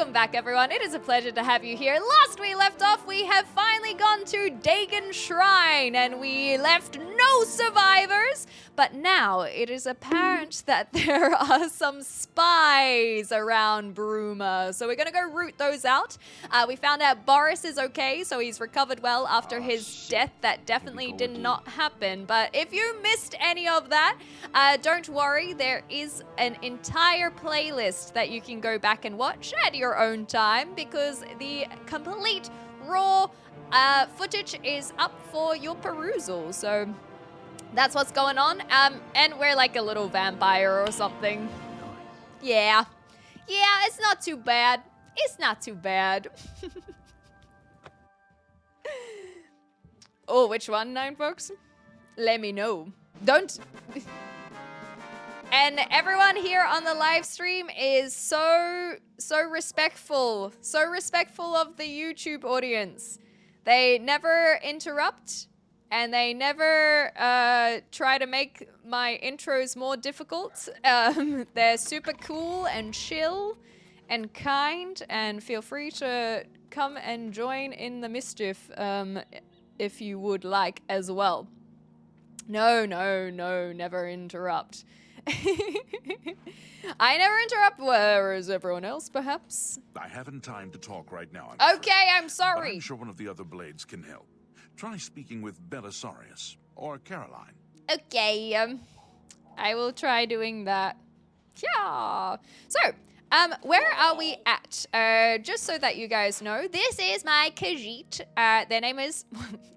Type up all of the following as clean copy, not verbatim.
Welcome back, everyone. It is a pleasure to have you here. Last we left off, we have finally gone to Dagon Shrine, and we left no survivors. But now it is apparent that there are some spies around Bruma. So we're going to go root those out. We found out Boris is okay, so he's recovered well after his death. That definitely did not happen. But if you missed any of that, don't worry. There is an entire playlist that you can go back and watch at your own time, because the complete raw footage is up for your perusal. So that's what's going on. And we're like a little vampire or something. Yeah, it's not too bad. It's not too bad. Oh, which one, Nine Folks? Let me know. Don't... And everyone here on the live stream is so respectful. So respectful of the YouTube audience. They never interrupt, and they never try to make my intros more difficult. They're super cool and chill and kind, and feel free to come and join in the mischief if you would like as well. No, never interrupt. I never interrupt, whereas everyone else, perhaps. I haven't time to talk right now. Okay, I'm sorry. But I'm sure one of the other blades can help. Try speaking with Belisarius or Caroline. Okay, I will try doing that. Yeah. So, where are we at? Just so that you guys know, this is my Khajiit. Their name is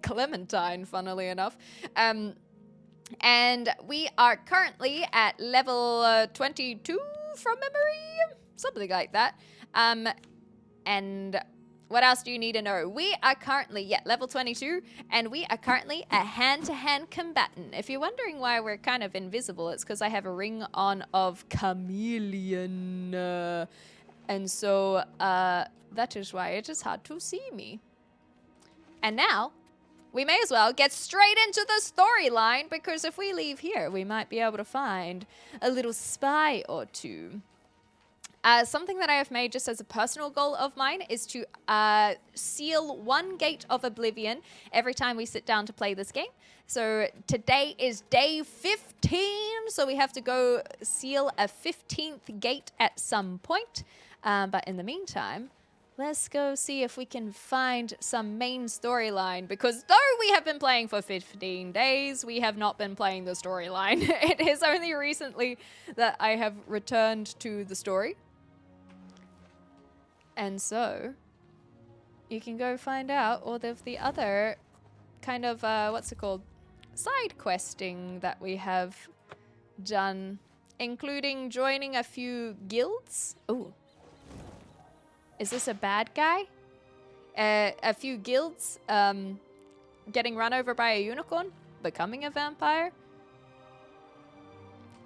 Clementine, funnily enough. And we are currently at level 22 from memory, something like that. And what else do you need to know? We are currently, level 22, and we are currently a hand-to-hand combatant. If you're wondering why we're kind of invisible, it's because I have a ring on of chameleon. And so that is why it is hard to see me. And now, we may as well get straight into the storyline, because if we leave here, we might be able to find a little spy or two. Something that I have made just as a personal goal of mine is to seal one gate of Oblivion every time we sit down to play this game. So today is day 15, so we have to go seal a 15th gate at some point. But in the meantime, let's go see if we can find some main storyline, because though we have been playing for 15 days, we have not been playing the storyline. It is only recently that I have returned to the story. And so, you can go find out all of the other kind of, what's it called? Side questing that we have done, including joining a few guilds. Ooh. Is this a bad guy? A few guilds, getting run over by a unicorn, becoming a vampire.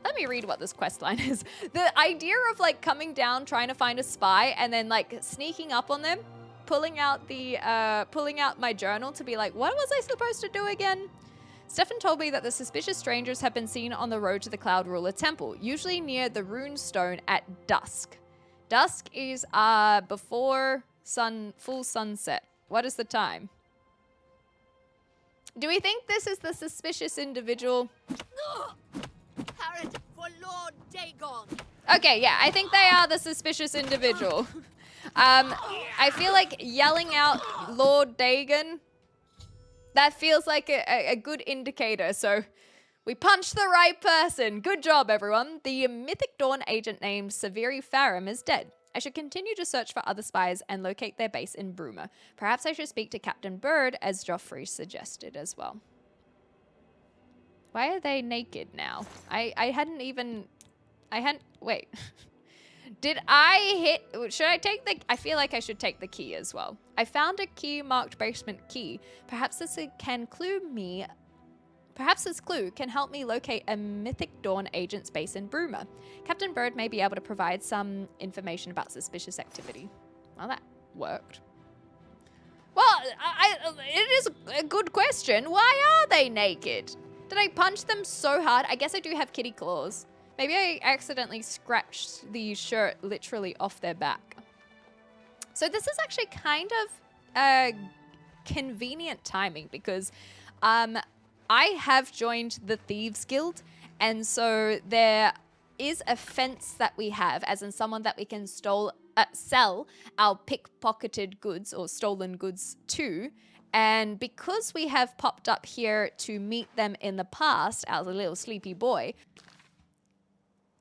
Let me read what this quest line is. The idea of like coming down, trying to find a spy, and then like sneaking up on them, pulling out my journal to be like, what was I supposed to do again? Stefan told me that the suspicious strangers have been seen on the road to the Cloud Ruler Temple, usually near the rune stone at dusk. Dusk is before full sunset. What is the time? Do we think this is the suspicious individual? For Lord Dagon. Okay, yeah, I think they are the suspicious individual. I feel like yelling out Lord Dagon, that feels like a good indicator, so we punched the right person. Good job, everyone. The Mythic Dawn agent named Severi Farum is dead. I should continue to search for other spies and locate their base in Bruma. Perhaps I should speak to Captain Bird, as Joffrey suggested as well. Why are they naked now? Wait. Did I hit, should I take I feel like I should take the key as well. I found a key marked basement key. Perhaps this clue can help me locate a Mythic Dawn agent's base in Bruma. Captain Bird may be able to provide some information about suspicious activity. Well, that worked. Well, it is a good question. Why are they naked? Did I punch them so hard? I guess I do have kitty claws. Maybe I accidentally scratched the shirt literally off their back. So this is actually kind of convenient timing because I have joined the Thieves Guild, and so there is a fence that we have, as in someone that we can sell our pickpocketed goods or stolen goods to. And because we have popped up here to meet them in the past, as a little sleepy boy.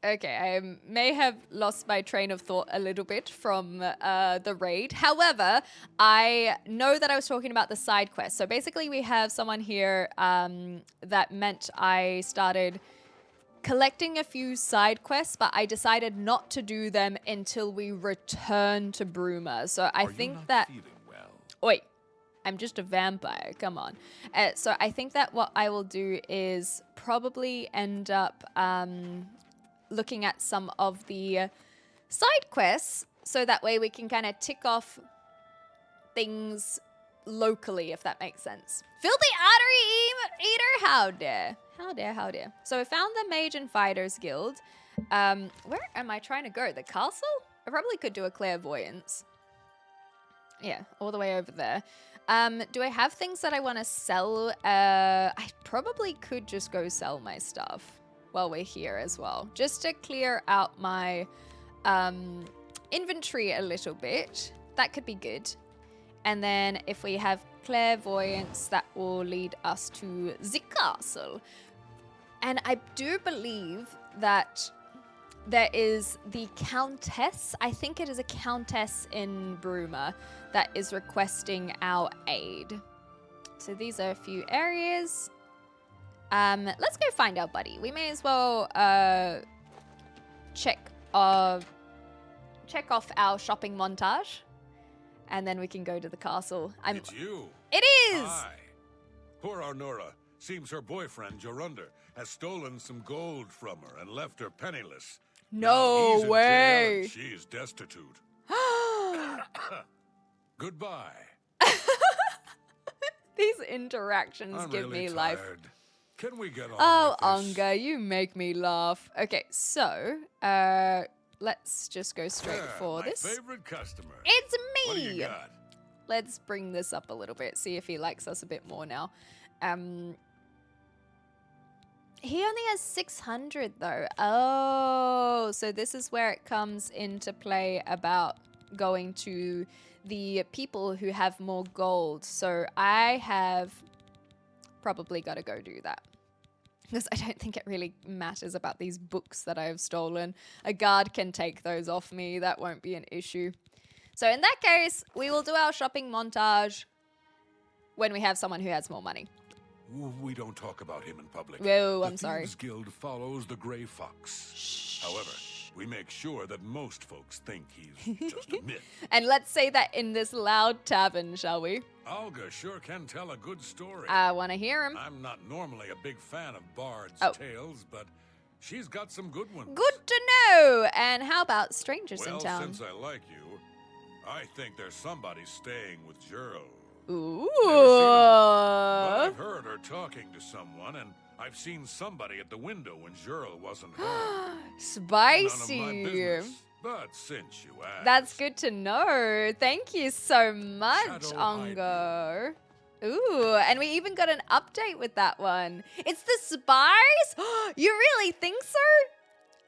Okay, I may have lost my train of thought a little bit from the raid. However, I know that I was talking about the side quest. So basically we have someone here that meant I started collecting a few side quests, but I decided not to do them until we return to Bruma. So I think that... feeling well? Oi, I'm just a vampire, come on. So I think that what I will do is probably end up... looking at some of the side quests so that way we can kind of tick off things locally, if that makes sense. Filthy Artery Eater, how dare. How dare, how dare. So we found the Mage and Fighters Guild. Where am I trying to go? The castle? I probably could do a clairvoyance. Yeah, all the way over there. Do I have things that I want to sell? I probably could just go sell my stuff while we're here as well, just to clear out my inventory a little bit. That could be good. And then if we have clairvoyance, that will lead us to the castle. And I do believe that there is the countess, I think it is a countess in Bruma, that is requesting our aid. So these are a few areas. Let's go find our buddy. We may as well check off our shopping montage, and then we can go to the castle. It's you. It is! Hi. Poor Arnora. Seems her boyfriend, Jorunder, has stolen some gold from her and left her penniless. No Now he's in jail way. and she's destitute. Goodbye. These interactions I'm give really me life. tired. Can we get on Oh, with this? Onga, you make me laugh. Okay, so let's just go straight for my this. favorite customer. It's What do me. you got? Let's bring this up a little bit, see if he likes us a bit more now. He only has 600 though. Oh, so this is where it comes into play about going to the people who have more gold. So I have probably got to go do that, because I don't think it really matters about these books that I've stolen. A guard can take those off me. That won't be an issue. So in that case, we will do our shopping montage when we have someone who has more money. We don't talk about him in public. Whoa, The I'm sorry. Thieves Guild follows the Grey Fox. However, we make sure that most folks think he's just a myth. And let's say that in this loud tavern, shall we? Olga sure can tell a good story. I want to hear him. I'm not normally a big fan of bards' Oh. tales, but she's got some good ones. Good to know. And how about strangers Well, in town? since I like you, I think there's somebody staying with Gerald. Ooh. But I've heard her talking to someone, and I've seen somebody at the window when Gerald wasn't home. None of my Spicy. business. But since you asked, That's good to know. Thank you so much, Shadow Ongo. Ooh, and we even got an update with that one. It's the spies? You really think so?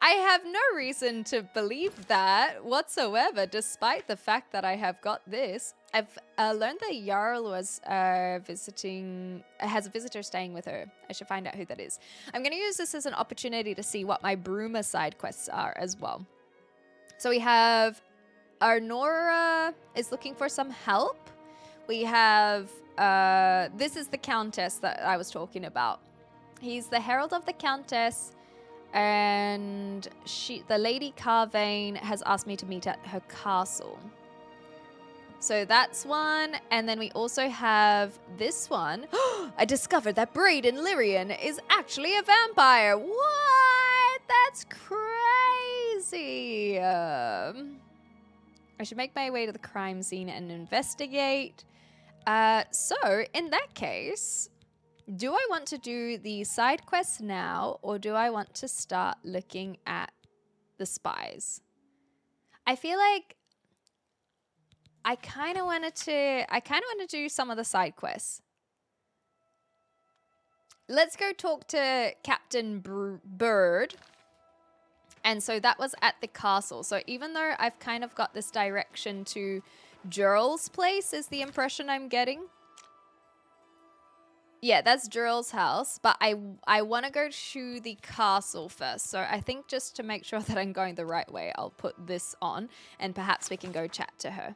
I have no reason to believe that whatsoever, despite the fact that I have got this. I've learned that Jarl was has a visitor staying with her. I should find out who that is. I'm going to use this as an opportunity to see what my Bruma side quests are as well. So we have Arnora is looking for some help. We have, this is the Countess that I was talking about. He's the Herald of the Countess, and the Lady Carvane has asked me to meet at her castle. So that's one, and then we also have this one. I discovered that Braden Lyrian is actually a vampire. What? That's crazy. I should make my way to the crime scene and investigate. So in that case, do I want to do the side quests now, or do I want to start looking at the spies? I feel like I kind of wanted to do some of the side quests. Let's go talk to Captain Bird. And so that was at the castle. So even though I've kind of got this direction to Gerald's place is the impression I'm getting. Yeah, that's Gerald's house, but I want to go to the castle first. So I think just to make sure that I'm going the right way, I'll put this on and perhaps we can go chat to her.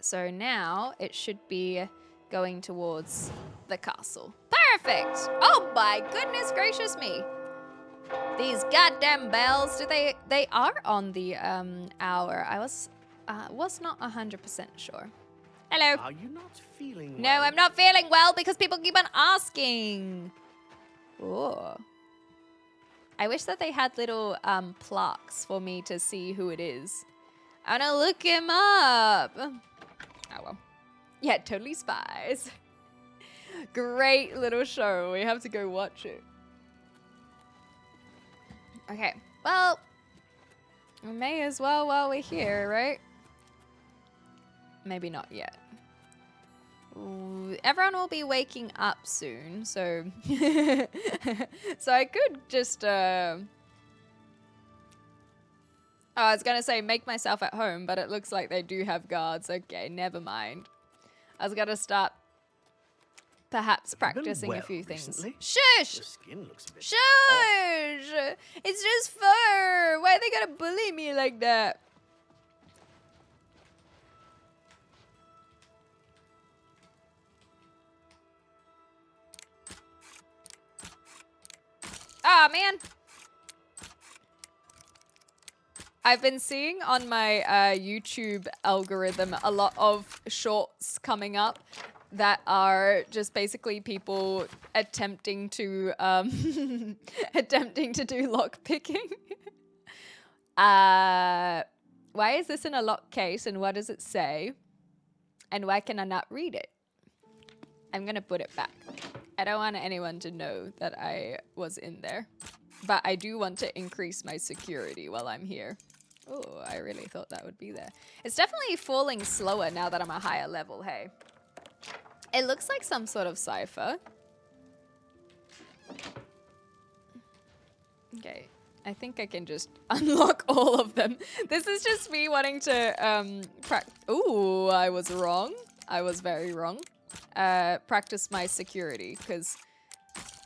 So now it should be going towards the castle. Perfect! Oh my goodness gracious me. These goddamn bells, they are on the hour. I was not 100% sure. Hello. Are you not feeling No, well? I'm not feeling well because people keep on asking. Oh. I wish that they had little plaques for me to see who it is. I want to look him up. Oh, well. Yeah, totally spies. Great little show. We have to go watch it. Okay. Well, we may as well while we're here, right? Maybe not yet. Ooh, everyone will be waking up soon, so so I could just oh, I was gonna say make myself at home, but it looks like they do have guards. Okay, never mind. I was gonna start perhaps practicing a few things. Recently? Shush! Your skin looks a bit Shush! It's just fur. Why are they gonna bully me like that? Ah, man. I've been seeing on my YouTube algorithm a lot of shorts coming up that are just basically people attempting to attempting to do lock picking. Why is this in a lock case and what does it say? And why can I not read it? I'm gonna put it back. I don't want anyone to know that I was in there. But I do want to increase my security while I'm here. Oh, I really thought that would be there. It's definitely falling slower now that I'm a higher level, hey. It looks like some sort of cipher. Okay, I think I can just unlock all of them. This is just me wanting to ooh, I was wrong. I was very wrong. Practice my security because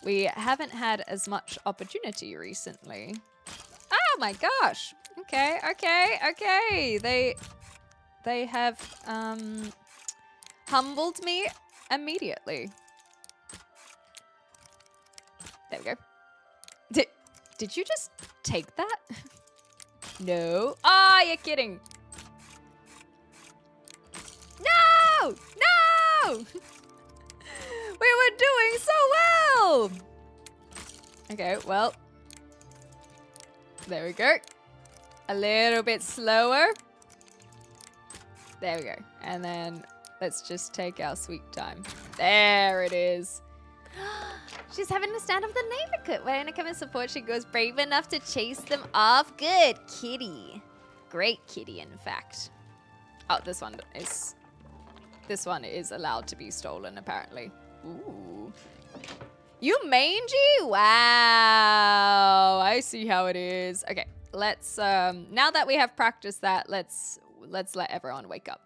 we haven't had as much opportunity recently. Oh my gosh. Okay, okay, okay. They have humbled me immediately. There we go. Did you just take that? No. Ah, you're kidding. No! No! We were doing so well! Okay, well. There we go. A little bit slower. There we go. And then let's just take our sweet time. There it is. She's having to stand up the neighborhood. When I come and support, she goes brave enough to chase them off. Good kitty. Great kitty, in fact. Oh, this one is allowed to be stolen, apparently. Ooh. You mangy? Wow. I see how it is. Okay, let's, now that we have practiced that, let's let everyone wake up.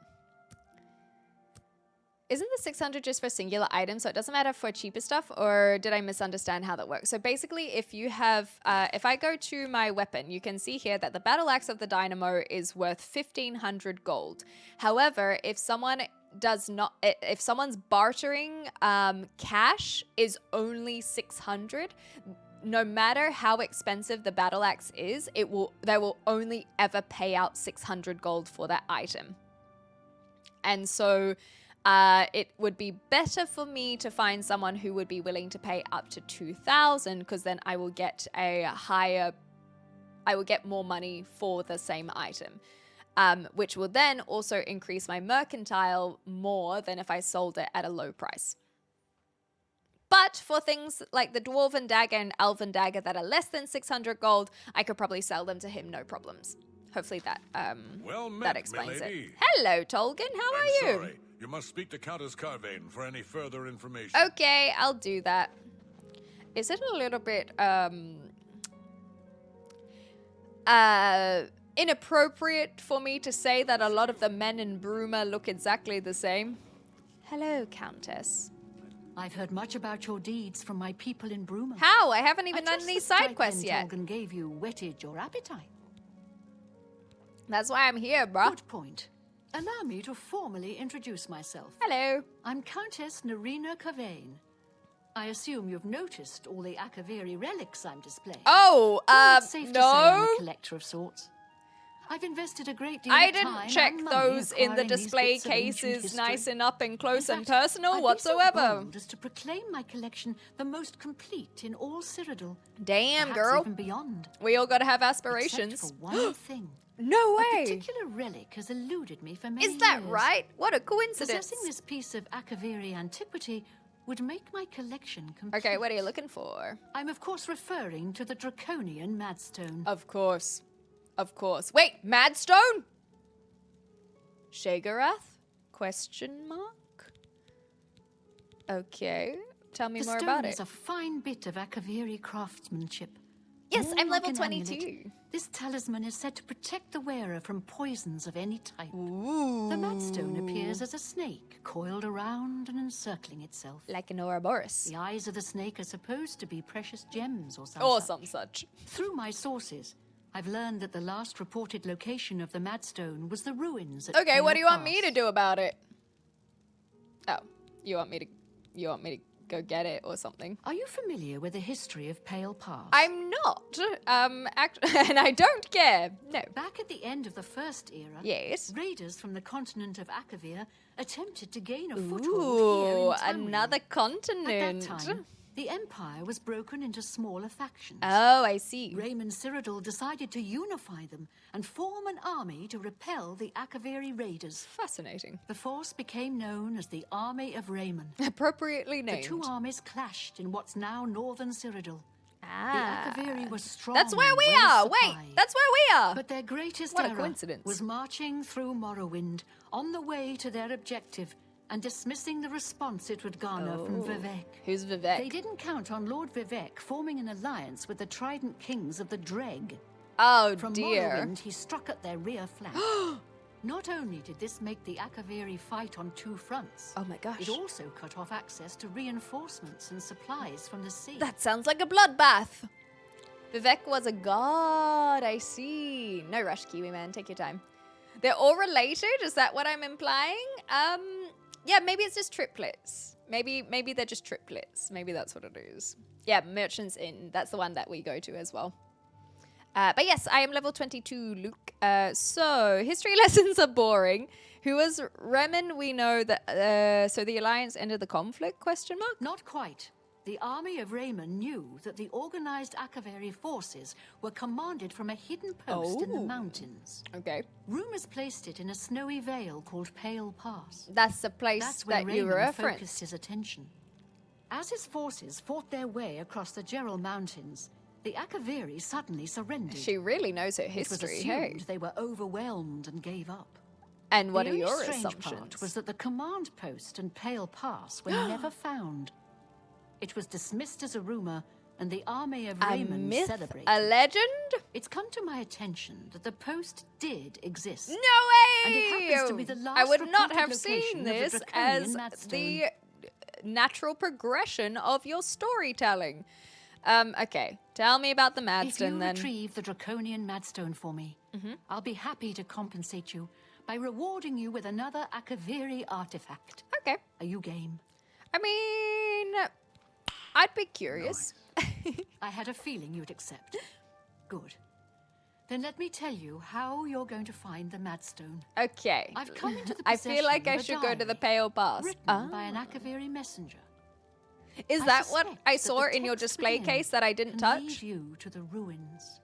Isn't the 600 just for singular items, so it doesn't matter for cheaper stuff, or did I misunderstand how that works? So basically, if you have, if I go to my weapon, you can see here that the battle axe of the dynamo is worth 1,500 gold. However, if someone does not, if someone's bartering cash is only 600, no matter how expensive the battle axe is, they will only ever pay out 600 gold for that item. And so it would be better for me to find someone who would be willing to pay up to 2,000, because then I will get more money for the same item, which will then also increase my mercantile more than if I sold it at a low price. But for things like the Dwarven Dagger and Elven Dagger that are less than 600 gold, I could probably sell them to him, no problems. hopefully that Well met, that explains milady. it. Hello, Tolkien. How are you? Sorry. You must speak to Countess Carvane for any further information. Okay, I'll do that. Is it a little bit inappropriate for me to say that a lot of the men in Bruma look exactly the same? Hello, Countess. I've heard much about your deeds from my people in Bruma. How? I haven't even I done trust these the side stripe quests yet. Tolkien gave you whetted your appetite. That's why I'm here, bruh. Good point. Allow me to formally introduce myself. Hello. I'm Countess Nerina Carvane. I assume you've noticed all the Akaviri relics I'm displaying. Oh, Well, it's safe to say I'm no. a collector of sorts. I've invested a great deal I of didn't time check and money those in the acquiring these display bits of ancient cases history. nice and up and close In and fact, personal I'd be whatsoever. So bold as to proclaim my collection the most complete in all Cyrodiil. Damn, Perhaps girl. even beyond. We all gotta have Except aspirations. for one thing. No A way. particular relic has eluded me for many Is that years. right? What a coincidence. Possessing this piece of Akaviri antiquity would make my collection complete. Okay, what are you looking for? I'm of course referring to the Draconian Madstone. Of course. Of course. Wait, Madstone? Shagarath? Question mark? Okay. Tell me The more stone about is it. a fine bit of Akaviri craftsmanship. Yes, More I'm like level an 22. amulet, this talisman is said to protect the wearer from poisons of any type. Ooh. The Madstone appears as a snake, coiled around and encircling itself. Like an Ouroboros. The eyes of the snake are supposed to be precious gems or Or such. some such. Through my sources, I've learned that the last reported location of the Madstone was the ruins at Okay, what Pale do you want me Pass. to do about it? Oh, you want me to go get it or something? Are you familiar with the history of Pale Pass? I'm not. And I don't care. No. Back at the end of the First Era, Yes. raiders from the continent of Akavir attempted to gain a foothold here Ooh, in Tamriel. another continent. At that time, the empire was broken into smaller factions. Oh, I see. Raymond Cyrodiil decided to unify them and form an army to repel the Akaviri raiders. Fascinating. The force became known as the Army of Raymond. Appropriately The named. two armies clashed in what's now northern Cyrodiil. Ah. The Akaviri was strong. That's where and we well are. Wait, supplied. that's where we are. But their greatest What a error coincidence. was marching through Morrowind on the way to their objective and dismissing the response it would garner from Vivek. Who's They Vivek? didn't count on Lord Vivek forming an alliance with the Trident Kings of the Dreg. Oh, From dear. Morrowind, he struck at their rear flank. Not only did this make the Akaviri fight on two fronts, Oh my gosh. it also cut off access to reinforcements and supplies from the sea. That sounds like a bloodbath. Vivek was a god, I see. No rush, Kiwi man, take your time. They're all related? Is that what I'm implying? Yeah, maybe it's just triplets. Maybe they're just triplets. Maybe that's what it is. Yeah, Merchant's Inn. That's the one that we go to as well. But yes, I am level 22, Luke. So, history lessons are boring. Who was Remen? We know that... so the Alliance ended the conflict, question mark? Not quite. The army of Raymond knew that the organized Akaviri forces were commanded from a hidden post in the Oh. mountains. Okay. Rumors placed it in a snowy vale called Pale Pass. That's the place That's where that you Raymond referenced. focused his attention. As his forces fought their way across the Gerald Mountains, the Akaviri suddenly surrendered. She really knows her It was history, assumed hey. they were overwhelmed and gave up. And what the are only your strange assumptions? part was that the command post and Pale Pass were never found. It was dismissed as a rumor, and the army of A Raymond myth? celebrated. A legend? It's come to my attention that the post did exist. No And it way! happens to be the I last would not reported have location seen of the this Draconian as Madstone. the natural progression of your storytelling. Okay, tell me about the If you Madstone then. retrieve the Draconian Madstone for me, I'll be happy to compensate you by rewarding you with another Akaviri artifact. Okay. Are you game? I mean, I'd be curious. I had a feeling you'd accept. Good. Then let me tell you how you're going to find the Madstone. Okay. I've come into the I feel like possession I of a should go to the diary Pale Pass. written by an Akaviri messenger. Is I that what suspect I that saw the in your text display within case that I didn't can touch? lead you to the ruins.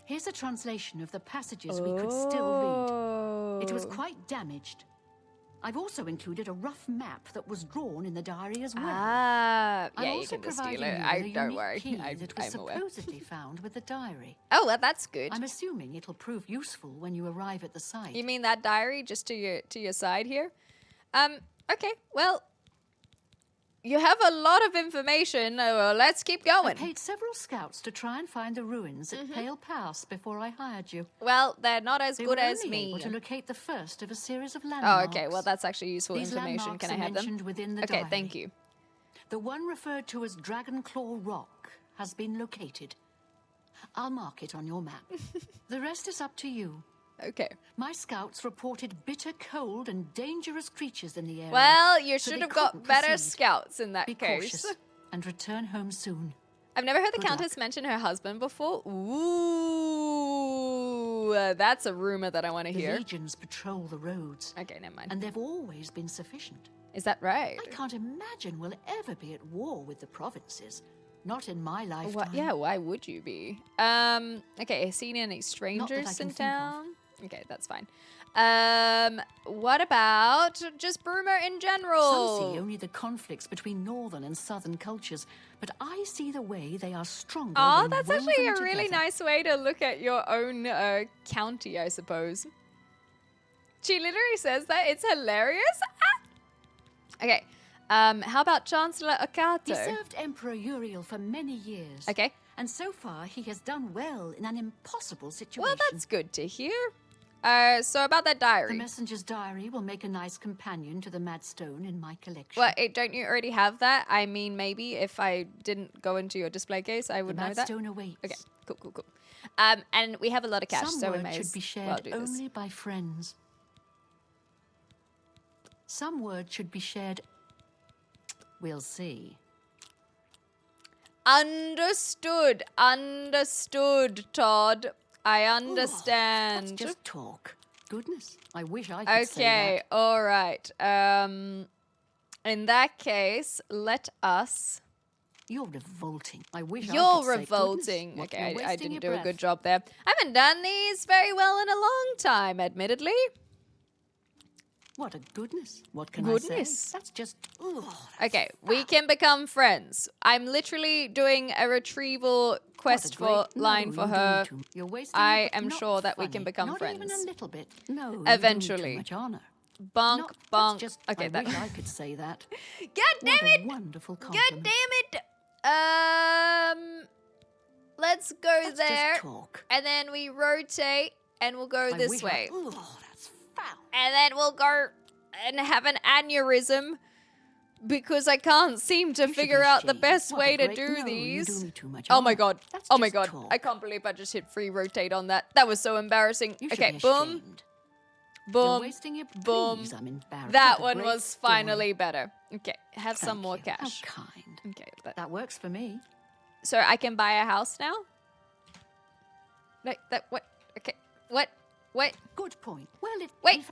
Here's a translation of the passages we could still read. It was Oh. quite damaged. I've also included a rough map that was drawn in the diary as well. Ah, I'm yeah, you also can just steal providing it. you I with a don't unique worry. key that was I'm aware. supposedly found with the diary. Oh, well, that's good. I'm assuming it'll prove useful when you arrive at the site. You mean that diary just to your side here? Okay. Well, you have a lot of information. Let's keep I going. paid several scouts to try and find the ruins at Pale Pass before I hired you. Well, they're not as They good were as only me. able to locate the first of a series of Oh, landmarks. okay. Well, that's actually useful These information. landmarks Can I are have them? mentioned within the Okay, diary. thank you. The one referred to as Dragonclaw Rock has been located. I'll mark it on your map. The rest is up to you. Okay. My scouts reported bitter cold and dangerous creatures in the area. Well, you so should they have got couldn't better proceed. scouts in that Be case. cautious and return home soon. I've never heard the Good luck. Countess mention her husband before. Ooh, that's a rumor that I want to The hear. legions patrol the roads, Okay, never mind. and they've always been sufficient. Is that right? I can't imagine we'll ever be at war with the provinces. Not in my lifetime. What? Yeah, why would you be? Okay, seen any strangers can in think of. town? Okay, that's fine. What about just Bruma in general? Some see only the conflicts between northern and southern cultures, but I see the way they are stronger. Oh, when that's actually a woven really together. nice way to look at your own county, I suppose. She literally says that. It's hilarious. Ah! Okay, how about Chancellor He Okato? served Emperor Uriel for many years. Okay. And so far, he has done well in an impossible situation. Well, that's good to hear. So about that The diary. messenger's diary will make a nice companion to the Mad Stone in my collection. Well, don't you already have that? I mean, maybe if I didn't go into your display case, I The would know Mad that. Stone awaits. Okay, cool. And we have a lot of cash, Some so we word may should as be well shared do this. only by friends. Some word should be shared. We'll see. Understood, Todd. I Oh, understand. that's just talk. Goodness, I wish I could say Okay, that. all right. In that case, let us. You're revolting. I wish I You're could say, revolting. goodness, what, Okay, you're I wasting didn't your do a good breath. job there. I haven't done these very well in a long time, admittedly. What a goodness. What can I Goodness. say? That's just... Ugh, Okay, we can become friends. I'm literally doing a retrieval what a quest for great- line no, for you don't her. need to. You're wasting I your- am not sure that we can funny. become Not friends. even a little bit. No, you Eventually. do me too much honor. Bonk, No, bonk. That's just, Okay, I that. wish I could say that. God damn What it! a wonderful God compliment. damn it! Let's go That's there, just talk. and then we rotate, and we'll go I this wish way, Ugh, that's foul. and then we'll go and have an aneurysm because I can't seem to You should be figure out the ashamed. best What a way to great- do no, you these. do me too much Oh my honor. god! That's Oh my just god! talk. I can't believe I just hit free rotate on that. That was so embarrassing. You should Okay, be boom, ashamed. You're boom, wasting your... boom. Please, I'm embarrassed. That What a one great was story. finally better. Okay, have some Thank more you. cash. How kind. Okay, That works for me. so I can buy a house now. Like that? What? Okay, what? What? Good point. Well, Wait.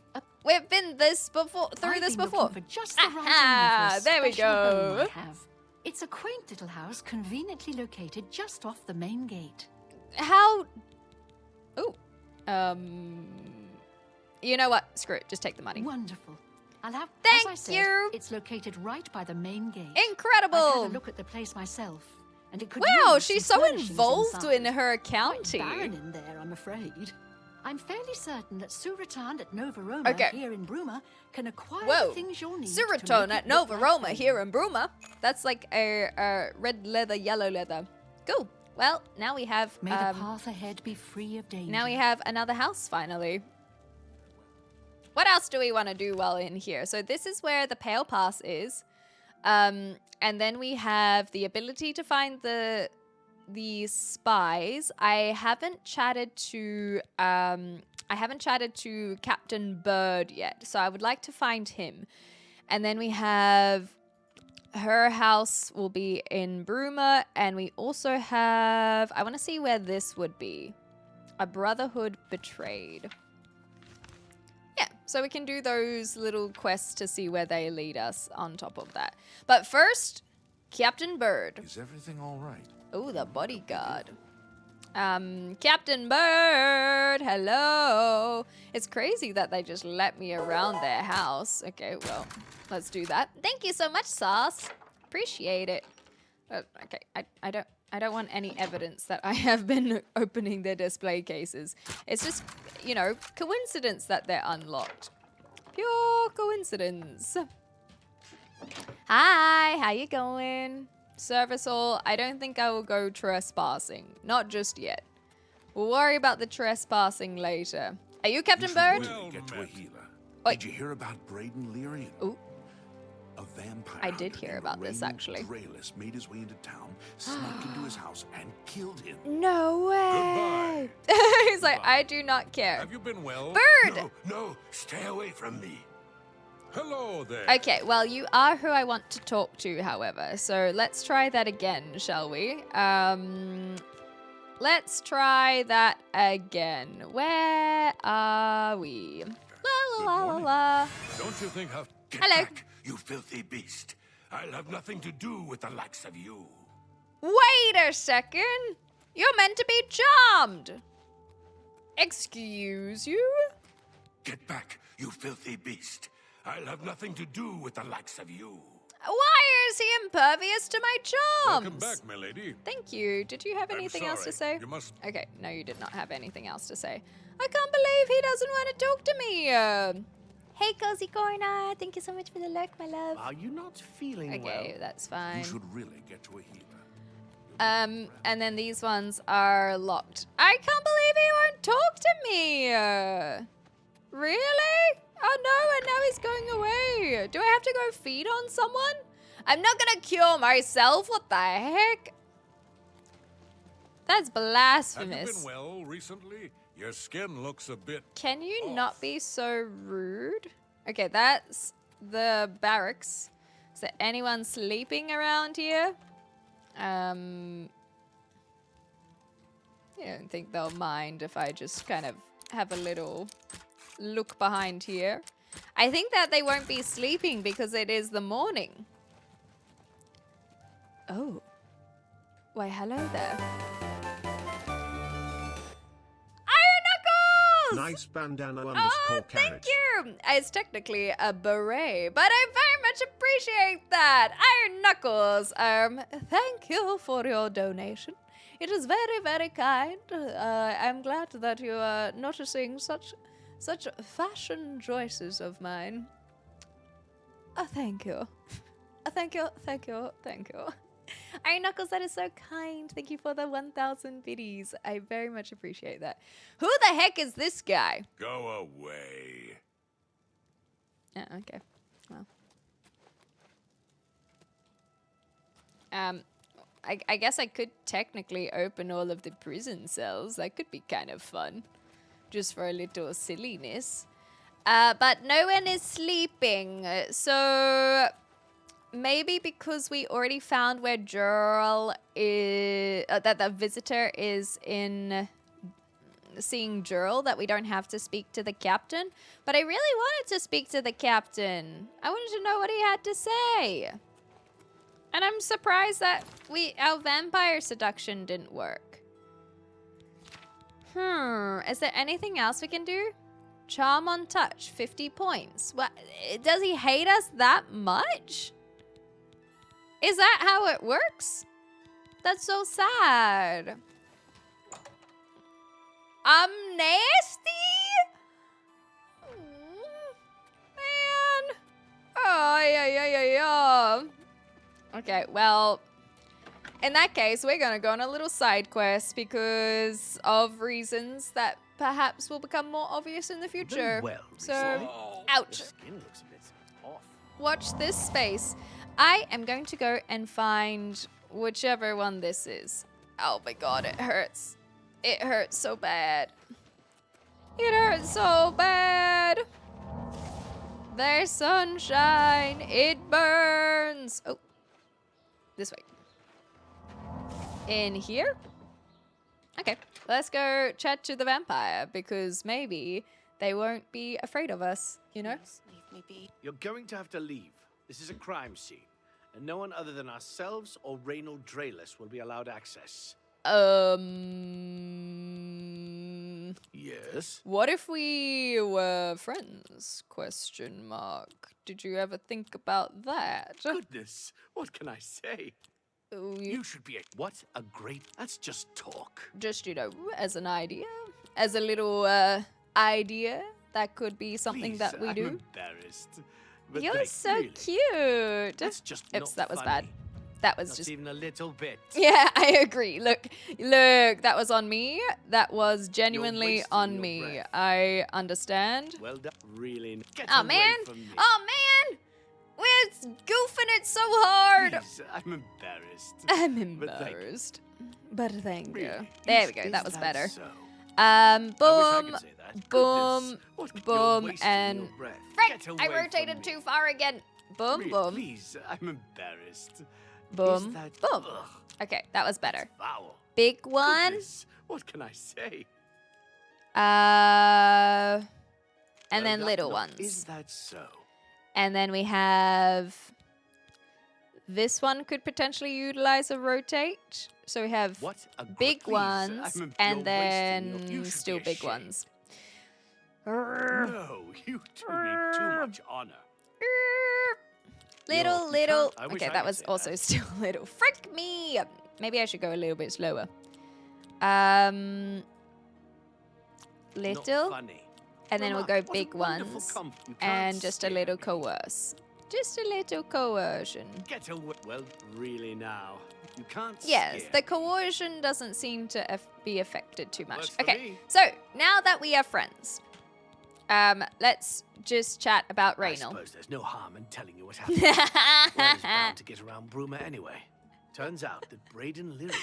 We've been this before through I've this been before. looking for just the right Aha, owner for a there we special home go. I have. It's a quaint little house conveniently located just off the main gate. How? Ooh. You know what? Screw it. Just take the money. Wonderful. I'll have. Thank as I said, you. It's located right by the main gate. I've Incredible! had a look at the place myself, and it could. Wow, use she's some so furnishings involved inside. in her Quite county. barren in there, I'm afraid. I'm fairly certain that Suratan at Nova Roma Okay. here in Bruma can acquire Whoa. the things you'll need. to Suraton make at it look Nova like Roma home. here in Bruma. That's like a red leather, yellow leather. Cool. Well, now we have. May the path ahead be free of danger. Now we have another house finally. What else do we want to do while in here? So this is where the Pale Pass is. And then we have the ability to find the spies. I haven't chatted to Captain Bird yet, so I would like to find him. And then we have her house will be in Bruma, and we also have, I want to see where this would be. A Brotherhood Betrayed. Yeah, so we can do those little quests to see where they lead us on top of that. But first, Captain Bird. Is everything all right? Oh, the bodyguard. Captain Bird, hello. It's crazy that they just let me around their house. Okay, well, let's do that. Thank you so much, Sauce. Appreciate it. Okay, I don't want any evidence that I have been opening their display cases. It's just, you know, coincidence that they're unlocked. Pure coincidence. Hi, how you going? Service hall. I don't think I will go trespassing. Not just yet. We'll worry about the trespassing later. Are you Captain You should Bird? really get to a healer. Oi. Did you hear about Braden Lyrian? Ooh. A vampire I did hunter hear named about this, Raymond actually. Drayless made his way into town, snuck into his house, and killed him. No way. Goodbye. He's like, I do not care. Have you been well? Bird! No, stay away from me. Hello there. Okay, well, you are who I want to talk to, however. So let's try that again, shall we? Let's try that again. Where are we? La la la la la. Don't you think how... Get Hello. back, you filthy beast. I'll have nothing to do with the likes of you. Wait a second. You're meant to be charmed. Excuse you? Get back, you filthy beast. I'll have nothing to do with the likes of you. Why is he impervious to my charms? Welcome back, milady. Thank you. Did you have I'm anything else to sorry. say? You must... Okay, no, you did not have anything else to say. I can't believe he doesn't want to talk to me. Hey, Cozy Corner. Thank you so much for the lurk, my love. Are you not feeling Okay, well? that's You fine. should really get to a healer. And then these ones are locked. I can't believe he won't talk to me. Really? Oh no, and now he's going away. Do I have to go feed on someone? I'm not gonna cure myself. What the heck? That's Have you blasphemous. been well recently? Your skin looks a bit... Can you not be so rude? Okay, that's the barracks. Is there anyone sleeping around here? I don't think they'll mind if I just kind of have a little look behind here. I think that they won't be sleeping because it is the morning. Oh. Why, hello there. Iron Knuckles! Nice bandana Oh, underscore thank carrot. you! It's technically a beret, but I very much appreciate that. Iron Knuckles, thank you for your donation. It is very, very kind. I'm glad that you are noticing such fashion choices of mine. Oh, thank you. Thank you. Iron Knuckles, that is so kind. Thank you for the 1,000 biddies. I very much appreciate that. Who the heck is this guy? Go away. Oh, okay. Well. I guess I could technically open all of the prison cells. That could be kind of fun. Just for a little silliness. But no one is sleeping. So maybe because we already found where Jurl is... that the visitor is in... seeing Jurl, that we don't have to speak to the captain. But I really wanted to speak to the captain. I wanted to know what he had to say. And I'm surprised that our vampire seduction didn't work. Is there anything else we can do? Charm on touch, 50 points. What? Does he hate us that much? Is that how it works? That's so sad. I'm nasty? Man. Oh, yeah. Okay, well, in that case, we're going to go on a little side quest because of reasons that perhaps will become more obvious in the future. Very well, So, recently. ouch. The skin looks a bit off. Watch this space. I am going to go and find whichever one this is. Oh my god, it hurts. It hurts so bad. It hurts so bad. There's sunshine. It burns. Oh. This way. In here? Okay, let's go chat to the vampire because maybe they won't be afraid of us, you know? Leave me be. You're going to have to leave. This is a crime scene, and no one other than ourselves or Reynold Drayless will be allowed access. Yes? What if we were friends? Question mark. Did you ever think about that? Goodness, what can I say? Oh, You should be a... What a great... That's just talk. just, as an idea, as a little idea that could be something Please, that we I'm do. embarrassed. But You're thanks, so really. cute. That's just Oops, not that was funny. bad. That was Not just. even a little bit. Yeah, I agree. Look, that was on me. That was genuinely wasting on your me. breath. I understand. Well done. Really. Get Oh away man! from me. Oh man! We're goofing it so hard. Please, I'm embarrassed. I'm But thank you. embarrassed. But thank you. Really? There we Is- go. That is was better. So? Boom, I wish I could say that. boom, Goodness, what- you're boom, wasting and your breath. frick! Get I away rotated from too me. far again. Boom, Really, boom, Please, I'm embarrassed. boom, Is that... boom. Ugh, Okay, that was better. foul. Big one. Goodness, what can I say? And Well then done. little Look, ones. Is that so? And then we have this one could potentially utilize a rotate. So we have What a big please, ones you're and wasting your... You then should still be big ashamed. ones. No, you do me too much honor. Little, you little. can't- I wish Okay, I that could was say also that. still little. Frick me! Maybe I should go a little bit slower. Not Little, funny. and then we'll go Remark, what a big wonderful ones, comp- you and can't just a scare little me. coerce. Just a little coercion. Get away. Well, really now. You can't Yes, scare the me. coercion doesn't seem to be affected too much. Works for Okay, me. so now that we are friends, let's just chat about I Raynal. suppose there's no harm in telling you what happened. Word is bound to get around Bruma anyway. Turns out that Braden Lyrian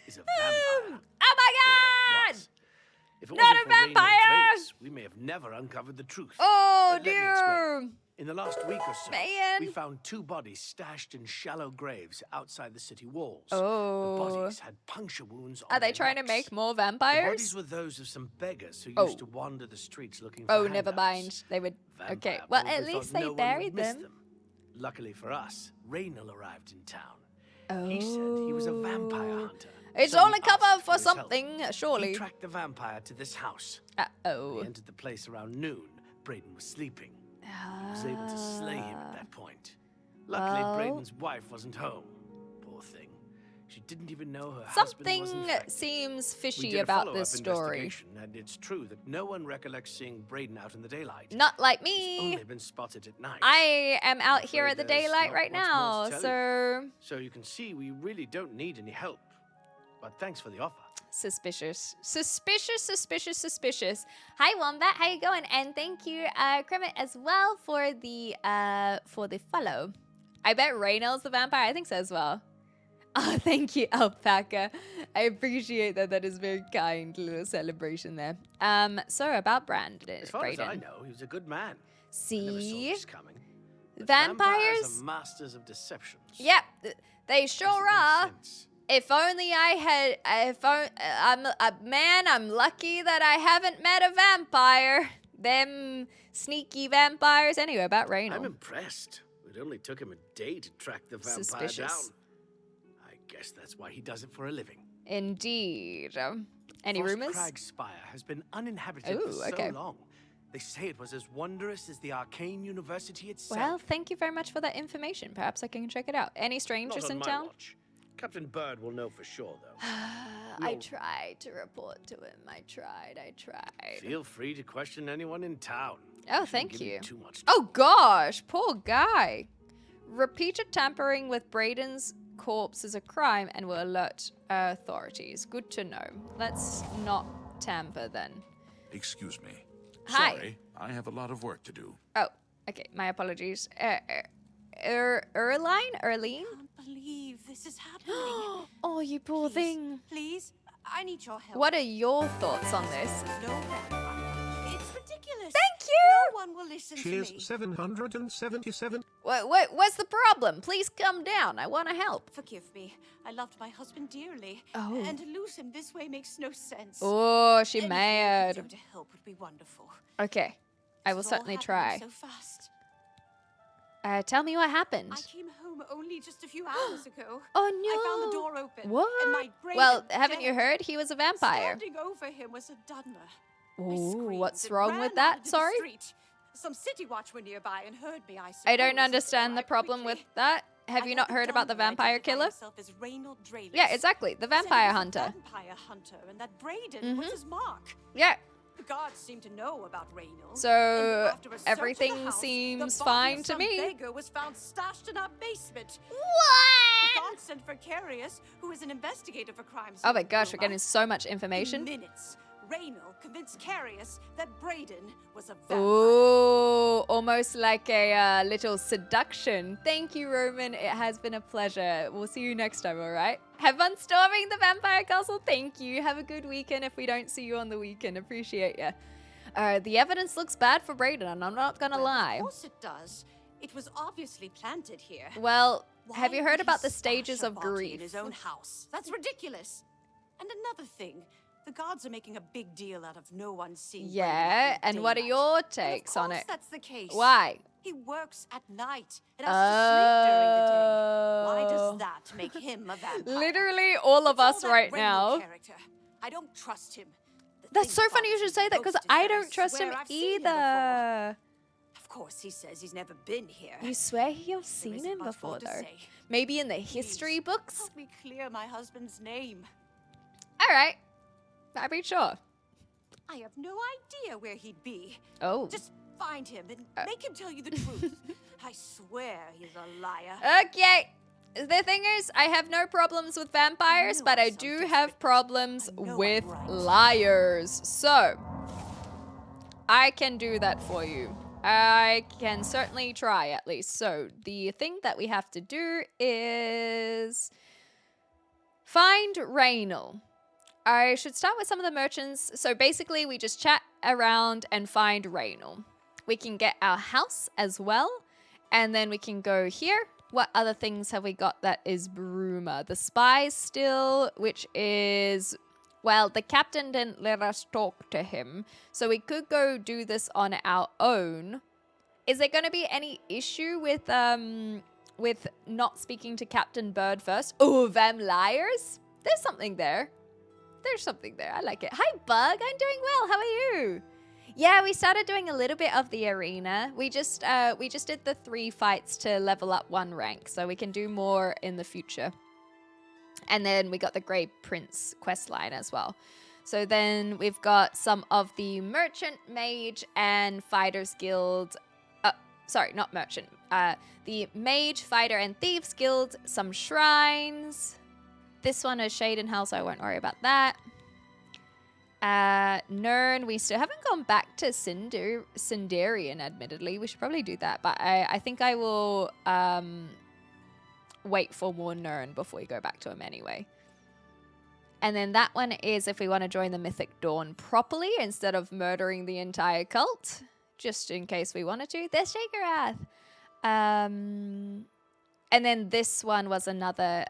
is a vampire. Oh my Or god! was. If it Not wasn't a for Raynal vampire! Dratus, we may have never uncovered the truth. Oh Let me explain. dear! In the last week or so, Man. we found 2 bodies stashed in shallow graves outside the city walls. Oh. The bodies had puncture wounds on Are they their trying to backs. make more The bodies vampires? were those of some beggars who Oh. used to wander the streets looking for Oh, never handouts. mind. They would. Okay, Vampire well, probably at thought least they no one would buried miss them. Luckily for us, Raynal arrived in town. Oh. He said he was a vampire hunter. It's so all we a cover asked for his help. something, He surely. tracked the vampire to this house. Uh-oh. We entered the place around noon. Braden was sleeping. He was able to slay him at that point. Luckily, Well. Braden's wife wasn't home. Poor thing. She didn't even know her husband was Something infected. seems We fishy did a about follow-up this story. investigation, and it's true that no one recollects seeing Braden out in the daylight. Not like He's me. only been spotted at night. I am out here afraid at the there's daylight not right much more now, to tell so So you can see we really don't need any help. But thanks for the offer. suspicious. Suspicious, suspicious, suspicious. Hi Wombat, how you going? And thank you, Kremet, as well for the follow. I bet Raynal's the vampire. I think so as well. Oh, thank you, Alpaca. I appreciate that. That is very kind. Little celebration there. So about Brandon. As far as I Braden. know, he was a good man. I never saw See? this coming. But Vampires? are masters of deceptions. Yep, they sure Hasn't been are. since. If only I had. I'm lucky that I haven't met a vampire. Them sneaky vampires. Anyway, about I'm Raynal. impressed. It only took him a day to track the vampire Suspicious. down. I guess that's why he does it for a living. Indeed. Any Frost rumors? Crag Spire has been uninhabited for Ooh, so okay. long. They say it was as wondrous as the arcane university itself. Well, thank you very much for that information. Perhaps I can check it out. Any Not strangers on in my town? watch. Captain Bird will know for sure, though. I No. tried to report to him. I tried. Feel free to question anyone in town. Oh, Shouldn't thank give you. Too much. Oh gosh, poor guy. Repeated tampering with Braden's corpse is a crime and will alert authorities. Good to know. Let's not tamper then. Excuse me. Hi. Sorry, I have a lot of work to do. Oh, okay. My apologies. Erline? Can't believe this is happening. Oh, you poor Please, thing. Please, I need your help. What are your thoughts on this? No vampire. It's ridiculous. Thank you. No one will listen to Cheers, me. 777. What's the problem? Please come down. I want to help. Forgive me. I loved my husband dearly. Oh. And to lose him this way makes no sense. Oh, she Anything you mad. could do to help would be wonderful. Okay. I will This is all certainly happening try. So fast. Tell me what happened. I came home home only just a few hours ago. Oh no. I found the door open. What? And my brain Well, haven't you heard? He was a vampire. Standing over him was a Dunmer. I Ooh, screamed what's and wrong ran with out that? into the Sorry? street. Some city watch were nearby and heard me, I suppose. I don't so understand the I problem with quickly- that. Have I you heard not heard about the Dunmer vampire identify killer? himself as Reynold Drayless. Yeah, exactly. The Said he vampire was a hunter. Vampire hunter, and that Braden was his mark. Yeah. The guards seemed to know about Reynold. So, and after a search of the everything house, seems the body fine of to some me. beggar was found stashed in our basement. The What? guards sent for Carius, who is an investigator for crimes. Oh my gosh, we're getting so much information. In minutes, Reynold convinced Carius that Braden was a vampire. Ooh, almost like a little seduction. Thank you, Roman. It has been a pleasure. We'll see you next time, all right? Have fun storming the vampire castle. Thank you. Have a good weekend if we don't see you on the weekend. Appreciate you. The evidence looks bad for Braden, and I'm not gonna lie. Of course it does. It was obviously planted here. Well, Why have you would heard he about the stash stages a of body grief? in his own house? That's ridiculous. And another thing, the guards are making a big deal out of no one seeing. Braden Yeah, after and what are daylight. your And takes of on course it? That's the case. Why? He works at night and has to sleep during the day. Why Oh. does that make him a vampire? Literally all of It's all us that right Reynold now. character. I don't trust him. The That's thing so funny you bothers should say me that because most is I that don't trust him swear I've seen before. either. Of course, he says he's never been here. You swear you've There seen isn't him much before, more to though. say. Maybe in the history Please, books? Help me clear my husband's name. All right. I'll be sure. I have no idea where he'd be. Oh. Just find him and make him tell you the truth. I swear he's a liar. Okay. The thing is, I have no problems with vampires, knew but I I sound do desperate. have problems I know I'm with right. liars. So, I can do that for you. I can certainly try, at least. So, the thing that we have to do is find Reynold. I should start with some of the merchants. So, basically, we just chat around and find Reynold. We can get our house as well. And then we can go here. What other things have we got that is Bruma? The spies still, which is... Well, the captain didn't let us talk to him. So we could go do this on our own. Is there going to be any issue with not speaking to Captain Bird first? Oh, them liars? There's something there. There's something there. I like it. Hi, Bug. I'm doing well. How are you? Yeah, we started doing a little bit of the arena. We just did the 3 fights to level up 1 rank, so we can do more in the future. And then we got the Grey Prince questline as well. So then we've got some of the Merchant, Mage, and Fighters Guild. Sorry, not Merchant. The Mage, Fighter, and Thieves Guild. Some shrines. This one is Shade and Hell, so I won't worry about that. Nern, we still haven't gone back to Sindarian, admittedly. We should probably do that, but I think I will wait for more Nern before we go back to him anyway. And then that one is if we want to join the Mythic Dawn properly instead of murdering the entire cult, just in case we wanted to. There's Shakerath. And then this one was another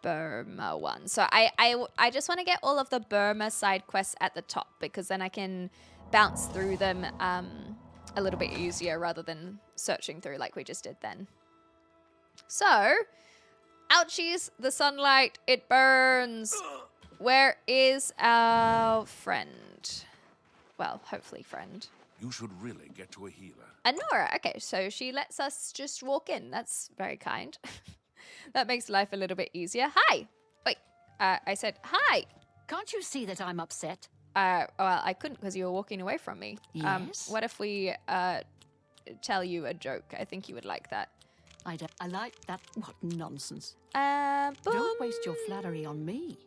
Burma one. So I just want to get all of the Burma side quests at the top because then I can bounce through them a little bit easier rather than searching through like we just did then. So, ouchies, the sunlight, it burns. Where is our friend? Well, hopefully friend. You should really get to a healer. Anora, okay, so she lets us just walk in. That's very kind. That makes life a little bit easier. Hi. Wait, I said hi. Can't you see that I'm upset? Well, I couldn't because you were walking away from me. Yes? What if we tell you a joke? I think you would like that. I like that. What nonsense. Boom. Don't waste your flattery on me.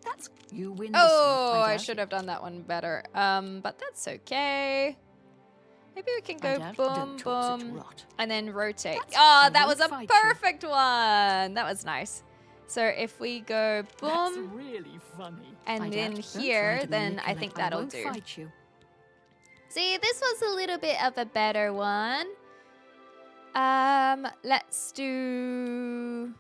That's... You win this Oh, one. I doubt should it. have done that one better. But that's okay. Maybe we can I go doubt- boom, don't talk such boom, rot. and then rotate. That's- Oh, I that won't was a fight you. perfect one. That was nice. So if we go That's boom, really funny. and I then doubt- don't try here, to then I think manipulate. that'll I won't do. Fight you. See, this was a little bit of a better one. Let's do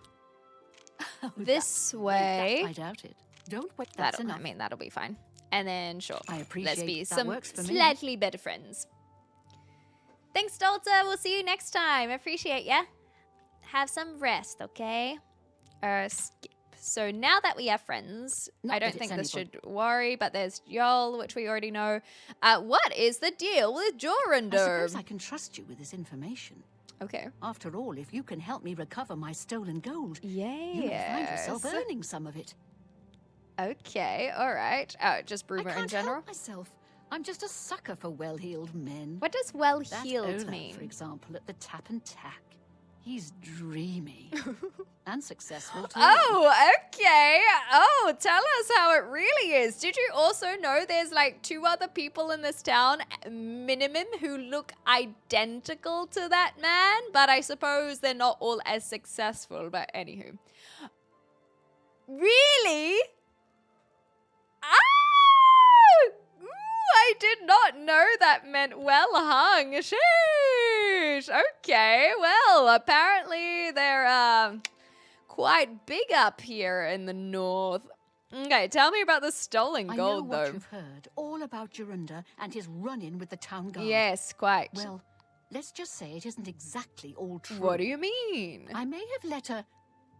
this way. I doubt it. Don't wait. That's That'll, I enough. mean, that'll be fine. And then, sure, I let's appreciate be that some works for me. slightly better friends. Thanks, Dolta. We'll see you next time. I appreciate ya. Have some rest, okay? Skip. So now that we have friends, Not I don't that think it's this should worry, but there's Yol, which we already know. What is the deal with I Jorundr? suppose I can trust you with this information. Okay. After all, if you can help me recover my stolen gold, Yes. you may find yourself earning some of it. Okay, all right. Just I Broomer can't in general. help myself. I'm just a sucker for well-heeled men. What does That well-heeled Olaf, mean? for example, at the Tap and Tack. He's dreamy. And successful, too. Oh, okay. Oh, tell us how it really is. Did you also know there's like 2 other people in this town, minimum, who look identical to that man? But I suppose they're not all as successful. But anywho. Really? Ah! Ooh, I did not know that meant well hung. Sheesh. Okay, well, apparently they're quite big up here in the north. Okay, tell me about the stolen I gold, know what though. you've heard, all about Jorundr and his run-in with the town guard. Yes, quite. Well, let's just say it isn't exactly all true. What do you mean? I may have let a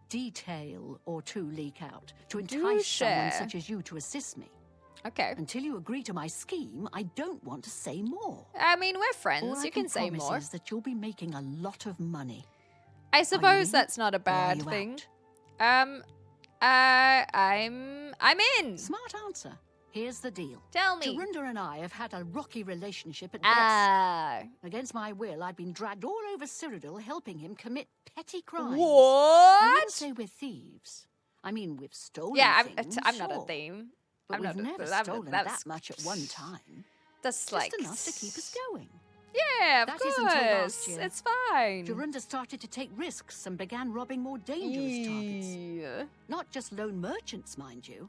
detail or 2 leak out to Do entice share. someone such as you to assist me. Okay. Until you agree to my scheme, I don't want to say more. I mean, we're All friends. I You can say promise more. is that you'll be making a lot of money. I suppose in, that's not a or are bad you thing. out? I'm in. Smart answer. Here's the deal. Tell me. Jorundr and I have had a rocky relationship at best. Against my will, I've been dragged all over Cyrodiil helping him commit petty crimes. I wouldn't What? say we're thieves. I mean, we've stolen Yeah, things, I'm not a sure, thief. But I'm we've not never that- stolen that's- that much at one time. That's Just like enough to keep us going. Yeah, of That course. is until last year. It's fine. Jorundr started to take risks and began robbing more dangerous targets. Eee. Not just lone merchants, mind you.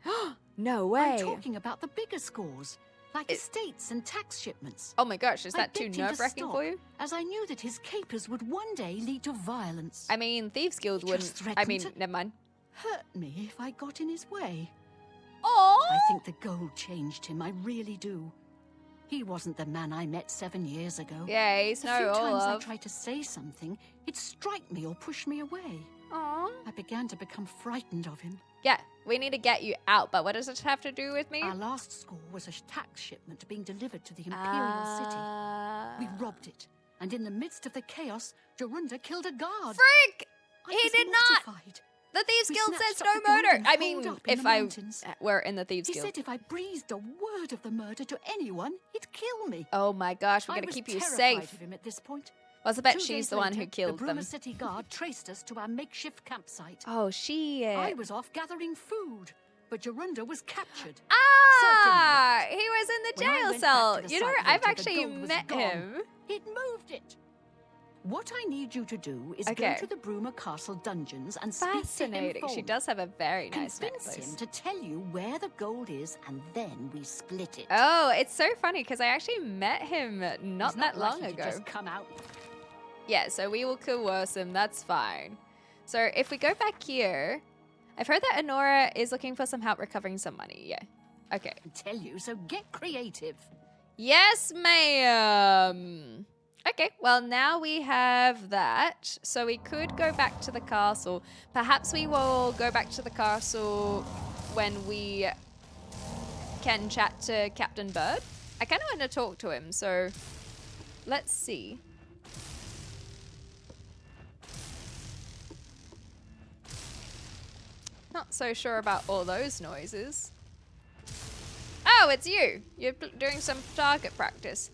No way. I'm talking about the bigger scores, like estates and tax shipments. Oh my gosh, is I that too begged him to nerve-wracking stop, for you? As I knew that his capers would one day lead to violence. I mean, Thieves Guild He wouldn't. just I threatened mean, to- never mind. Hurt me if I got in his way. Oh. I think the gold changed him, I really do. He wasn't the man I met 7 years ago. Yeah, he's The no few times I Olaf. tried to say something, he'd strike me or push me away. Aw. I began to become frightened of him. Yeah, we need to get you out, but what does it have to do with me? Our last score was a tax shipment being delivered to the Imperial City. We robbed it, and in the midst of the chaos, Jorundr killed a guard. Frick! I He was did not! mortified. The Thieves We Guild snatched says up no the gold murder! and I holed mean, up in if the I mountains. were in the Thieves He Guild. said if I breathed a word of the murder to anyone, he'd kill me. Oh my gosh, we're I gonna was keep you terrified safe. of him at this point. Well, I bet 2 she's days the one who later, killed the Bruma them. City Guard traced us to our makeshift campsite. Oh, shit. I was off gathering food, but Jorundr was captured. Ah! He was in the When I jail went back cell. to the You know, site I've later, the actually gold was met gone. him. He'd moved it. What I need you to do is Okay. go to the Bruma Castle dungeons and speak to him Fascinating. She phone. does have a very nice Convince necklace. him to tell you where the gold is, and then we split it. Oh, it's so funny because I actually met him He's not that long likely to ago. just come out. Yeah, so we will coerce him. That's fine. So if we go back here, I've heard that Honora is looking for some help recovering some money. Yeah. Okay. And tell you, so get creative. Yes, ma'am. Okay, well, now we have that. So we could go back to the castle. Perhaps we will go back to the castle when we can chat to Captain Bird. I kind of want to talk to him, so let's see. Not so sure about all those noises. Oh, it's you. You're doing some target practice.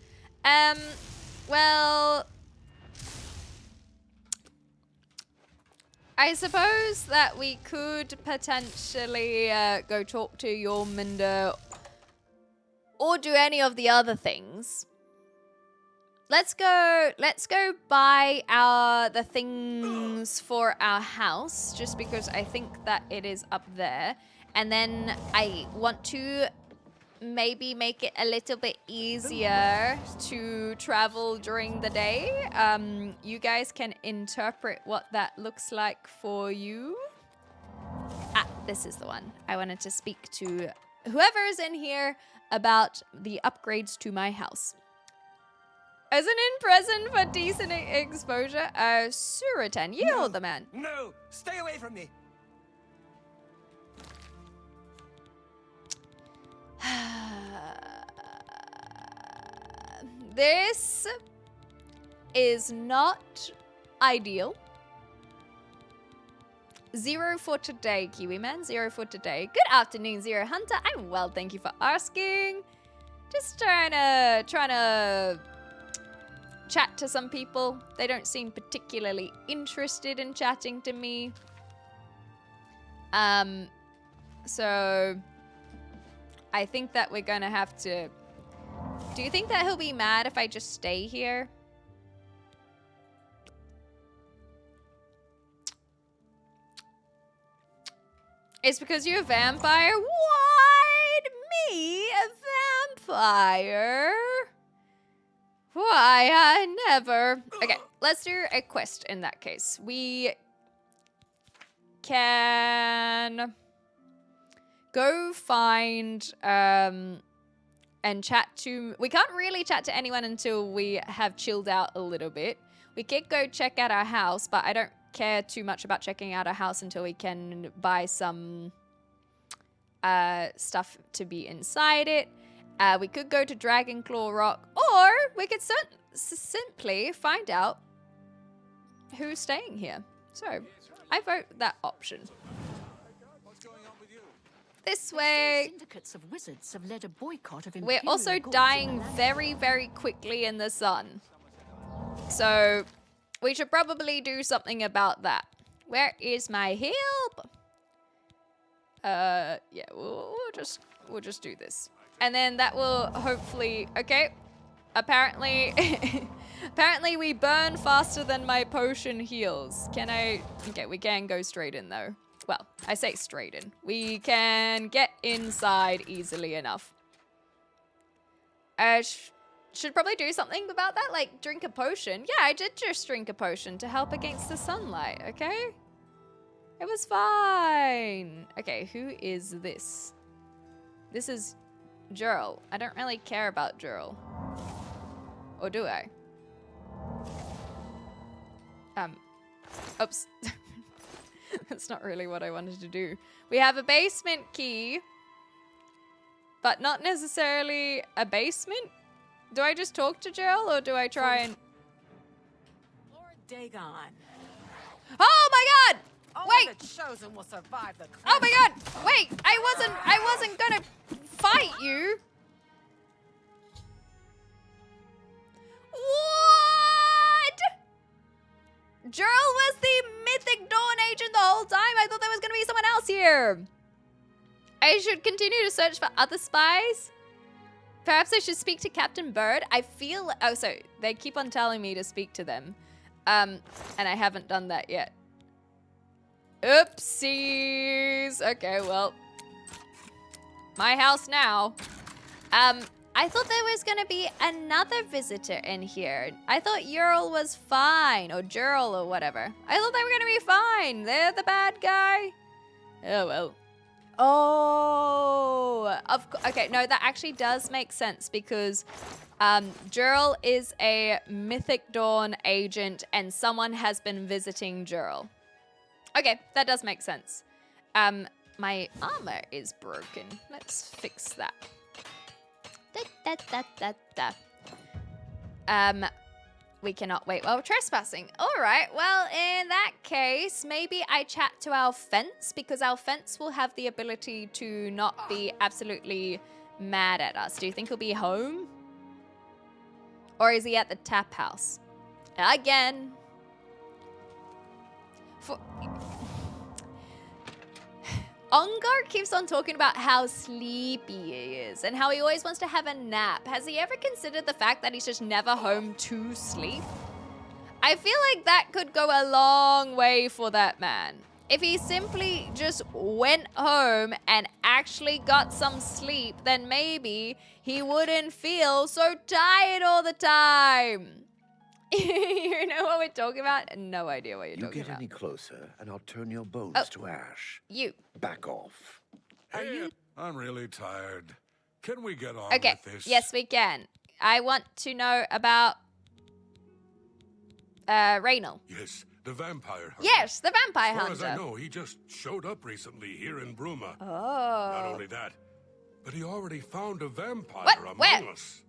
Well, I suppose that we could potentially go talk to Jormungandr or do any of the other things. Let's go buy the things for our house, just because I think that it is up there. And then I want to maybe make it a little bit easier to travel during the day. You guys can interpret what that looks like for you. Ah, this is the one. I wanted to speak to whoever is in here about the upgrades to my house. Isn't in prison for decent exposure. Suratan, you the man. No, stay away from me. This is not ideal. 0 for today, Kiwi man. 0 for today. Good afternoon, Zero Hunter. I'm well, thank you for asking. Just trying to chat to some people. They don't seem particularly interested in chatting to me. So I think that we're gonna have to. Do you think that he'll be mad if I just stay here? It's because you're a vampire? What? Me? A vampire? Why, I never. Okay, let's do a quest in that case. We can go find and chat to. We can't really chat to anyone until we have chilled out a little bit. We could go check out our house, but I don't care too much about checking out our house until we can buy some stuff to be inside it. We could go to Dragonclaw Rock, or we could simply find out who's staying here. So, I vote that option. This way. Syndicates of wizards have led a boycott of We're imperial also goods dying in the land. very, very quickly in the sun. So, we should probably do something about that. Where is my help? Yeah, we'll just do this. And then that will hopefully, okay. Apparently, apparently we burn faster than my potion heals. Can I, okay, we can go straight in though. Well, I say straight in. We can get inside easily enough. Should probably do something about that, like drink a potion. Yeah, I did just drink a potion to help against the sunlight, okay? It was fine. Okay, who is this? This is Jurl. I don't really care about Jurl. Or do I? Oops. That's not really what I wanted to do. We have a basement key, but not necessarily a basement. Do I just talk to Jurl, or do I try and... Lord Dagon. Oh my god! Only Wait! the chosen will survive the Oh my god! Wait! I wasn't gonna fight you! What? Jurl was the Mythic Dawn agent the whole time? I thought there was gonna be someone else here. I should continue to search for other spies? Perhaps I should speak to Captain Bird. I feel... Oh, so they keep on telling me to speak to them. And I haven't done that yet. Oopsies. Okay, well. My house now. I thought there was going to be another visitor in here. I thought Jurl was fine. Or Jurl or whatever. I thought they were going to be fine. They're the bad guy. Oh, well. Oh, okay. No, that actually does make sense because Jurl is a Mythic Dawn agent and someone has been visiting Jurl. Okay, that does make sense. My armor is broken. Let's fix that. We cannot wait while trespassing. All right, well, in that case, maybe I chat to our fence because our fence will have the ability to not be absolutely mad at us. Do you think he'll be home? Or is he at the tap house? Again. Ongar keeps on talking about how sleepy he is and how he always wants to have a nap. Has he ever considered the fact that he's just never home to sleep? I feel like that could go a long way for that man. If he simply just went home and actually got some sleep, then maybe he wouldn't feel so tired all the time. You know what we're talking about? No idea what you're talking about. You get any closer, and I'll turn your bones to ash. You. Back off. Hey, I'm really tired. Can we get on Okay, with this? yes we can. I want to know about Raynal. Yes, the vampire hunter. Yes, the vampire As far as I hunter. know, he just showed up recently here in Bruma. Oh. Not only that, but he already found a vampire What? among Where? us.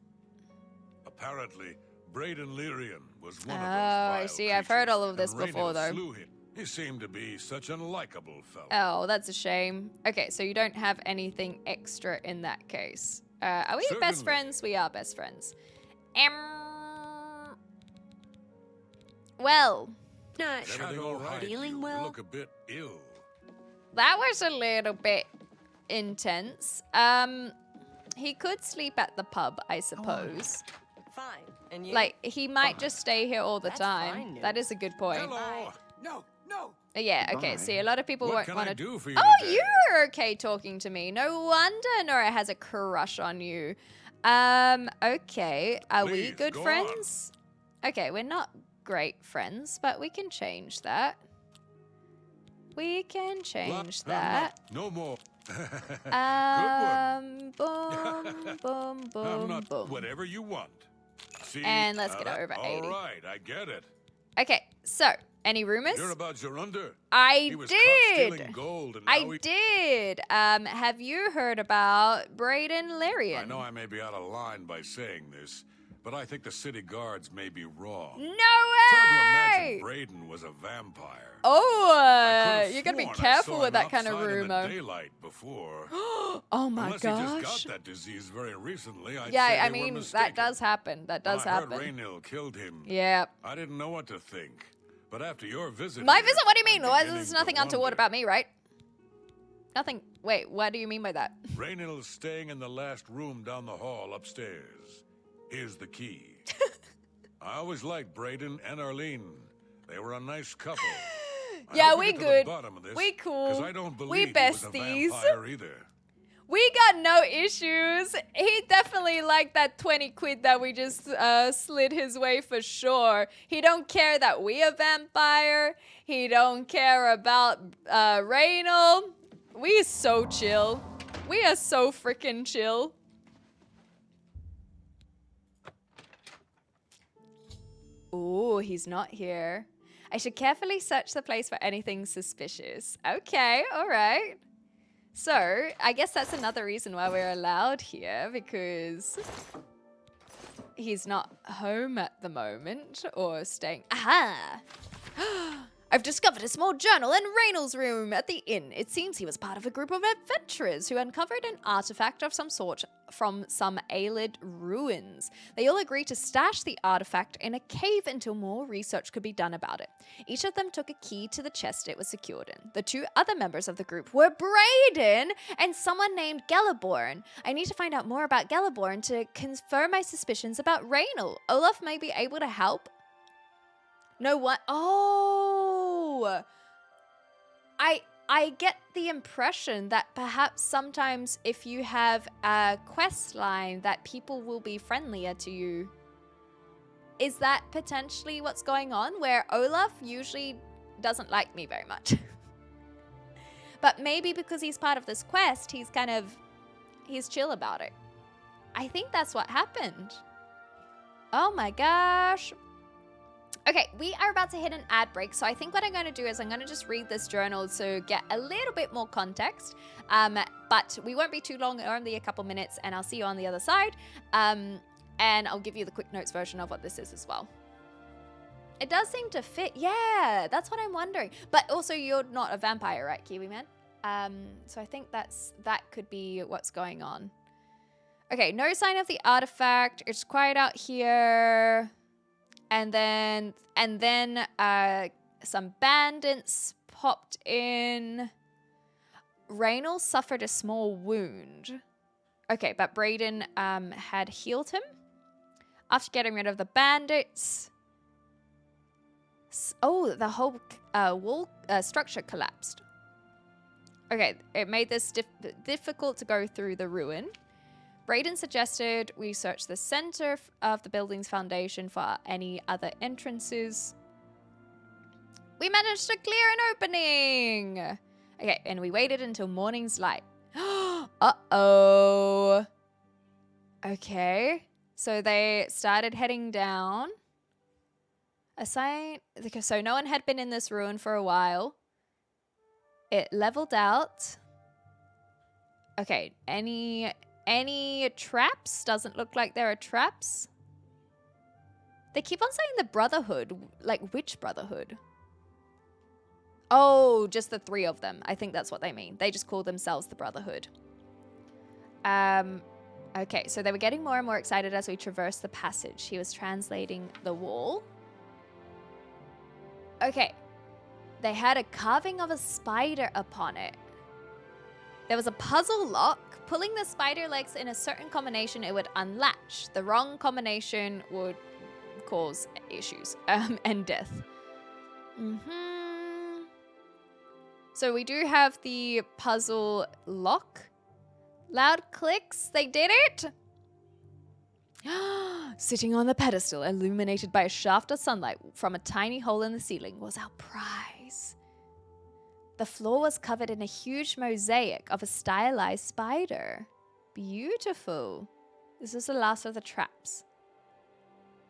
Apparently, Braden Lyrian was one of Oh, those I vile see. I've heard all of creatures, this and before, Raynil though. slew him. He seemed to be such an likable fellow. Oh, that's a shame. Okay, so you don't have anything extra in that case. Are we best Certainly. friends? We are best friends. Well, Not Is everything all right? feeling You well? look a bit ill. that was a little bit intense. He could sleep at the pub, I suppose. Fine. And you? Like, he might just stay here all the That's time. fine That news. is a good point. Hello. No, no. Yeah, okay, Bye. see, a lot of people What won't can want I to... do for you Oh, today? you're okay talking to me. No wonder Nora has a crush on you. Okay. Are we Please, good go on. friends? Okay, we're not great friends, but we can change that. We can change that. No more. Boom, boom, I'm boom, not boom. whatever you want. See? And let's get that- over 80. All right, I get it. Okay, so, any rumors? You're about Jorunda. I He was caught stealing did. gold, and now I did. Have you heard about Braden Lyrian? I know I may be out of line by saying this, but I think the city guards may be wrong. No It's hard to imagine way! Braden was a vampire. Oh, I could've you gotta be sworn I careful saw with him that kind of outside in the rumor. daylight before. Oh my Unless he just gosh. got that disease very recently, I'd Yeah, say I they were mean, that mistaken. does happen. That does when I happen. heard Raynil killed him. Yeah. I didn't know what to think. But after your visit My here, visit? What do you I'm mean? Well, beginning there's to nothing untoward wonder. about me, right? Nothing. Wait, what do you mean by that? Raynil is staying in the last room down the hall upstairs. Here's the key. I always liked Braden and Arlene. They were a nice couple. I Yeah, hope we get to good. The bottom of this, We cool. 'cause I don't believe We he was a besties. vampire either. We got no issues. He definitely liked that 20 quid that we just slid his way for sure. He don't care that we a vampire. He don't care about Raynal. We is so chill. We are so freaking chill. Ooh, he's not here. I should carefully search the place for anything suspicious. Okay, all right. So, I guess that's another reason why we're allowed here, because he's not home at the moment, or staying... Aha! I've discovered a small journal in Raynal's room at the inn. It seems he was part of a group of adventurers who uncovered an artifact of some sort from some Aelid ruins. They all agreed to stash the artifact in a cave until more research could be done about it. Each of them took a key to the chest it was secured in. The two other members of the group were Braden and someone named Geliborn. I need to find out more about Geliborn to confirm my suspicions about Raynal. Olaf may be able to help. No one. Oh, I get the impression that perhaps sometimes if you have a quest line that people will be friendlier to you. Is that potentially what's going on? Where Olaf usually doesn't like me very much. But maybe because he's part of this quest, he's chill about it. I think that's what happened. Oh my gosh. Okay, we are about to hit an ad break, so I think what I'm going to do is I'm going to just read this journal to get a little bit more context, but we won't be too long, only a couple minutes, and I'll see you on the other side, and I'll give you the quick notes version of what this is as well. It does seem to fit, yeah, that's what I'm wondering, but also you're not a vampire, right, Kiwi Man? So I think that could be what's going on. Okay, no sign of the artifact, it's quiet out here. And then some bandits popped in. Raynal suffered a small wound. Okay, but Braden had healed him. After getting rid of the bandits. Oh, the whole wall structure collapsed. Okay, it made this difficult to go through the ruin. Braden suggested we search the center of the building's foundation for any other entrances. We managed to clear an opening! Okay, and we waited until morning's light. Uh-oh. Okay, so they started heading down. So no one had been in this ruin for a while. It leveled out. Okay, any traps? Doesn't look like there are traps. They keep on saying the Brotherhood. Like, which Brotherhood? Oh, just the 3 of them. I think that's what they mean. They just call themselves the Brotherhood. Okay, so they were getting more and more excited as we traversed the passage. He was translating the wall. Okay. They had a carving of a spider upon it. There was a puzzle lock. Pulling the spider legs in a certain combination, it would unlatch. The wrong combination would cause issues and death. So we do have the puzzle lock. Loud clicks. They did it. Sitting on the pedestal, illuminated by a shaft of sunlight from a tiny hole in the ceiling, was our prize. The floor was covered in a huge mosaic of a stylized spider. Beautiful. This is the last of the traps.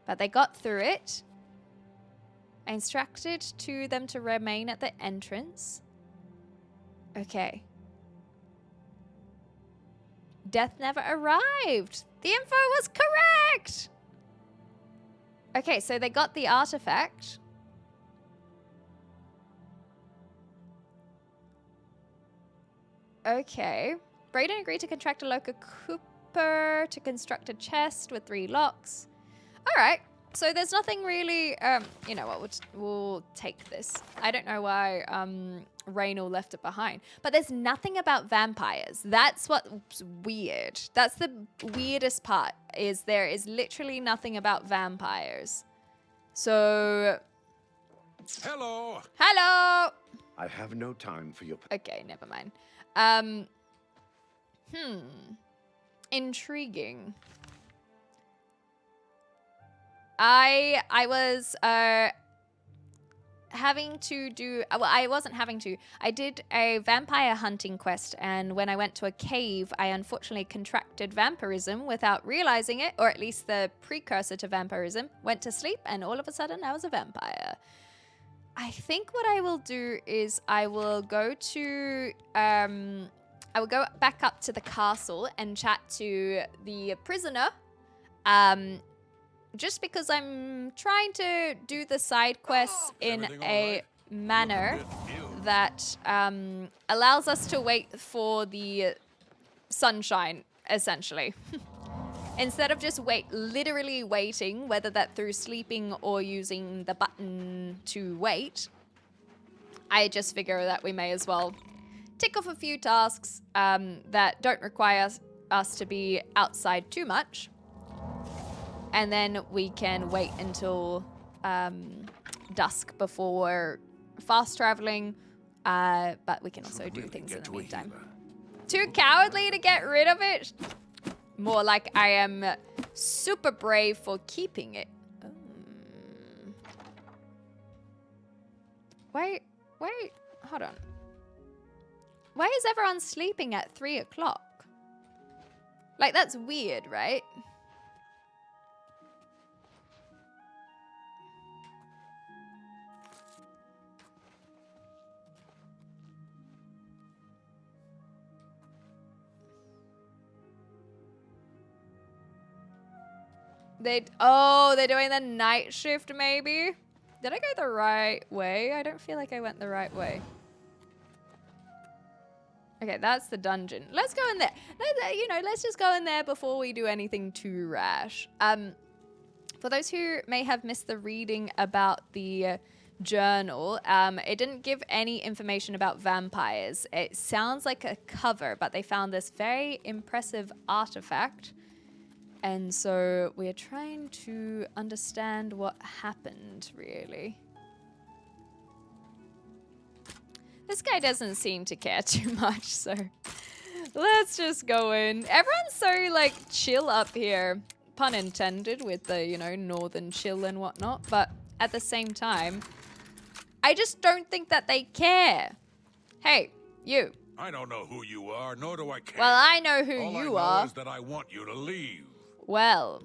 But they got through it. I instructed them to remain at the entrance. Okay. Death never arrived. The info was correct. Okay, so they got the artifact. Okay. Brayden agreed to contract a local cooper to construct a chest with 3 locks. All right. So there's nothing really, you know what, we'll take this. I don't know why Raynor left it behind. But there's nothing about vampires. That's what's weird. That's the weirdest part, is there is literally nothing about vampires. So... Hello! Hello! I have no time for your... Okay, never mind. Intriguing. I was having to do, well, I wasn't having to. I did a vampire hunting quest, and when I went to a cave, I unfortunately contracted vampirism without realizing it, or at least the precursor to vampirism. Went to sleep, and all of a sudden I was a vampire. I think what I will do is I will go to, I will go back up to the castle and chat to the prisoner, just because I'm trying to do the side quests in a manner that allows us to wait for the sunshine, essentially. Instead of just literally waiting, whether that through sleeping or using the button to wait, I just figure that we may as well tick off a few tasks that don't require us to be outside too much. And then we can wait until dusk before fast traveling, but we can also do things in the meantime. Too cowardly to get rid of it? More like I am super brave for keeping it. Wait, hold on. Why is everyone sleeping at 3 o'clock? Like, that's weird, right? They're doing the night shift, maybe? Did I go the right way? I don't feel like I went the right way. Okay, that's the dungeon. Let's go in there. Let's just go in there before we do anything too rash. For those who may have missed the reading about the journal, it didn't give any information about vampires. It sounds like a cover, but they found this very impressive artifact. And so we're trying to understand what happened, really. This guy doesn't seem to care too much, so let's just go in. Everyone's so, like, chill up here. Pun intended with the, northern chill and whatnot. But at the same time, I just don't think that they care. Hey, you. I don't know who you are, nor do I care. Well, I know who you are. All I know is that I want you to leave. Well,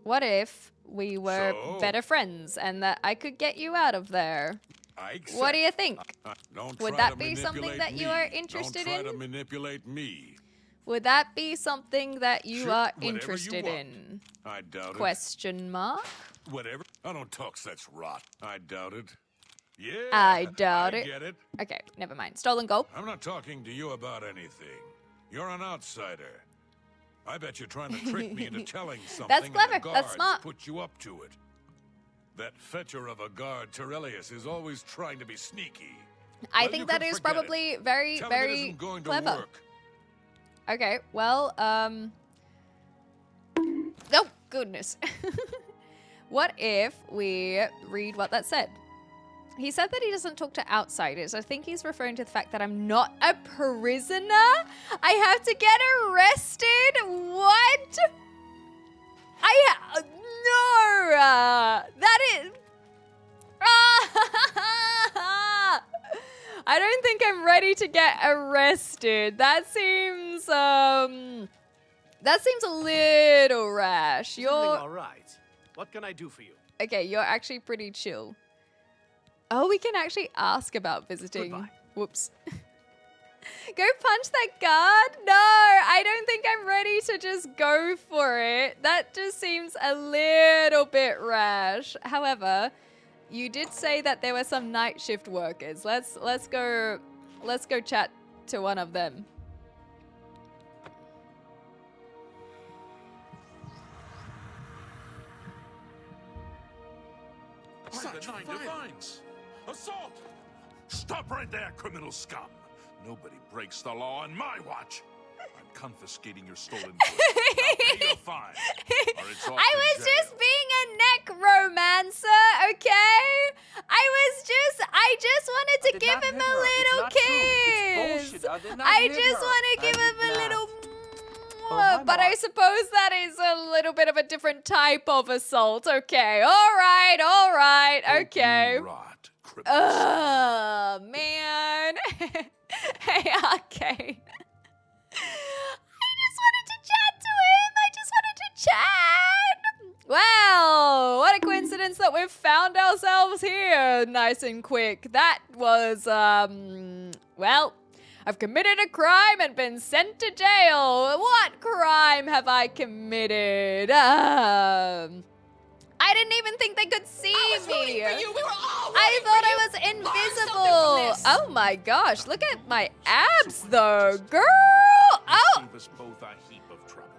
what if we were So? better friends and that I could get you out of there. I accept. What do you think? Don't Would try that to be something manipulate that you me. are interested Don't try to in? manipulate me. Would that be something that you Sure, are whatever you interested want. in? I doubt Question mark? it. Whatever. I don't talk such rot. I doubt it. Yeah. I doubt I it. get it. Okay, never mind. Stolen gold. I'm not talking to you about anything. You're an outsider. I bet you're trying to trick me into telling something. That's and clever. the That's guards smart. Put you up to it. That fetcher of a guard, Terelius, is always trying to be sneaky. I Well, think you that can is forget it. probably very, Tell him it very isn't going to clever. work. Okay, well, oh, goodness. What if we read what that said? He said that he doesn't talk to outsiders. I think he's referring to the fact that I'm not a prisoner. I have to get arrested? What? No! That is... I don't think I'm ready to get arrested. That seems a little rash. Something You're all right. What can I do for you? okay. You're actually pretty chill. Oh, we can actually ask about visiting. Goodbye. Whoops. Go punch that guard? No, I don't think I'm ready to just go for it. That just seems a little bit rash. However, you did say that there were some night shift workers. Let's go chat to one of them. Such nine divines! Assault! Stop right there, criminal scum! Nobody breaks the law on my watch. I'm confiscating your stolen goods. Now pay your fine, or it's off I to was jail. just being a necromancer, okay? I just wanted to give him a little kiss. I just want to give him a little but I suppose that is a little bit of a different type of assault. Okay, all right, okay. Rot, criminal. Man. Hey, okay. I just wanted to chat to him. I just wanted to chat. Wow, what a coincidence that we've found ourselves here nice and quick. That was, well, I've committed a crime and been sent to jail. What crime have I committed? I didn't even think they could see me. I thought I was invisible. Oh my gosh, look at my abs though, girl. Oh, Save us both a heap of trouble.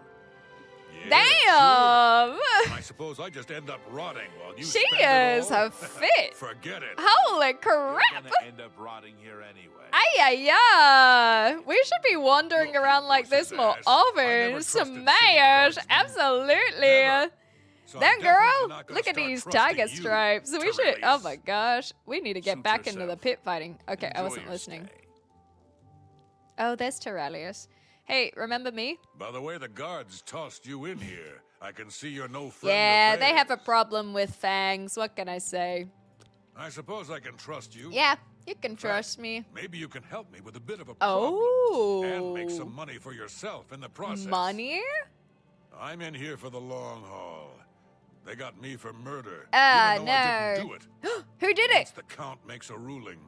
Yeah, damn. sure. I suppose I just end up rotting while you She spend it is all. a fit. Forget it. Holy You're crap. gonna end up rotting here anyway. Ay. We should be wandering around like this more I often. never trusted city Smash. guards. Absolutely. Never. So I'm Then, definitely girl, not gonna look at start these trusting tiger you, stripes. We should. Oh Terelius. my gosh. We need to get Suit back into the yourself. pit fighting. Okay, I Enjoy wasn't your listening. stay. Oh, there's Terelius. Hey, remember me? By the way the guards tossed you in here, I can see you're no friend Yeah, of they have a theirs. problem with fangs. What can I say? I suppose I can trust you. Yeah, you can trust me. Maybe you can help me with a bit of a problem. Oh. And make some money for yourself in the process. Money? I'm in here for the long haul. They got me for murder. No. even though I didn't do it. Who did it? Once the Count makes a ruling,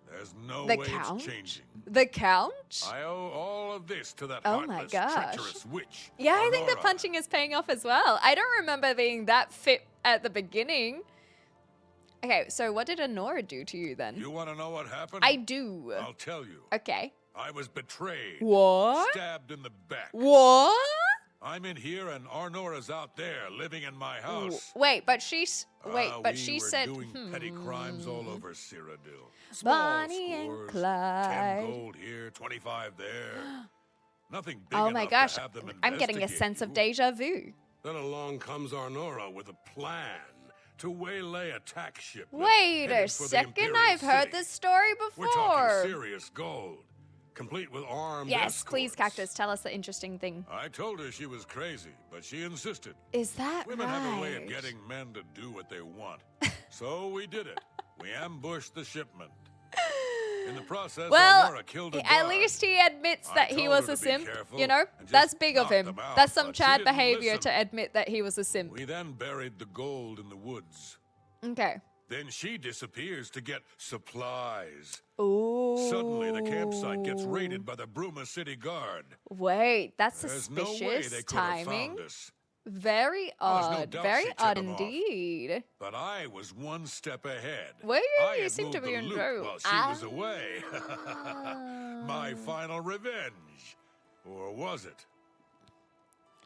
there's no The way Count? it's changing. The Count? I owe all of this to that Oh my heartless, gosh. treacherous witch. Yeah, I think the Aurora. punching is paying off as well. I don't remember being that fit at the beginning. Okay, so what did Honora do to you then? You want to know what happened? I do. I'll tell you. Okay. I was betrayed. What? Stabbed in the back. What? I'm in here and Arnora's out there living in my house. Wait, but she's wait, Ah, but we she were said doing petty crimes all over Cyrodiil. Bonnie and scores, Clyde. 10 gold here, 25 there. Nothing big Oh my enough gosh, to have them I'm getting a investigate sense of you. deja vu. Then along comes Arnora with a plan to waylay a tax shipment. Wait a headed for the second, Imperial I've heard City. this story We're talking before. serious gold, complete with armed Yes, please, escorts. Cactus, tell us the interesting thing. I told her she was crazy, but she insisted. Is that Women right? have a way of getting men to do what they want. So we did it. We ambushed the shipment. In the process, Well, Arnora killed a at guard. least he admits I that he told was her a to be simp. careful You know, and just that's big of knock him. them out, That's some but she Chad didn't behavior listen. to admit that he was a simp. We then buried the gold in the woods. Okay. Then she disappears to get supplies. Ooh. Suddenly, the campsite gets raided by the Bruma City Guard. Wait, that's There's no way suspicious they could have timing. found us. Very Well, there's no odd. doubt Very she odd took 'em off. indeed. But I was one step ahead. Were you? I You had seem to moved be the in loot row. while she was away. My final revenge. Or was it?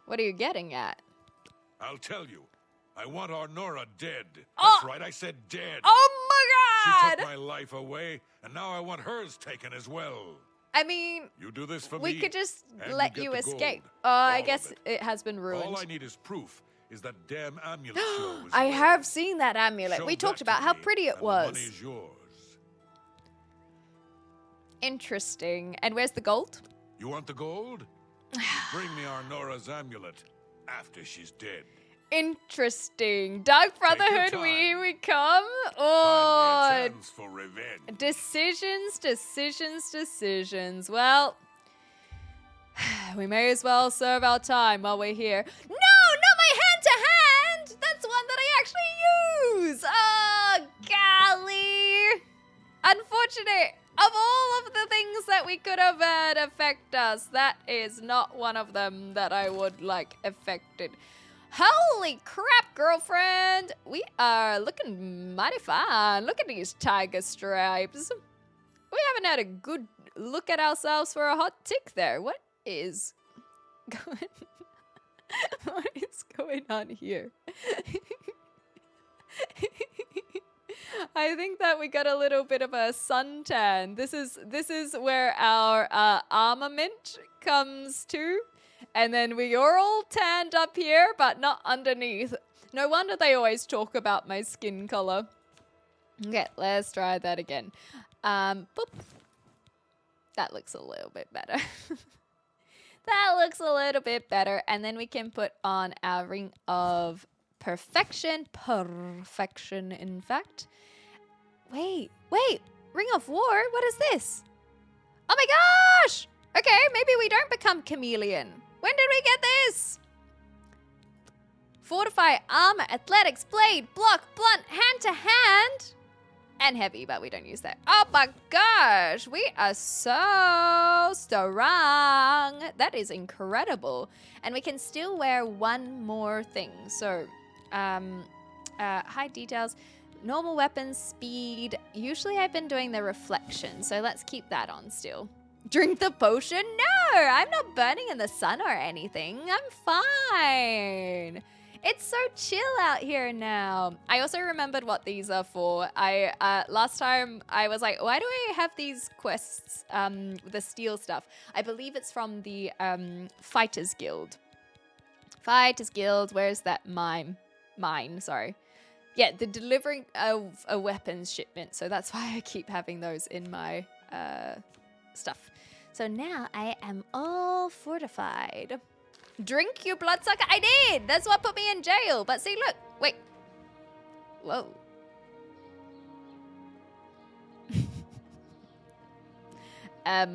What are you getting at? I'll tell you. I want Arnora dead. Oh! That's right, I said dead. Oh my She god! took my life away, and now I want hers taken as well. I mean, You do this for we me, could just and let get you the escape. gold. I All guess of it has been ruined. All I need is proof. Is that damn amulet show? I have seen that amulet. Show We talked that about to how me, pretty it and the was. money's yours. Interesting. And where's the gold? You want the gold? You bring me Arnora's amulet after she's dead. Interesting. Dark Brotherhood, time. here we come. Finally, Oh, a chance for revenge. decisions. Well, we may as well serve our time while we're here. No, not my hand-to-hand! That's one that I actually use! Oh, golly! Unfortunate. Of all of the things that we could have had affect us, that is not one of them that I would like affected. Holy crap, girlfriend! We are looking mighty fine. Look at these tiger stripes. We haven't had a good look at ourselves for a hot tick there. What is going on here? I think that we got a little bit of a suntan. This is where our armament comes to. And then we are all tanned up here, but not underneath. No wonder they always talk about my skin color. Okay, let's try that again. Boop. That looks a little bit better. That looks a little bit better. And then we can put on our ring of perfection. Perfection, in fact. Wait. Ring of War? What is this? Oh my gosh! Okay, maybe we don't become chameleon. When did we get this? Fortify, armor, athletics, blade, block, blunt, hand to hand, and heavy, but we don't use that. Oh my gosh, we are so strong. That is incredible. And we can still wear one more thing. So, high details, normal weapons, speed. Usually I've been doing the reflection, so let's keep that on still. Drink the potion? No, I'm not burning in the sun or anything. I'm fine. It's so chill out here now. I also remembered what these are for. Last time I was like, why do I have these quests, the steel stuff? I believe it's from the Fighters Guild. Fighters Guild, where's that mine, sorry. Yeah, the delivering of a weapons shipment. So that's why I keep having those in my stuff. So now I am all fortified. Drink, you bloodsucker. I did. That's what put me in jail. But see, look. Wait. Whoa. I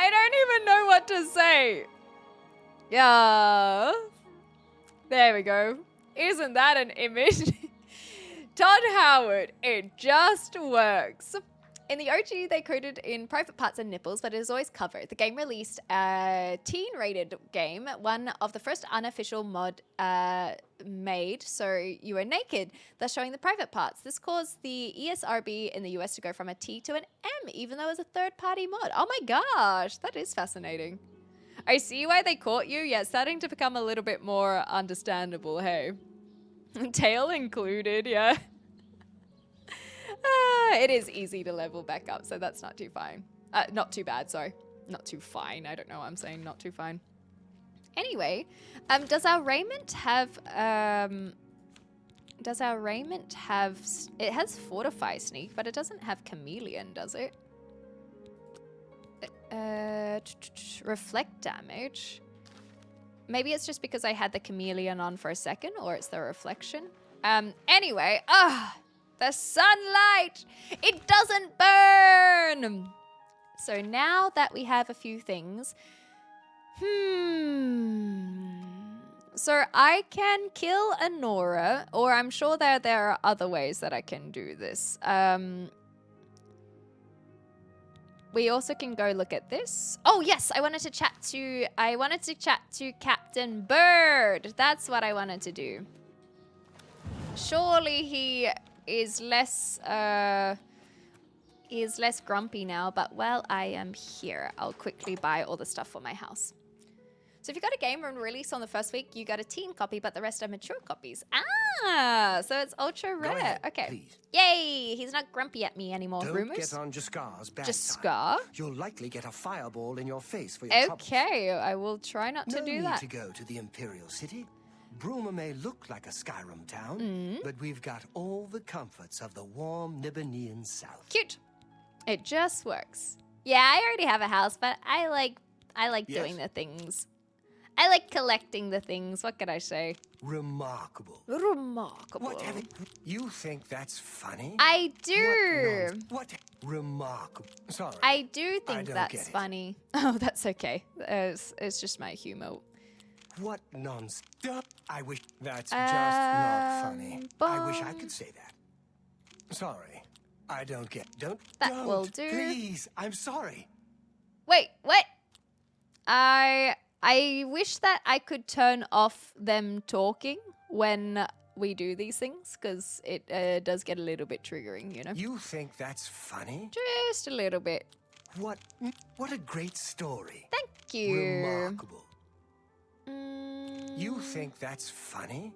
don't even know what to say. Yeah. There we go. Isn't that an image? Todd Howard, it just works. In the OG, they coded in private parts and nipples, but it is always covered. The game released a teen-rated game, one of the first unofficial mod made, so you were naked, thus showing the private parts. This caused the ESRB in the US to go from a T to an M, even though it was a third-party mod. Oh my gosh, that is fascinating. I see why they caught you. Yeah, it's starting to become a little bit more understandable, hey. Tail included, yeah. It is easy to level back up, so that's not too fine. Not too bad, sorry. Not too fine. I don't know what I'm saying. Not too fine. Anyway, does our raiment have... It has Fortify Sneak, but it doesn't have Chameleon, does it? Reflect damage. Maybe it's just because I had the chameleon on for a second, or it's the reflection. Anyway, the sunlight! It doesn't burn! So now that we have a few things, so I can kill Anora, or I'm sure that there are other ways that I can do this. We also can go look at this. Oh yes, I wanted to chat to Captain Bird. That's what I wanted to do. Surely he is less grumpy now, but while I am here, I'll quickly buy all the stuff for my house. So if you got a game on release on the first week, you got a teen copy, but the rest are mature copies. So it's ultra rare. ahead, Okay. please. Yay! He's not grumpy at me anymore. Don't Rumors? get on Jaskar's bad Jaskar? side. You'll likely get a fireball in your face for your troubles. Okay, I will try not to No do need that. to go to the Imperial City. Bruma may look like a Skyrim town, but we've got all the comforts of the warm Nibbanean South. Cute. It just works. Yeah, I already have a house, but I like doing the things. I like collecting the things. What could I say? Remarkable. Remarkable. What have you think that's funny? I do. What remarkable. Sorry. I do think don't that's get it. funny. Oh, that's okay. It's just my humor. What nonsense. I wish that's just not funny. I wish I could say that. Sorry. I don't get. Don't. Will do. Please. I'm sorry. Wait, what? I wish that I could turn off them talking when we do these things, because it does get a little bit triggering, you know? You think that's funny? Just a little bit. What a great story. Thank you. Remarkable. You think that's funny?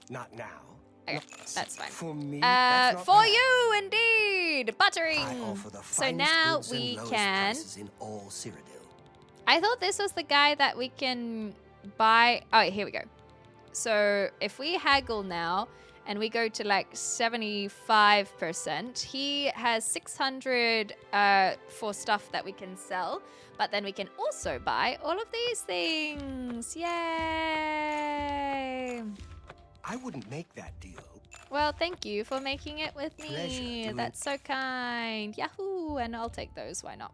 Not now. Okay, that's fine. For me, that's not for bad. you, indeed! Buttering! I offer the So finest now goods and we lowest can... prices in all Cyrodiil. I thought this was the guy that we can buy... Oh, here we go. So if we haggle now, and we go to like 75%, he has 600 for stuff that we can sell, but then we can also buy all of these things. Yay! I wouldn't make that deal. Well, thank you for making it with me. Pleasure doing- That's so kind. Yahoo! And I'll take those. Why not?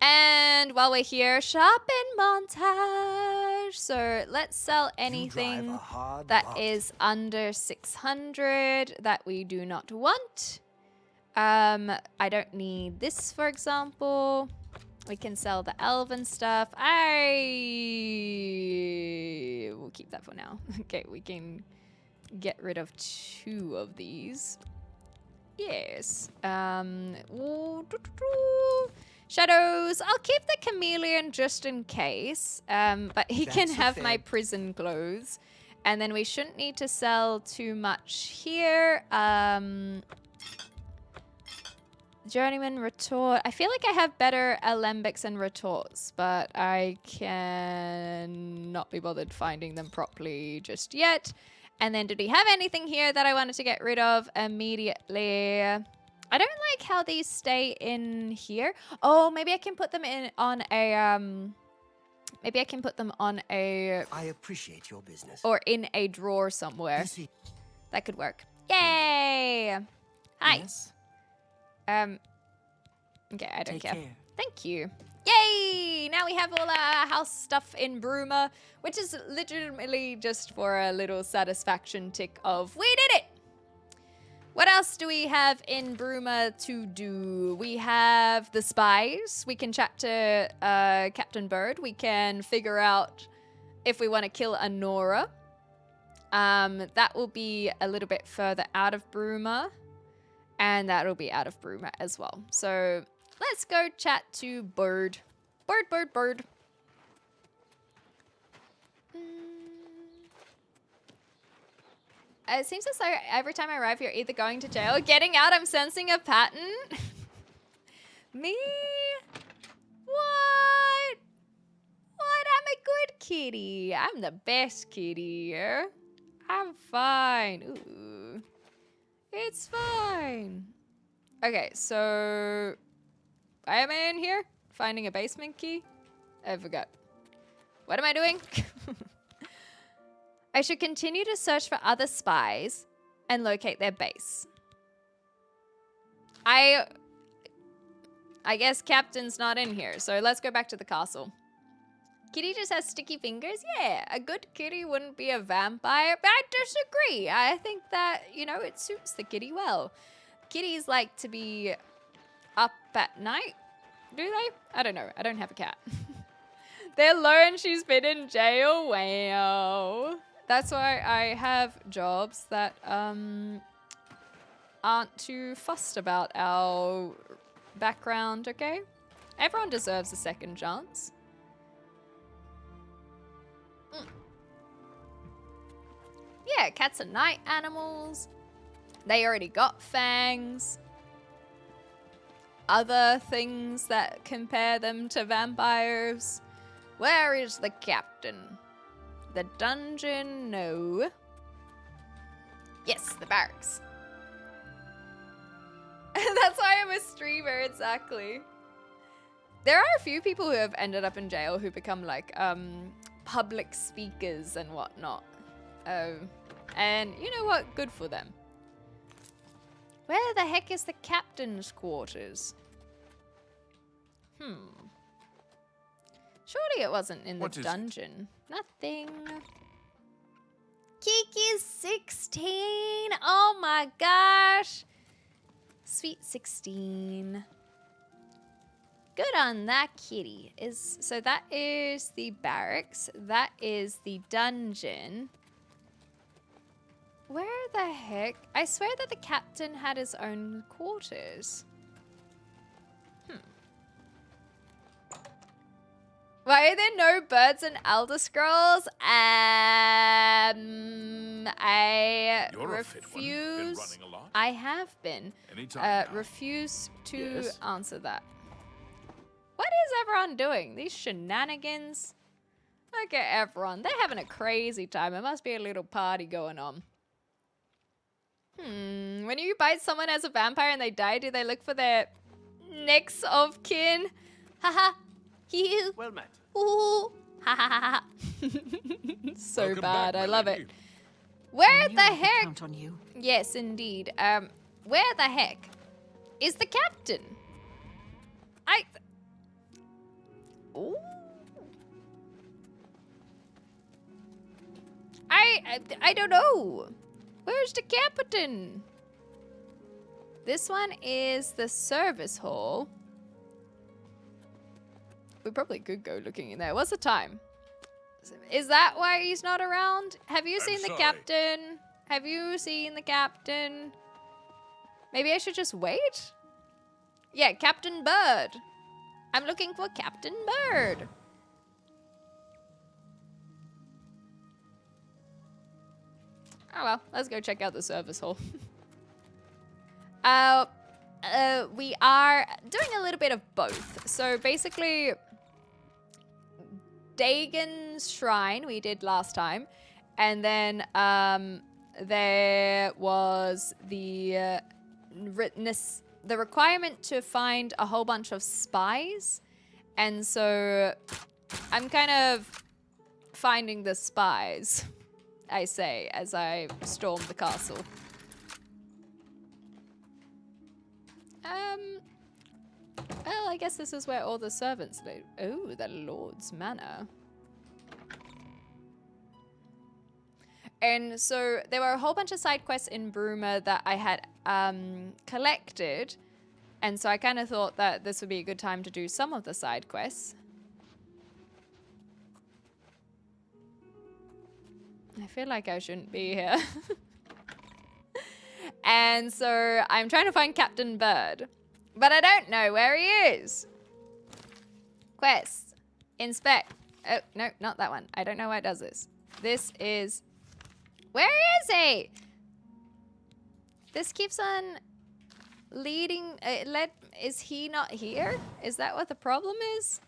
And while we're here, shopping montage. So let's sell anything a hard that bargain. is under 600 that we do not want. I don't need this, for example. We can sell the elven stuff. I will keep that for now. Okay, we can get rid of 2 of these. Yes. Shadows. I'll keep the chameleon just in case. But he can That's a have fair- my prison clothes. And then we shouldn't need to sell too much here. Journeyman retort. I feel like I have better alembics and retorts, but I can not be bothered finding them properly just yet. And then did we have anything here that I wanted to get rid of immediately? I don't like how these stay in here. Oh, maybe I can put them in on a maybe I can put them on a I appreciate your business. or in a drawer somewhere. You see, That could work. Yay! Hi. yes? Okay, I don't Take care. care. Thank you. Yay! Now we have all our house stuff in Bruma, which is legitimately just for a little satisfaction tick of we did it! What else do we have in Bruma to do? We have the spies. We can chat to Captain Bird. We can figure out if we want to kill Anora. That will be a little bit further out of Bruma. And that'll be out of Bruma as well. So let's go chat to Bird. Bird. It seems as though every time I arrive, you're either going to jail or getting out. I'm sensing a pattern. Me? What? I'm a good kitty. I'm the best kitty. I'm fine. Ooh. It's fine. Okay, so why am I in here? Finding a basement key? I forgot. What am I doing? I should continue to search for other spies and locate their base. I guess Captain's not in here, so let's go back to the castle. Kitty just has sticky fingers? Yeah, a good kitty wouldn't be a vampire, but I disagree. I think that, you know, it suits the kitty well. Kitties like to be up at night, do they? I don't know. I don't have a cat. They learn she's been in jail. Wow. That's why I have jobs that aren't too fussed about our background, okay? Everyone deserves a second chance. Yeah, cats are night animals. They already got fangs. Other things that compare them to vampires. Where is the captain? The dungeon? No. Yes, the barracks. That's why I'm a streamer, exactly. There are a few people who have ended up in jail who become like public speakers and whatnot. And you know what? Good for them. Where the heck is the captain's quarters? Surely it wasn't in the dungeon. Nothing. Kiki's 16. Oh my gosh. Sweet 16. Good on that kitty. So that is the barracks. That is the dungeon. Where the heck? I swear that the captain had his own quarters. Why are there no birds in Elder Scrolls? I refuse. I have been. Refuse to answer that. What is everyone doing? These shenanigans? Look at everyone. They're having a crazy time. It must be a little party going on. When you bite someone as a vampire and they die, do they look for their next of kin? Haha. Hee. Well met. Ooh. Ha ha ha ha. So Welcome bad. back, I my love lady. it. Where I knew the I could heck? count on you. Yes, indeed. Where the heck is the captain? Ooh. I don't know. Where's the captain? This one is the service hall. We probably could go looking in there. What's the time? Is that why he's not around? Have you seen the captain? Have you seen the captain? Maybe I should just wait? Yeah, Captain Bird. I'm looking for Captain Bird. Oh well, let's go check out the service hall. We are doing a little bit of both. So basically, Dagon's Shrine we did last time. And then there was the requirement to find a whole bunch of spies. And so I'm kind of finding the spies, I say, as I storm the castle. Well, I guess this is where all the servants live. Oh, the Lord's Manor. And so there were a whole bunch of side quests in Bruma that I had collected. And so I kind of thought that this would be a good time to do some of the side quests. I feel like I shouldn't be here. And so I'm trying to find Captain Bird. But I don't know where he is. Quest. Inspect. Oh, no, not that one. I don't know why it does this. This is... Where is he? This keeps on leading... Is he not here? Is that what the problem is?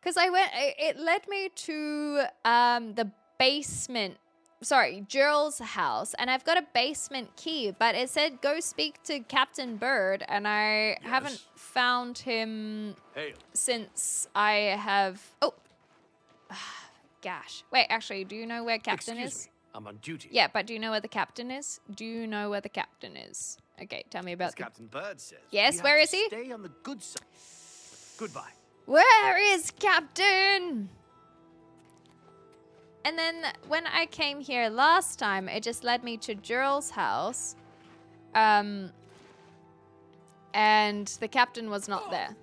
Because I went... It led me to the basement sorry, Jural's house, and I've got a basement key, but it said go speak to Captain Bird, and I haven't found him since I have... Oh! Gosh. Wait, actually, do you know where Captain is? Excuse me, I'm on duty. Yeah, but do you know where the Captain is? Do you know where the Captain is? Okay, tell me about As Captain Bird says. Yes, where is he? Stay on the good side. Goodbye. Where is Captain? And then when I came here last time, it just led me to Jural's house. And the captain was not there.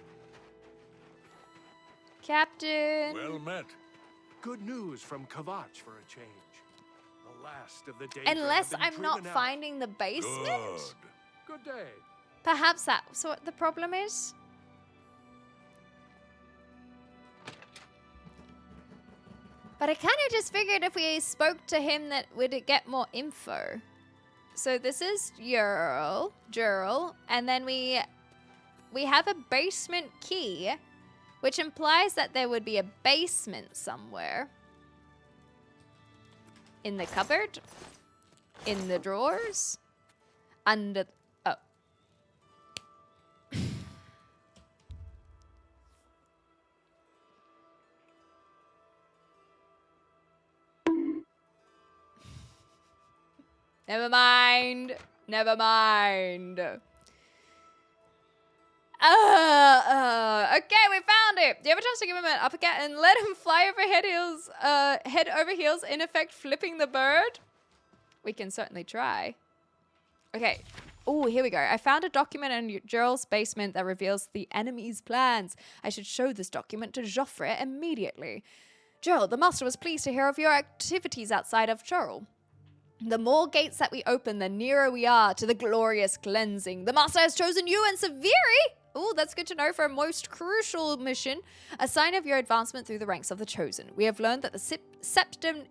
Captain! Well met. Good news from Kvatch for a change. The last of the danger Unless have been I'm not driven out. finding the basement? Good day. Perhaps that's what the problem is? But I kind of just figured if we spoke to him that we'd get more info. So this is Jural, and then we have a basement key, which implies that there would be a basement somewhere. In the cupboard, in the drawers, under... Oh. Never mind. Never mind. Okay, we found it. Do you have a chance to give him an uppercut and let him fly over head over heels, in effect flipping the bird? We can certainly try. Okay. Oh, here we go. I found a document in Jural's basement that reveals the enemy's plans. I should show this document to Joffre immediately. Jural, the master was pleased to hear of your activities outside of Jural. The more gates that we open, the nearer we are to the glorious cleansing. The master has chosen you and Severi. Oh, that's good to know for a most crucial mission. A sign of your advancement through the ranks of the chosen. We have learned that the Septim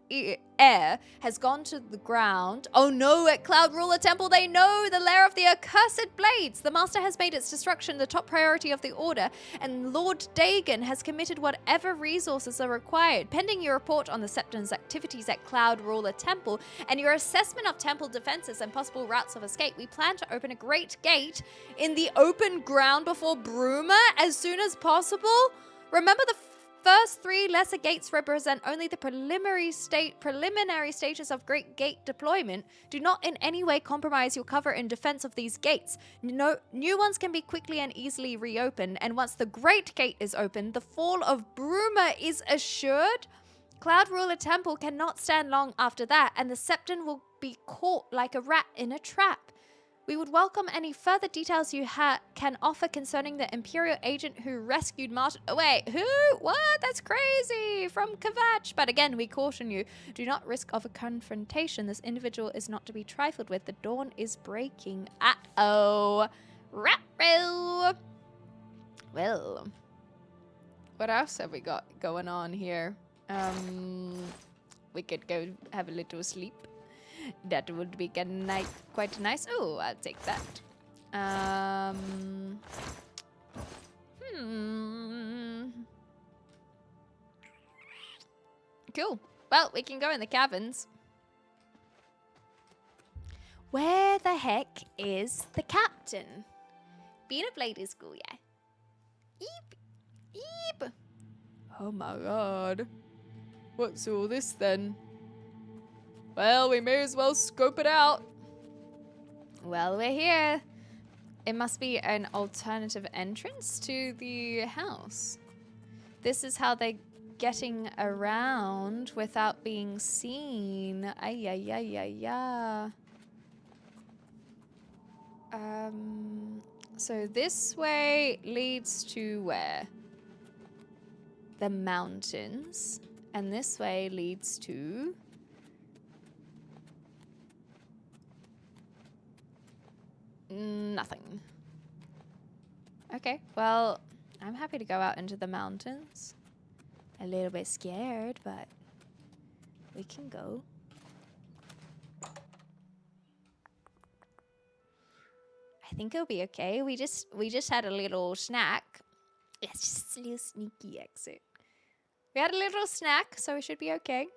heir has gone to the ground. Oh no, at Cloud Ruler Temple they know the lair of the accursed blades. The master has made its destruction the top priority of the order, and Lord Dagon has committed whatever resources are required. Pending your report on the Septim's activities at Cloud Ruler Temple and your assessment of temple defenses and possible routes of escape, we plan to open a great gate in the open ground before Bruma as soon as possible. Remember, the first three lesser gates represent only the preliminary stages of Great Gate deployment. Do not in any way compromise your cover in defense of these gates. No, new ones can be quickly and easily reopened, and once the Great Gate is opened, the fall of Bruma is assured. Cloud Ruler Temple cannot stand long after that, and the Septon will be caught like a rat in a trap. We would welcome any further details you can offer concerning the Imperial agent who rescued Martin. Oh, wait, who? What? That's crazy. From Kvatch. But again, we caution you, do not risk of a confrontation. This individual is not to be trifled with. The dawn is breaking. Uh-oh. Ruh-roh. Well, what else have we got going on here? We could go have a little sleep. That would be quite nice. Oh, I'll take that. Cool. Well, we can go in the caverns. Where the heck is the captain? Been at Blade School, yeah. Eep. Eep. Oh my god. What's all this then? Well, we may as well scope it out. Well, we're here. It must be an alternative entrance to the house. This is how they're getting around without being seen. Ay, ay, ay, ay, ay. So this way leads to where? The mountains. And this way leads to... nothing. Okay, well, I'm happy to go out into the mountains. A little bit scared, but we can go. I think it'll be okay. We just had a little snack. It's just a little sneaky exit. We had a little snack, so we should be okay.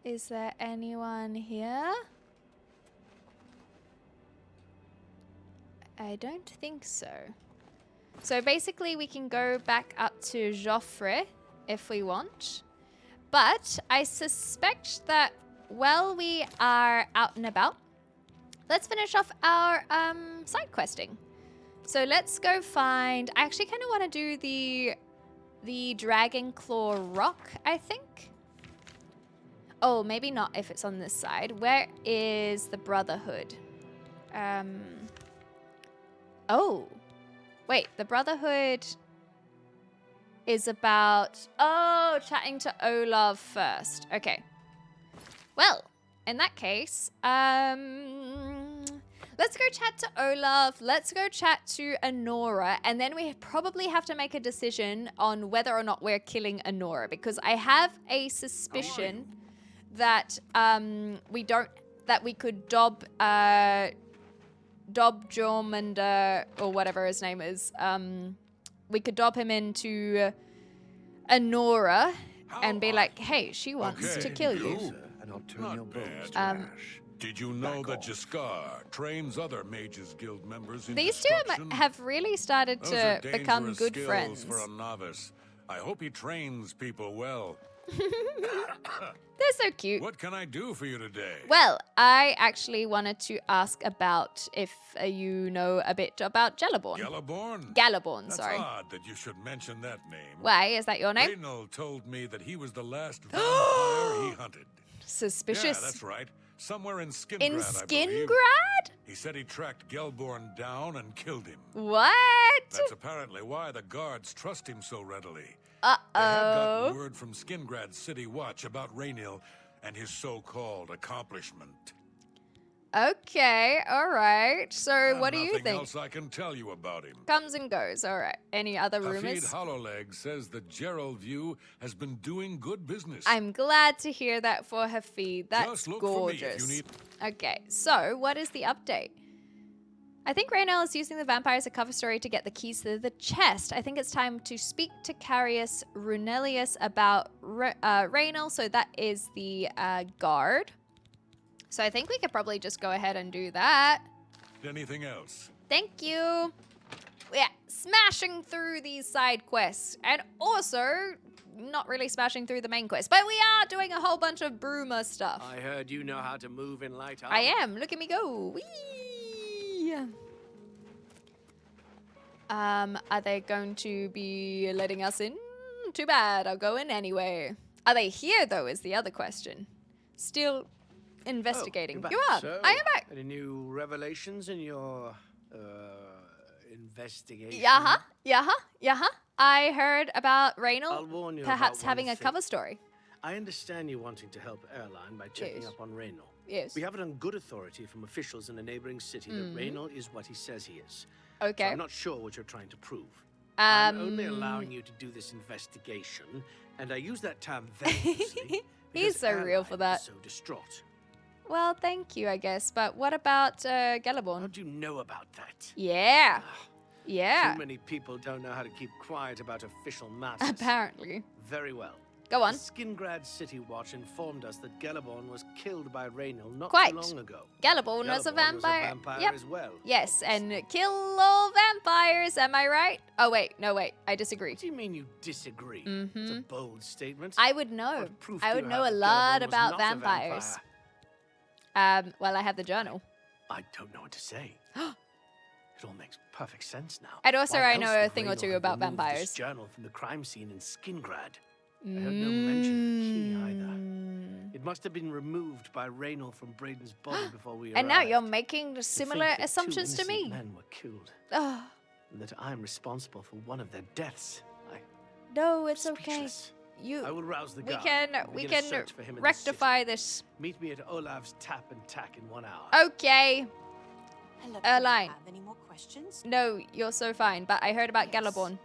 Is there anyone here? I don't think so. So basically we can go back up to Joffre if we want. But I suspect that while we are out and about, let's finish off our side questing. So let's go find... I actually kind of want to do the Dragon Claw Rock, I think. Oh, maybe not if it's on this side. Where is the Brotherhood? Oh. Wait, the Brotherhood is about... Oh, chatting to Olaf first. Okay. Well, in that case, let's go chat to Olaf. Let's go chat to Anora. And then we probably have to make a decision on whether or not we're killing Anora. Because I have a suspicion that we could dob Jormund, or whatever his name is. We could dob him into Anora and be like, hey, she wants to kill you. And I'll turn your Not bones to bad. ash. Did you know that Jaskar trains other Mages Guild members in These two destruction? have really started Those to are become dangerous good skills friends. for a novice. I hope he trains people well. They're so cute. What can I do for you today? Well, I actually wanted to ask about if you know a bit about Jelleborn. Galaborn, That's sorry. odd that you should mention that name. Why? Is that your name? Reynald told me that he was the last vampire he hunted. Suspicious. Yeah, that's right. Somewhere in Skingrad, In I believe. Skingrad? He said he tracked Gelborn down and killed him. What? That's apparently why the guards trust him so readily. Uh-oh. They had gotten word from Skingrad City Watch about Raynil and his so-called accomplishment. Okay, all right. So what do you Nothing think? else I can tell you about him. Comes and goes. All right. Any other Hafid rumors? Hollowleg says that Gerald View has been doing good business. I'm glad to hear that for Hafid. That's Just look for me if gorgeous. you need... Okay, so what is the update? I think Raynil is using the vampire as a cover story to get the keys to the chest. I think it's time to speak to Carius Runelius about Raynil. So that is the guard. So I think we could probably just go ahead and do that. Anything else? Thank you. Yeah, smashing through these side quests. And also, not really smashing through the main quest. But we are doing a whole bunch of Bruma stuff. I heard you know how to move in light armor. I am. Look at me go. Whee! Are they going to be letting us in? Too bad. I'll go in anyway. Are they here, though, is the other question. Still investigating. Oh, You are. so, I am back. Any new revelations in your investigation? Yeah. I heard about I'll Raynil warn you perhaps about one having a thing. cover story. I understand you wanting to help Erline by checking Yes. up on Raynil. Yes. We have it on good authority from officials in a neighboring city that Raynil is what he says he is. Okay. So I'm not sure what you're trying to prove. I'm only Um, allowing you to do this investigation, and I use that term very loosely. He's because so real for Erline that. is so distraught. Well, thank you, I guess. But what about How Gelleborn? do you know about that? Yeah. Yeah. Too many people don't know how to keep quiet about official matters. Apparently. Very well. Go on. The Skingrad City Watch informed us that Gelleborn was killed by Raynil not Quite. too long ago. Gelleborn was a vampire. Yep. as well. Yes, and kill all vampires, am I right? Oh, wait. No, wait. I disagree. What do you mean you disagree? It's a bold statement. I would know. What proof I do would you know a have that lot Gelleborn was about not a vampires. vampire? Well, I have the journal. I don't know what to say. It all makes perfect sense now. And also Why I know else a would thing or Raynil two have about removed vampires. This journal from the crime scene in Skingrad. I heard no mention of the key either. It must have been removed by Raynil from Braden's body before we arrived. And now you're making To similar think that assumptions two to me. innocent men were killed, Oh, and that I'm responsible for one of their deaths. no, it's okay. Speechless. You I will rouse the we guard can and we begin a can search for him in the rectify this. city. Meet me at Olaf's Tap and Tack in 1 hour. Okay. Hello, Erline. do you have any more questions? No, you're so fine, but I heard about Yes. Gelleborn.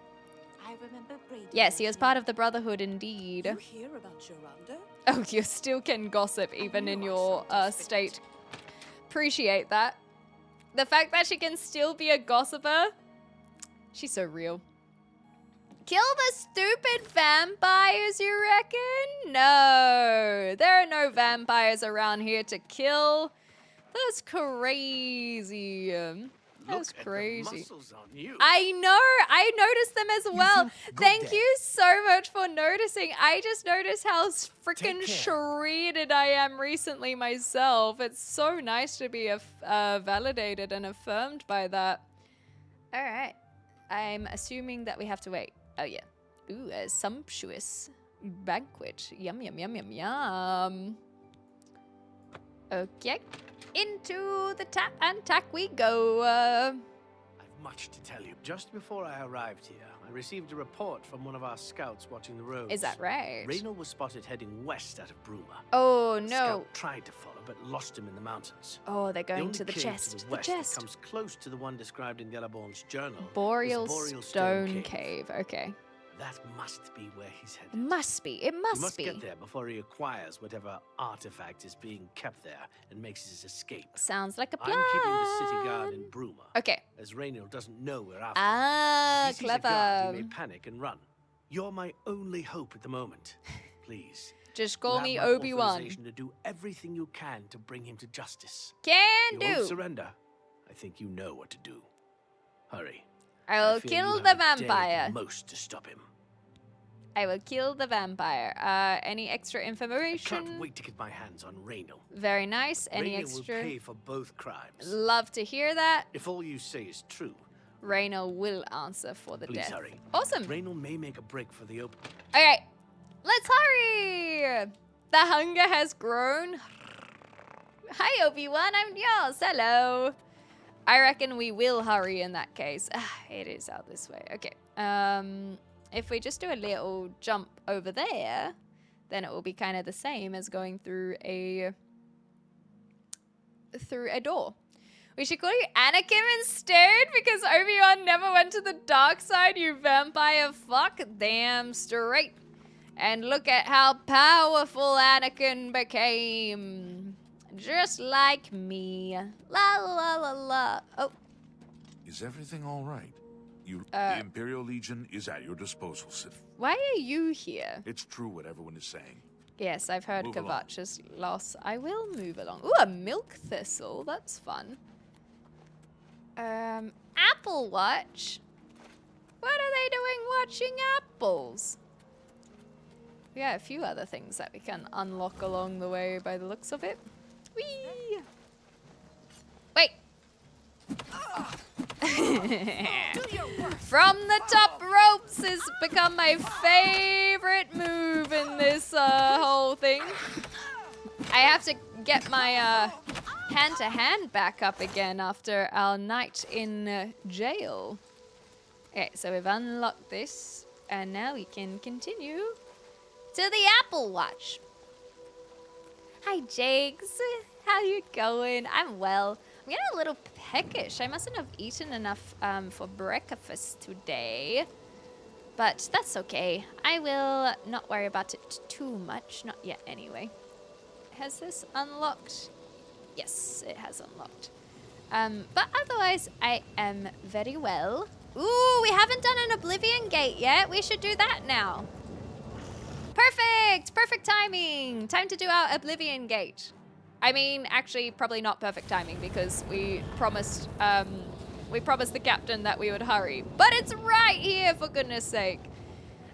I remember Brady. Yes, he was part mentioning- of the Brotherhood indeed. You hear about Geraldo? Oh, you still can gossip even in knew I your saw this state. Appreciate that. The fact that she can still be a gossiper, she's so real. Kill the stupid vampires, you reckon? No, there are no no vampires around here to kill. That's crazy. That's Look crazy. At the muscles on you. I know. I noticed them as well. feel good Thank there. you so much for noticing. I just noticed how freaking Take care. shredded I am recently myself. It's so nice to be validated and affirmed by that. All right. I'm assuming that we have to wait. Oh, yeah. Ooh, a sumptuous banquet. Yum, yum, yum, yum, yum. Okay. Into the tap and tack we go. I've much to tell you. Just before I arrived here, I received a report from one of our scouts watching the roads. Is that right? Raynor was spotted heading west out of Bruma. Oh, The no. scout tried to follow, but lost him in the mountains. Oh, they're going only to the cave chest. To the The west chest. that comes close to the one described in Yellowborn's journal. Boreal, is Boreal Stone Cave. Okay. That must be where he's headed. Must be. It He must must be. get there before he acquires whatever artifact is being kept there and makes his escape. Sounds like a plan. I'm keeping the city guard in Bruma, Okay. as Raynor doesn't know we're after. Ah, If he sees a guard, clever. he may panic and run. You're my only hope at the moment. Please. Just you call have me my Obi-Wan. authorization to do everything you can to bring him to justice. Can You won't do. surrender. I think you know what to do. Hurry. I will fear kill you the have a day at vampire. most to stop him. I will kill the vampire. Any extra I information? can't wait to get my hands on Raynor. Very nice. Any Raynor will extra? pay for both crimes. Love to hear that. If all you say is true, Raynor will answer for the please death. hurry. Awesome. Raynor may make a break for the open. All right. Let's hurry. The hunger has grown. Hi, Obi-Wan. I'm yours. Hello. I reckon we will hurry in that case. It is out this way. Okay. If we just do a little jump over there, then it will be kind of the same as going through a door. We should call you Anakin instead because Obi-Wan never went to the dark side, you vampire fuck. Damn straight. And look at how powerful Anakin became. Just like me. La la la la. Oh, Is everything all right? The Imperial Legion is at your disposal, Sith. why are you here? It's true what everyone is saying. Yes, I've heard Move along. Kavach's loss. I will move along. Ooh, a milk thistle. That's fun. Apple Watch? What are they doing watching apples? We got a few other things that we can unlock along the way by the looks of it. Whee! Wait! From the top ropes has become my favorite move in this whole thing. I have to get my hand-to-hand back up again after our night in jail. Okay, so we've unlocked this, and now we can continue to the Apple Watch. Hi, Jakes. How you going? I'm well. I'm getting a little peckish. I mustn't have eaten enough for breakfast today. But that's okay. I will not worry about it too much. Not yet, anyway. Has this unlocked? Yes, it has unlocked. But otherwise, I am very well. Ooh, we haven't done an Oblivion gate yet. We should do that now. Perfect! Perfect timing! Time to do our Oblivion gate. I mean, actually, probably not perfect timing because we promised the captain that we would hurry. But it's right here, for goodness sake.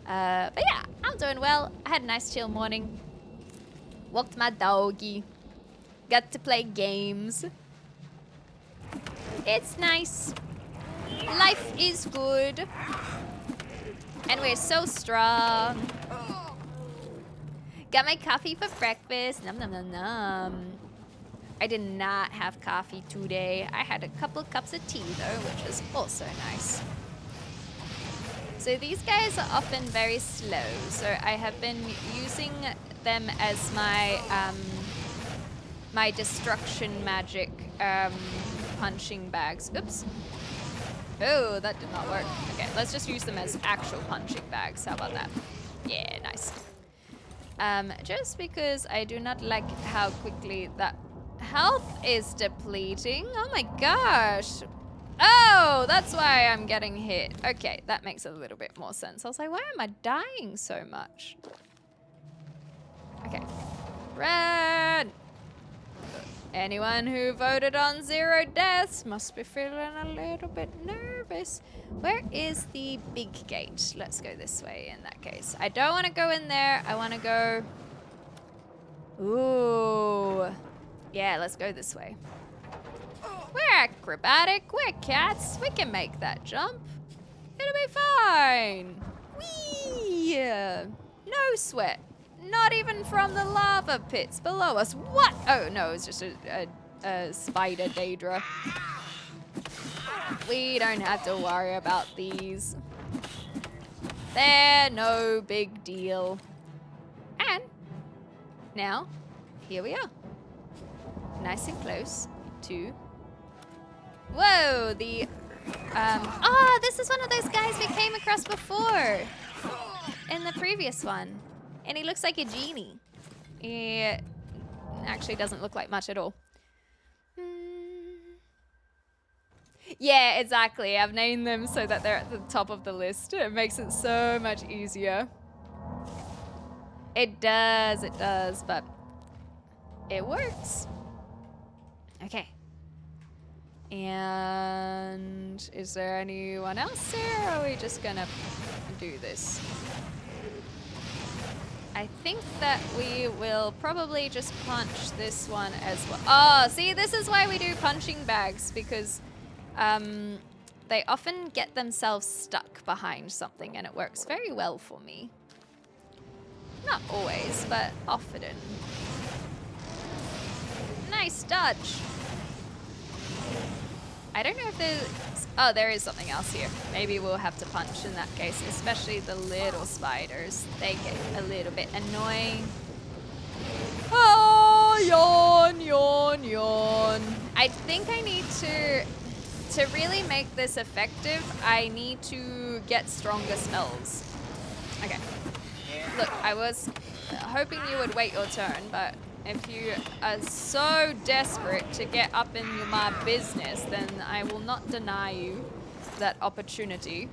But yeah, I'm doing well. I had a nice chill morning. Walked my doggy. Got to play games. It's nice. Life is good. And we're so strong. Got my coffee for breakfast. Nom nom nom nom. I did not have coffee today. I had a couple cups of tea though, which was also nice. So these guys are often very slow. So I have been using them as my my destruction magic punching bags. Oops. Oh, that did not work. Okay, let's just use them as actual punching bags. How about that? Yeah, nice. Just because I do not like how quickly that health is depleting. Oh my gosh. Oh, that's why I'm getting hit. Okay, that makes a little bit more sense. I was like, why am I dying so much? Okay. Right. Anyone who voted on 0 deaths must be feeling a little bit nervous. Where is the big gate? Let's go this way in that case. I don't want to go in there. I want to go... Ooh. Yeah, let's go this way. We're acrobatic. We're cats. We can make that jump. It'll be fine. Whee! No sweat. Not even from the lava pits below us. What? Oh, no, it's just a spider Daedra. We don't have to worry about these. They're no big deal. And now, here we are. Nice and close to... Whoa, the... Oh, this is one of those guys we came across before. In the previous one. And he looks like a genie. He actually doesn't look like much at all. Yeah, exactly. I've named them so that they're at the top of the list. It makes it so much easier. It does, but it works. Okay. And is there anyone else here, or are we just gonna do this? I think that we will probably just punch this one as well. Oh, see, this is why we do punching bags, because they often get themselves stuck behind something, and it works very well for me. Not always, but often. Nice dodge. I don't know if there's... Oh, there is something else here. Maybe we'll have to punch in that case, especially the little spiders. They get a little bit annoying. Oh, yawn, yawn, yawn. I think I need to really make this effective, I need to get stronger spells. Okay. Look, I was hoping you would wait your turn, but if you are so desperate to get up in my business, then I will not deny you that opportunity.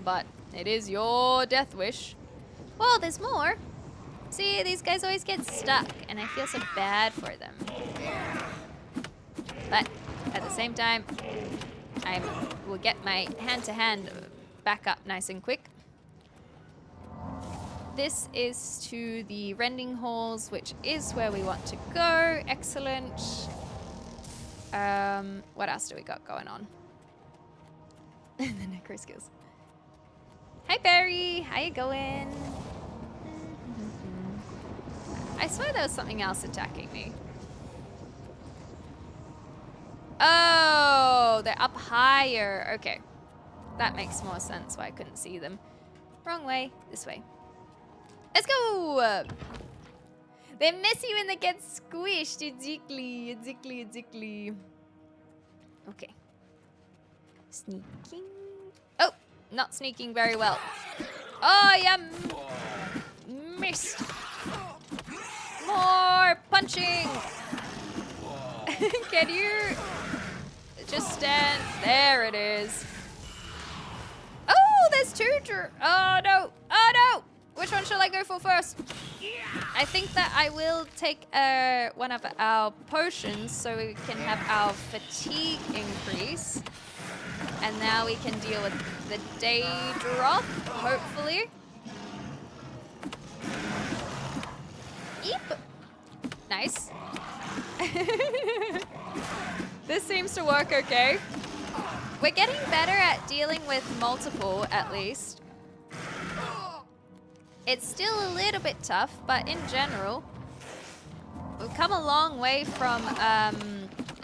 But it is your death wish. Well, there's more. See, these guys always get stuck, and I feel so bad for them. But at the same time, I will get my hand-to-hand back up nice and quick. This is to the rending halls, which is where we want to go. Excellent. What else do we got going on? The necro skills. Hi, Barry. How you going? I swear there was something else attacking me. Oh, they're up higher. Okay. That makes more sense why I couldn't see them. Wrong way. This way. Let's go! They miss you when they get squished. Exactly. Okay. Sneaking. Oh, not sneaking very well. Oh, yeah. Missed. More punching. Can you just stand? There it is. Oh, there's two. Oh, no. Oh, no. Which one shall I go for first? I think that I will take one of our potions so we can have our fatigue increase. And now we can deal with the Daedra, hopefully. Eep. Nice. This seems to work okay. We're getting better at dealing with multiple, at least. It's still a little bit tough, but in general, we've come a long way from a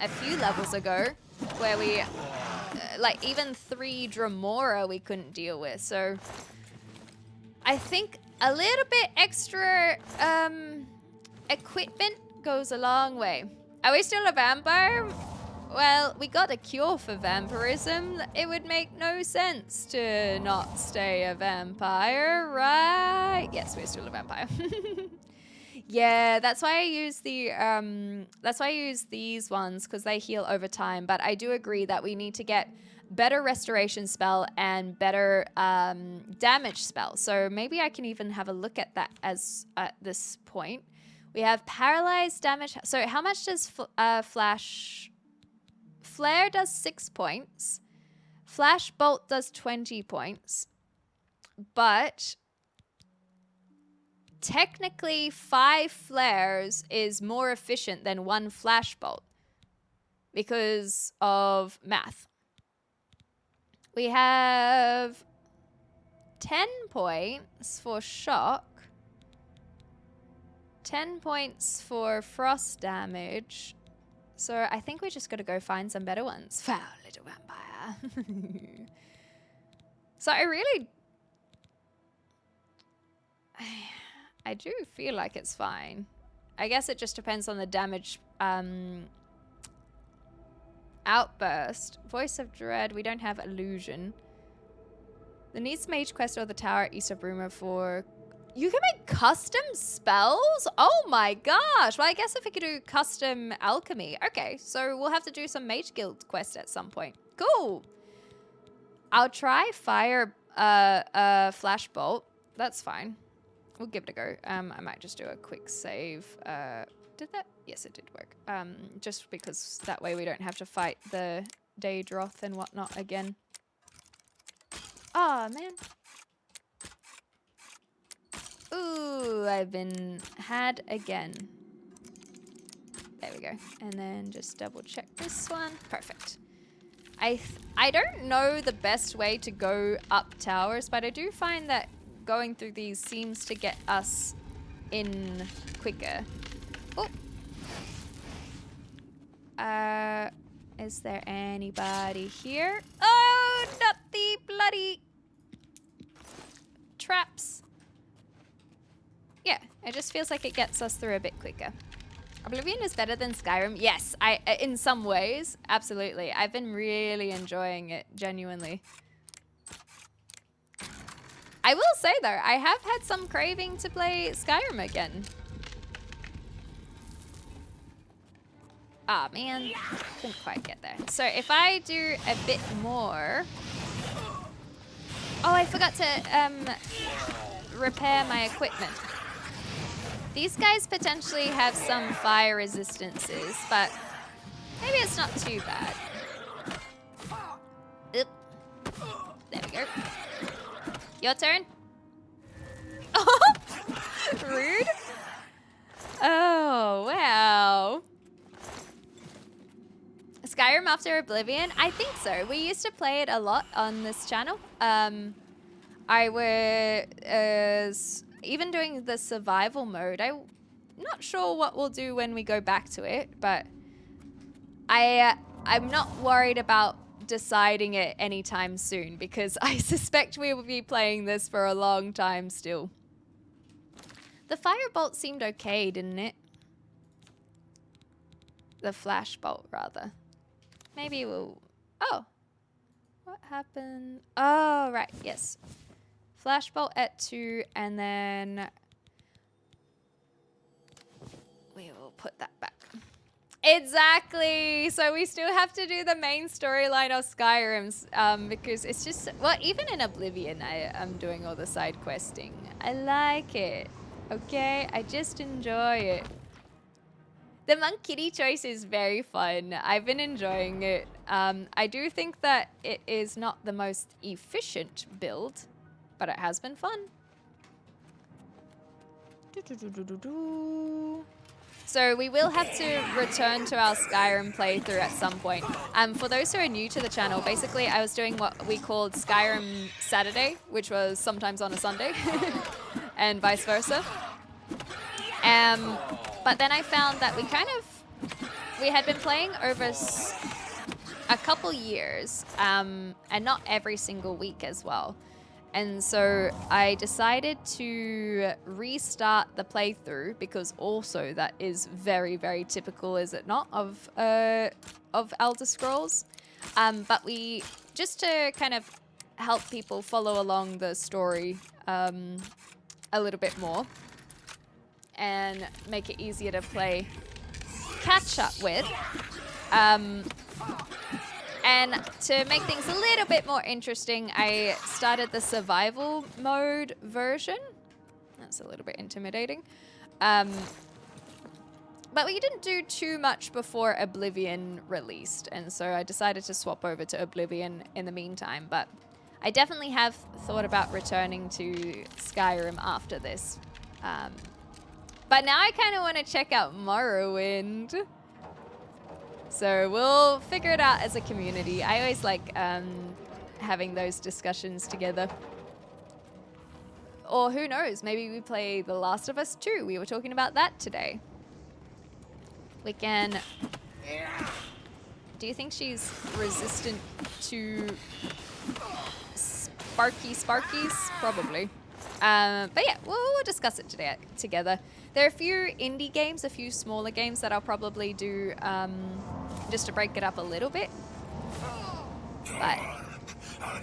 few levels ago, where we, like even 3 Dremora we couldn't deal with. So I think a little bit extra equipment goes a long way. Are we still a vampire? Well, we got a cure for vampirism. It would make no sense to not stay a vampire, right? Yes, we're still a vampire. Yeah, that's why I use these ones, because they heal over time. But I do agree that we need to get better restoration spell and better damage spell. So maybe I can even have a look at that at this point. We have paralyzed damage. So how much does flash... Flare does 6 points. Flash bolt does 20 points. But technically 5 flares is more efficient than 1 flash bolt because of math. We have 10 points for shock. 10 points for frost damage. So I think we just got to go find some better ones. Foul little vampire. So I do feel like it's fine. I guess it just depends on the damage outburst. Voice of Dread. We don't have illusion. The needs Mage Quest or the Tower at East of Rumor for... You can make custom spells? Oh my gosh. Well, I guess if we could do custom alchemy. Okay, so we'll have to do some Mage Guild quest at some point. Cool. I'll try fire flash bolt. That's fine. We'll give it a go. I might just do a quick save. Did that? Yes, it did work. Just because that way we don't have to fight the Daedroth and whatnot again. Oh, man. Ooh, I've been had again. There we go. And then just double check this one. Perfect. I don't know the best way to go up towers, but I do find that going through these seems to get us in quicker. Oh. Is there anybody here? Oh, not the bloody traps. Yeah, it just feels like it gets us through a bit quicker. Oblivion is better than Skyrim. Yes, in some ways, absolutely. I've been really enjoying it, genuinely. I will say though, I have had some craving to play Skyrim again. Ah, man, couldn't quite get there. So if I do a bit more... Oh, I forgot to repair my equipment. These guys potentially have some fire resistances, but maybe it's not too bad. Oop. There we go. Your turn. Rude. Oh, wow. Skyrim after Oblivion? I think so. We used to play it a lot on this channel. I was even doing the survival mode. I'm not sure what we'll do when we go back to it, but I'm not worried about deciding it anytime soon because I suspect we will be playing this for a long time still. The firebolt seemed okay, didn't it? The flashbolt, rather. Maybe we'll... Oh. What happened? Oh, right. Yes. Flashbolt at 2, and then... we will put that back. Exactly! So we still have to do the main storyline of Skyrim's because it's just... Well, even in Oblivion, I'm doing all the side questing. I like it. Okay? I just enjoy it. The Monk Kitty choice is very fun. I've been enjoying it. I do think that it is not the most efficient build, but it has been fun. So we will have to return to our Skyrim playthrough at some point. For those who are new to the channel, basically I was doing what we called Skyrim Saturday, which was sometimes on a Sunday, and vice versa. But then I found that we had been playing over a couple years, and not every single week as well. And so I decided to restart the playthrough because also that is very, very typical, is it not, of Elder Scrolls? But we, just to kind of help people follow along the story a little bit more and make it easier to play catch up with. And to make things a little bit more interesting, I started the survival mode version. That's a little bit intimidating. But we didn't do too much before Oblivion released, and so I decided to swap over to Oblivion in the meantime. But I definitely have thought about returning to Skyrim after this. But now I kind of want to check out Morrowind. So we'll figure it out as a community. I always like having those discussions together. Or who knows, maybe we play The Last of Us 2. We were talking about that today. We can... Do you think she's resistant to Sparkies? Probably. But yeah, we'll discuss it today together. There are a few indie games, a few smaller games that I'll probably do just to break it up a little bit. But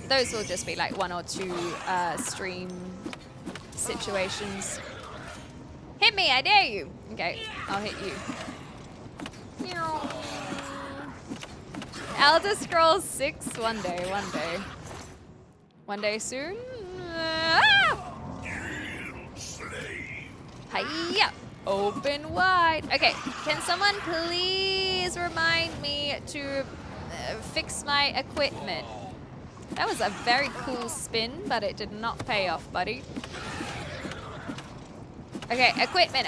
those will just be like 1 or 2 stream situations. Hit me, I dare you. Okay, I'll hit you. Elder Scrolls 6 one day. One day soon. Hiya! Open wide. Okay, can someone please remind me to fix my equipment? That was a very cool spin, but it did not pay off, buddy. Okay, equipment.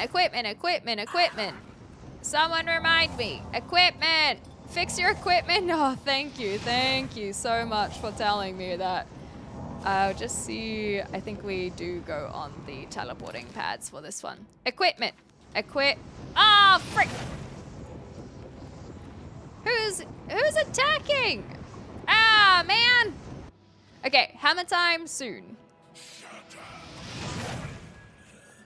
Someone remind me. Equipment! Fix your equipment! Oh, thank you so much for telling me that. I'll just see. I think we do go on the teleporting pads for this one. Equipment. Ah, frick! Who's attacking? Ah, man! Okay, hammer time soon.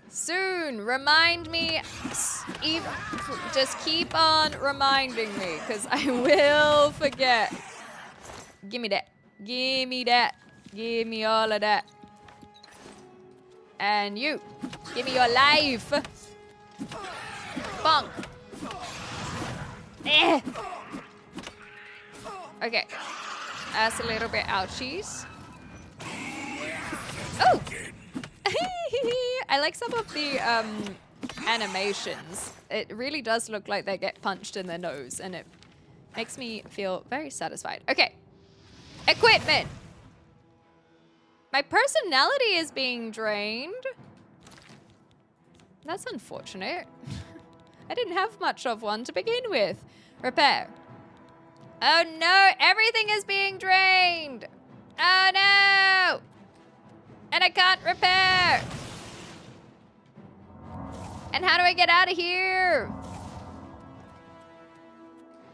Soon. Remind me. Just keep on reminding me, because I will forget. Give me that. Give me all of that. And you. Give me your life. Bonk. Eh. Okay. That's a little bit ouchies. Oh! I like some of the animations. It really does look like they get punched in the nose, and it makes me feel very satisfied. Okay. Equipment! My personality is being drained. That's unfortunate. I didn't have much of one to begin with. Repair. Oh no, everything is being drained. Oh no! And I can't repair. And how do I get out of here?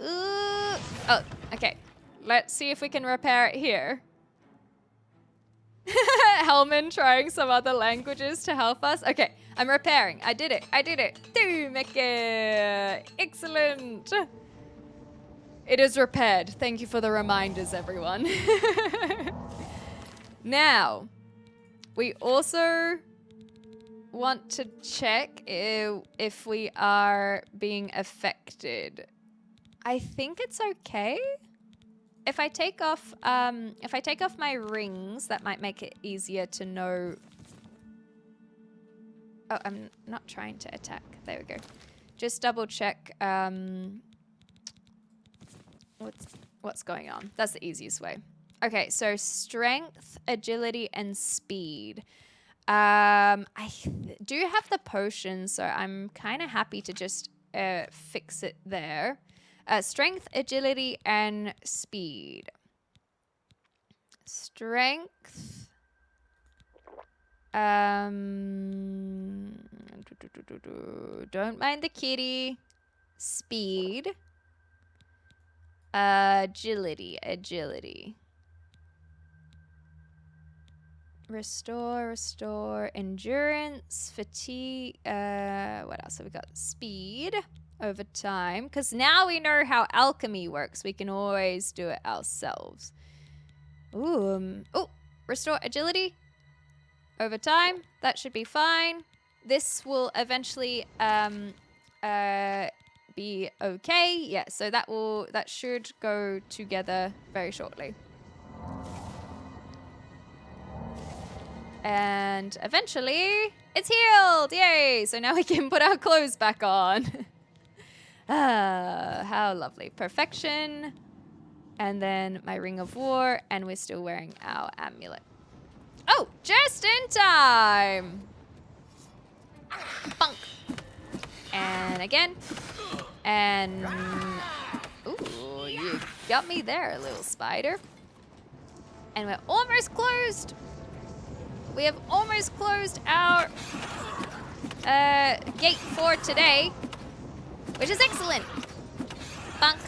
Ooh. Oh, okay. Let's see if we can repair it here. Hellman trying some other languages to help us. Okay, I'm repairing. I did it. Excellent. It is repaired. Thank you for the reminders, everyone. Now, we also want to check if we are being affected. I think it's okay. If I take off my rings, that might make it easier to know. Oh, I'm not trying to attack. There we go. Just double check what's going on. That's the easiest way. Okay, so strength, agility, and speed. I do have the potion, so I'm kind of happy to just fix it there. Strength, agility, and speed. Strength. Don't mind the kitty. Speed. Agility. Restore. Endurance, fatigue. What else have we got? Speed. Over time, because now we know how alchemy works. We can always do it ourselves. Ooh. Oh, restore agility. Over time, that should be fine. This will eventually be okay. Yeah, so that should go together very shortly. And eventually, it's healed. Yay! So now we can put our clothes back on. How lovely. Perfection. And then my Ring of War. And we're still wearing our amulet. Oh, just in time. Bunk. And again. And... Ooh, you got me there, little spider. And we're almost closed. We have almost closed our gate for today, which is excellent. Bunk.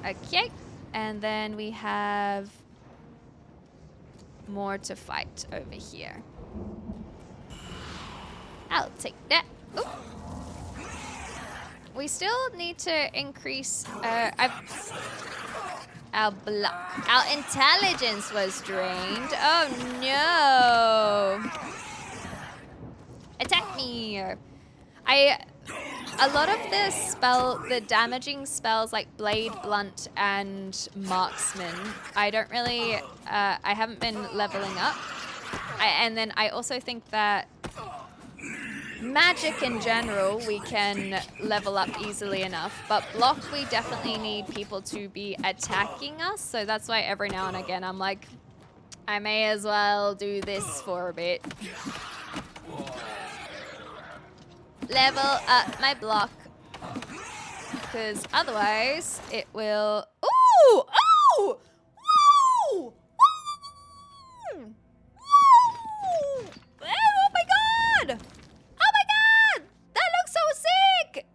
Okay. And then we have more to fight over here. I'll take that. Ooh. We still need to increase our block. Our intelligence was drained. Oh no! Attack me! A lot of the damaging spells like Blade, Blunt, and Marksman, I don't really, I haven't been leveling up. And then I also think that magic in general, we can level up easily enough, but block, we definitely need people to be attacking us, so that's why every now and again I'm like, I may as well do this for a bit. Level up my block, because otherwise it will... Ooh! Oh! Woo! Woo! Woo! Oh my god! That looks so sick!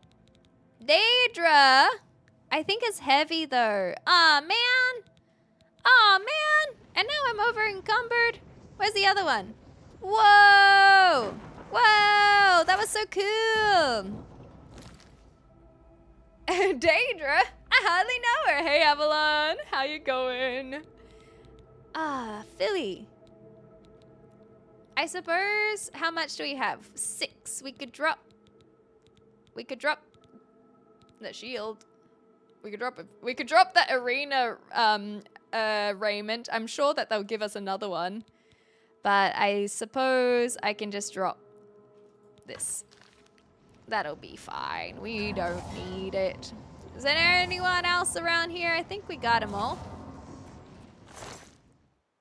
Daedra, I think it's heavy though. Aw, man. Aw, man. And now I'm over encumbered. Where's the other one? Whoa. Whoa, that was so cool. Daedra, I hardly know her. Hey, Avalon, how you going? Ah, Philly. I suppose, how much do we have? 6. We could drop the shield. We could drop that arena raiment. I'm sure that they'll give us another one. But I suppose I can just drop this. That'll be fine. We don't need it. Is there anyone else around here? I think we got them all.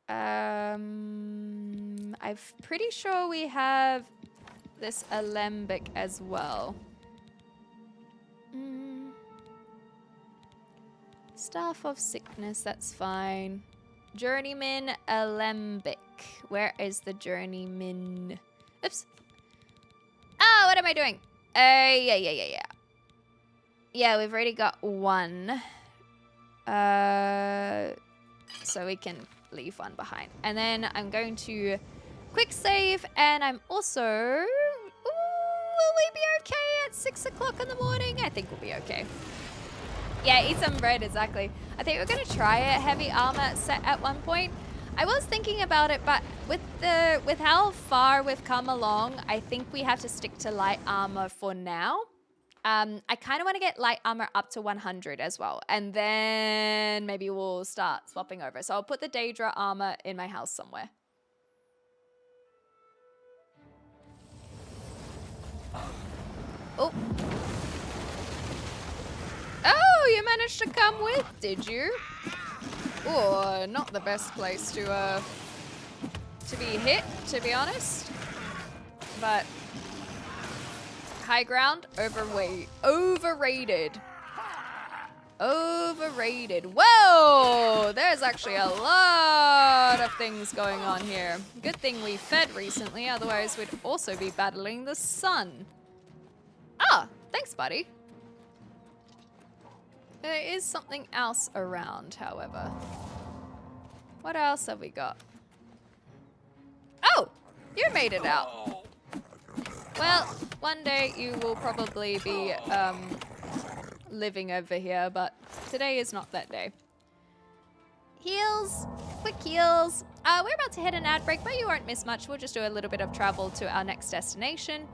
I'm pretty sure we have this alembic as well. Staff of sickness, that's fine. Journeyman alembic. Where is the journeyman? Oops. Oh, what am I doing? Yeah. Yeah, we've already got one. So we can leave one behind. And then I'm going to quick save, and I'm also... Ooh, will we be okay at 6 o'clock in the morning? I think we'll be okay. Yeah, eat some bread, exactly. I think we're going to try a heavy armor set at one point. I was thinking about it, but with how far we've come along, I think we have to stick to light armor for now. I kind of want to get light armor up to 100 as well, and then maybe we'll start swapping over. So I'll put the Daedra armor in my house somewhere. Oh. Oh, you managed to come with, did you? Oh, not the best place to be hit, to be honest. But high ground, overrated. Overrated. Whoa! There's actually a lot of things going on here. Good thing we fed recently, otherwise we'd also be battling the sun. Ah, thanks, buddy. There is something else around, however. What else have we got? Oh! You made it out. Well, one day you will probably be living over here, but today is not that day. Heals. Quick heals. We're about to hit an ad break, but you won't miss much. We'll just do a little bit of travel to our next destination.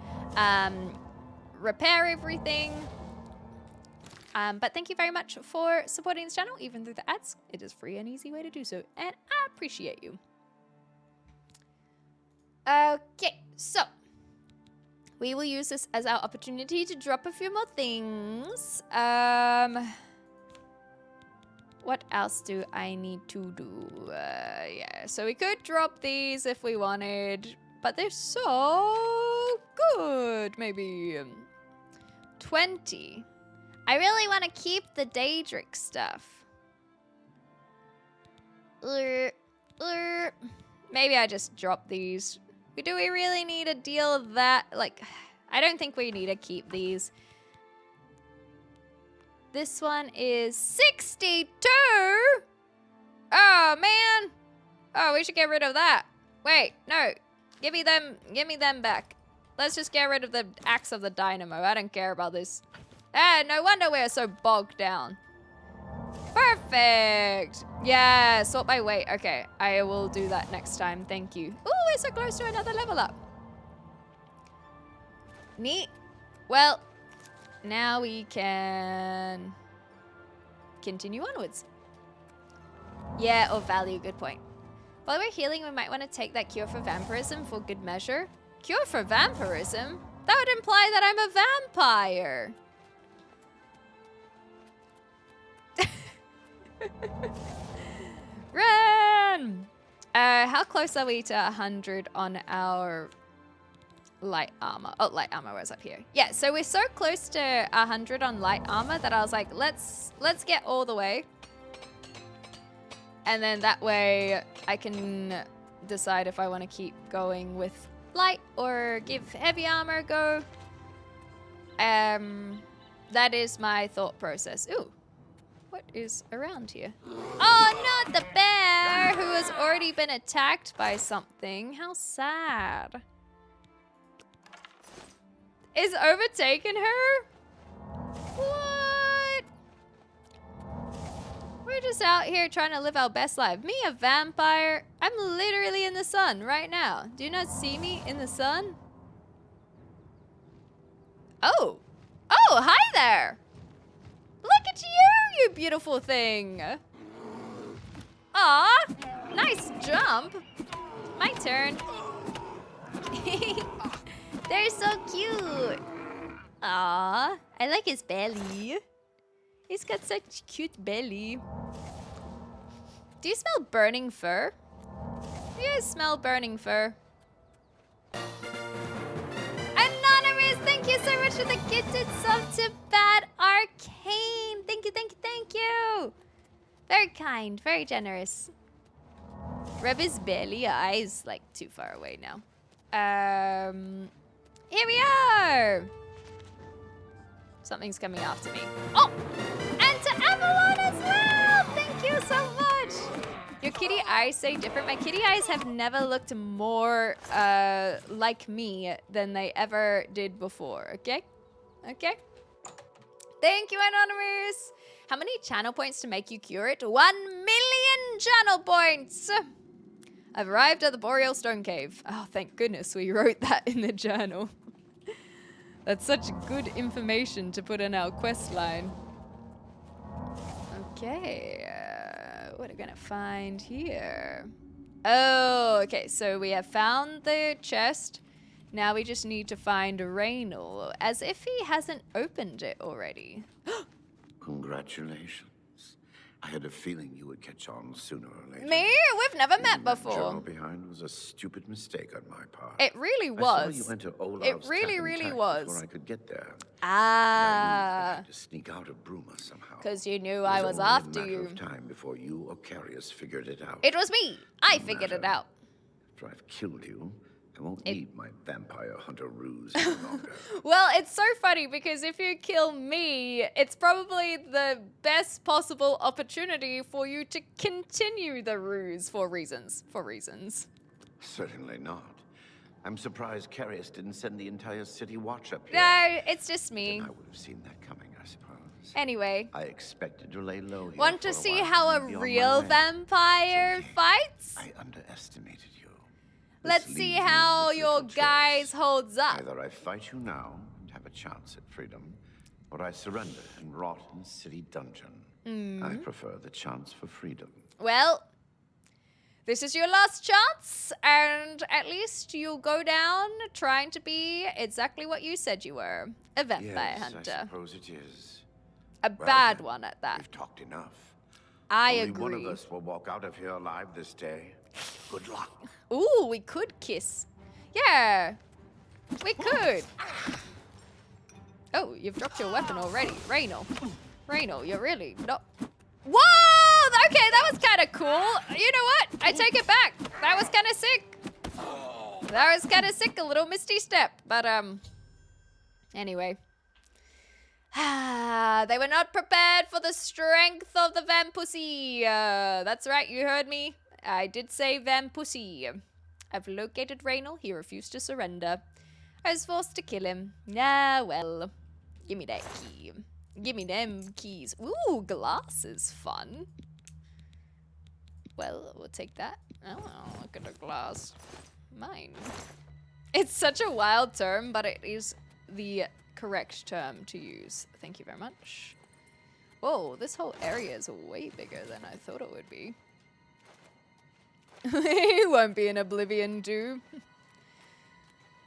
Repair everything. But thank you very much for supporting this channel, even through the ads. It is a free and easy way to do so, and I appreciate you. Okay, so We will use this as our opportunity to drop a few more things. What else do I need to do? Yeah, so we could drop these if we wanted, but they're so good. Maybe 20. I really want to keep the Daedric stuff. Maybe I just drop these. Do we really need a deal of that? Like, I don't think we need to keep these. This one is 62. Oh, man. Oh, we should get rid of that. Wait, no. Give me them back. Let's just get rid of the axe of the dynamo. I don't care about this. Ah, no wonder we're so bogged down. Perfect. Yeah, sort by weight. Okay, I will do that next time. Thank you. Ooh, we're so close to another level up. Neat. Well, now we can continue onwards. Yeah, or value. Good point. While we're healing, we might want to take that cure for vampirism for good measure. Cure for vampirism? That would imply that I'm a vampire. Run! How close are we to 100 on our light armor? Oh, light armor was up here. Yeah, so we're so close to 100 on light armor that I was like, let's get all the way. And then that way I can decide if I want to keep going with light or give heavy armor a go. That is my thought process. Ooh. What is around here? Oh, not the bear who has already been attacked by something. How sad. Is overtaken her? What? We're just out here trying to live our best life. Me, a vampire? I'm literally in the sun right now. Do you not see me in the sun? Oh. Oh, hi there. Look at you, you beautiful thing. Aw, nice jump. My turn. They're so cute. Aw, I like his belly. He's got such cute belly. Do you smell burning fur? Do you guys smell burning fur? Anonymous, thank you so much for the gifted sub to Bad Arcane. Thank you, thank you, thank you. Very kind, very generous. Rub his belly. Eyes like too far away now. Here we are. Something's coming after me. Oh, and to Avalon as well. Thank you so much. Your kitty eyes say different. My kitty eyes have never looked more like me than they ever did before. Okay? Okay? Thank you, Anonymous. How many channel points to make you cure it? 1 million channel points. I've arrived at the Boreal Stone Cave. Oh, thank goodness we wrote that in the journal. That's such good information to put in our quest line. Okay, what are we gonna find here? Oh, okay, so we have found the chest. Now we just need to find Raynor, as if he hasn't opened it already. Congratulations. I had a feeling you would catch on sooner or later. Me? We've never met Leaving that before. journal behind was a stupid mistake on my part. It really I saw was. you enter Olaf's It really, tap and really tack was. Before I could get there. Ah. I had to sneak out of Bruma somehow. Because you knew It I was only a after matter you. of time before you or Carius figured it out. It was me. I figured it out. After I've killed you, I won't need my vampire hunter ruse any longer. Well, it's so funny because if you kill me, it's probably the best possible opportunity for you to continue the ruse for reasons. Certainly not. I'm surprised Carius didn't send the entire city watch up here. No, it's just me. Then I would have seen that coming, I suppose. Anyway. I expected to lay low here Want for to see while how a and be on my real way. vampire It's okay. fights? I underestimated you. Let's This see leaves you how with your little choice. guys holds up. Either I fight you now and have a chance at freedom, or I surrender and rot in a city dungeon. I prefer the chance for freedom. Well, This is your last chance, and at least you'll go down trying to be exactly what you said you were. A vampire hunter. I suppose it is. A Well, bad then, one at that. We've talked enough. I Only agree. one of us will walk out of here alive this day. Good luck. Ooh, we could kiss. Yeah, we could. Oh, you've dropped your weapon already. Raynor, you're really not... Whoa! Okay, that was kind of cool. You know what? I take it back. That was kind of sick. That was kind of sick. A little misty step. But, anyway. They were not prepared for the strength of the vampussy. That's right, you heard me. I did say vampussy. I've located Raynor. He refused to surrender. I was forced to kill him. Ah, well. Give me that key. Give me them keys. Ooh, glass is fun. Well, we'll take that. Oh, look at the glass. Mine. It's such a wild term, but it is the correct term to use. Thank you very much. Whoa, this whole area is way bigger than I thought it would be. He won't be in Oblivion, too.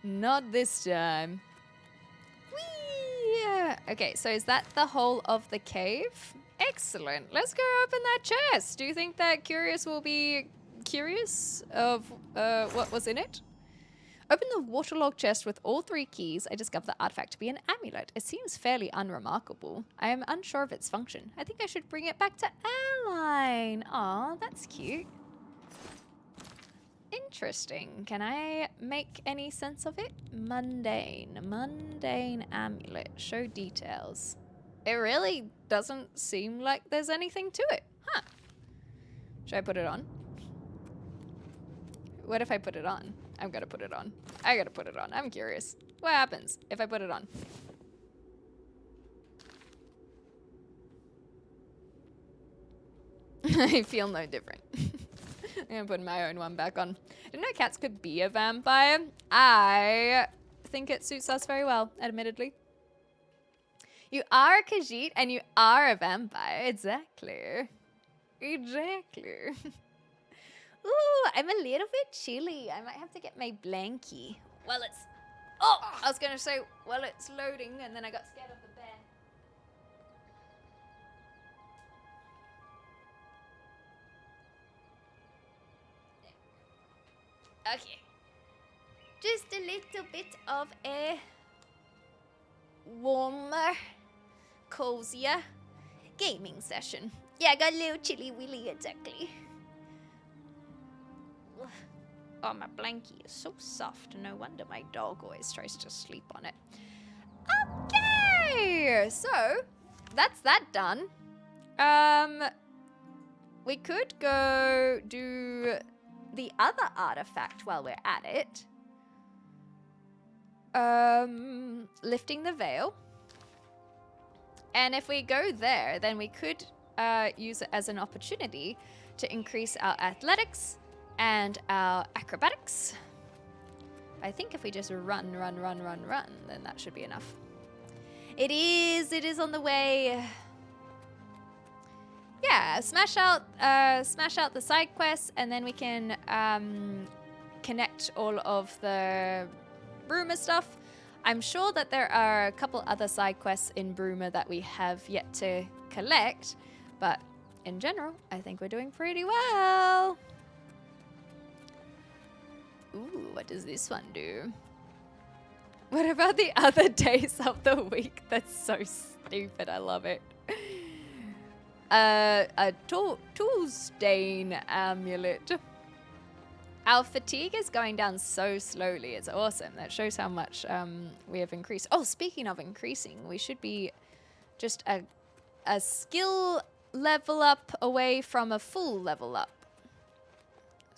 Not this time. Whee! Okay, so is that the whole of the cave? Excellent. Let's go open that chest. Do you think that Curious will be curious of what was in it? Open the waterlogged chest with all 3 keys. I discovered the artifact to be an amulet. It seems fairly unremarkable. I am unsure of its function. I think I should bring it back to Airline. Aw, that's cute. Interesting. Can I make any sense of it? Mundane. Mundane amulet. Show details. It really doesn't seem like there's anything to it. Huh. Should I put it on? What if I put it on? I'm gonna put it on. I gotta put it on. I'm curious. What happens if I put it on? I feel no different. I'm gonna put my own one back on. I didn't know cats could be a vampire. I think it suits us very well, admittedly. You are a Khajiit and you are a vampire. Exactly. Exactly. Ooh, I'm a little bit chilly. I might have to get my blankie. Well, it's... Oh, I was gonna say, well, it's loading, and then I got scared of the bear. Okay. Just a little bit of a warmer, cozier gaming session. Yeah, I got a little chilly willy, exactly. Oh, my blankie is so soft. No wonder my dog always tries to sleep on it. Okay, so that's that done. We could go do the other artifact while we're at it. Lifting the veil. And if we go there, then we could use it as an opportunity to increase our athletics and our acrobatics. I think if we just run, then that should be enough. It is on the way. Yeah, smash out the side quests, and then we can connect all of the Bruma stuff. I'm sure that there are a couple other side quests in Bruma that we have yet to collect, but in general, I think we're doing pretty well. Ooh, what does this one do? What about the other days of the week? That's so stupid. I love it. A tool stain amulet. Our fatigue is going down so slowly. It's awesome. That shows how much we have increased. Oh, speaking of increasing, we should be just a skill level up away from a full level up.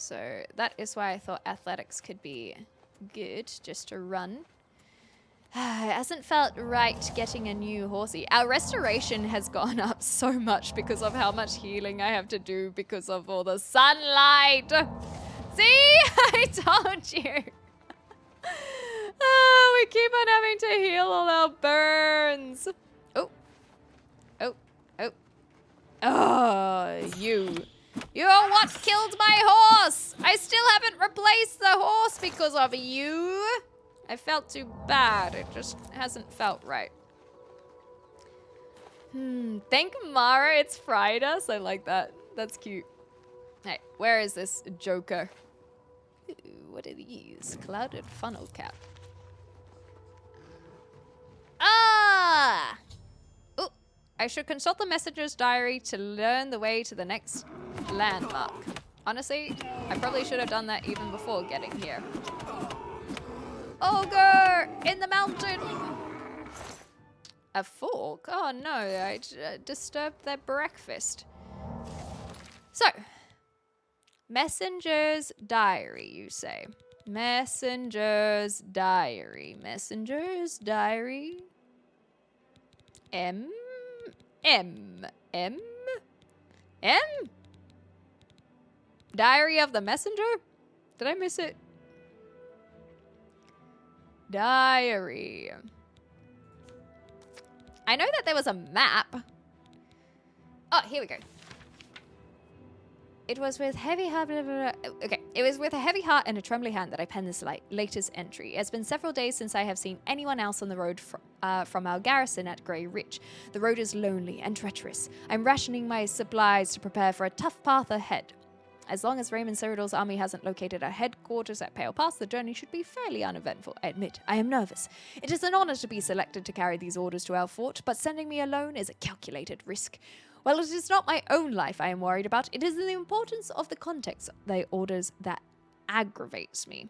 So that is why I thought athletics could be good, just to run. It hasn't felt right getting a new horsey. Our restoration has gone up so much because of how much healing I have to do because of all the sunlight. See? I told you. Oh, we keep on having to heal all our burns. Oh. Oh. Oh. Oh, you. You're what killed my horse! I still haven't replaced the horse because of you. I felt too bad. It just hasn't felt right. Thank Mara, it's fried us. I like that. That's cute. Hey, where is this Joker? Ooh, what are these? Clouded funnel cap. Ah! Ooh, I should consult the messenger's diary to learn the way to the next landmark. Honestly, I probably should have done that even before getting here. Ogre in the mountain! A fork? Oh no, I disturbed their breakfast. So, messenger's diary, you say. Messenger's diary. Messenger's diary. M. Diary of the messenger? Did I miss it? Diary. I know that there was a map. Oh, here we go. It was with heavy heart. Okay, it was with a heavy heart and a trembling hand that I penned this latest entry. It's been several days since I have seen anyone else on the road from our garrison at Grey Ridge. The road is lonely and treacherous. I'm rationing my supplies to prepare for a tough path ahead. As long as Raymond Cyrodiil's army hasn't located our headquarters at Pale Pass, the journey should be fairly uneventful. I admit, I am nervous. It is an honor to be selected to carry these orders to our fort, but sending me alone is a calculated risk. While it is not my own life I am worried about, it is the importance of the context of the orders that aggrieves me.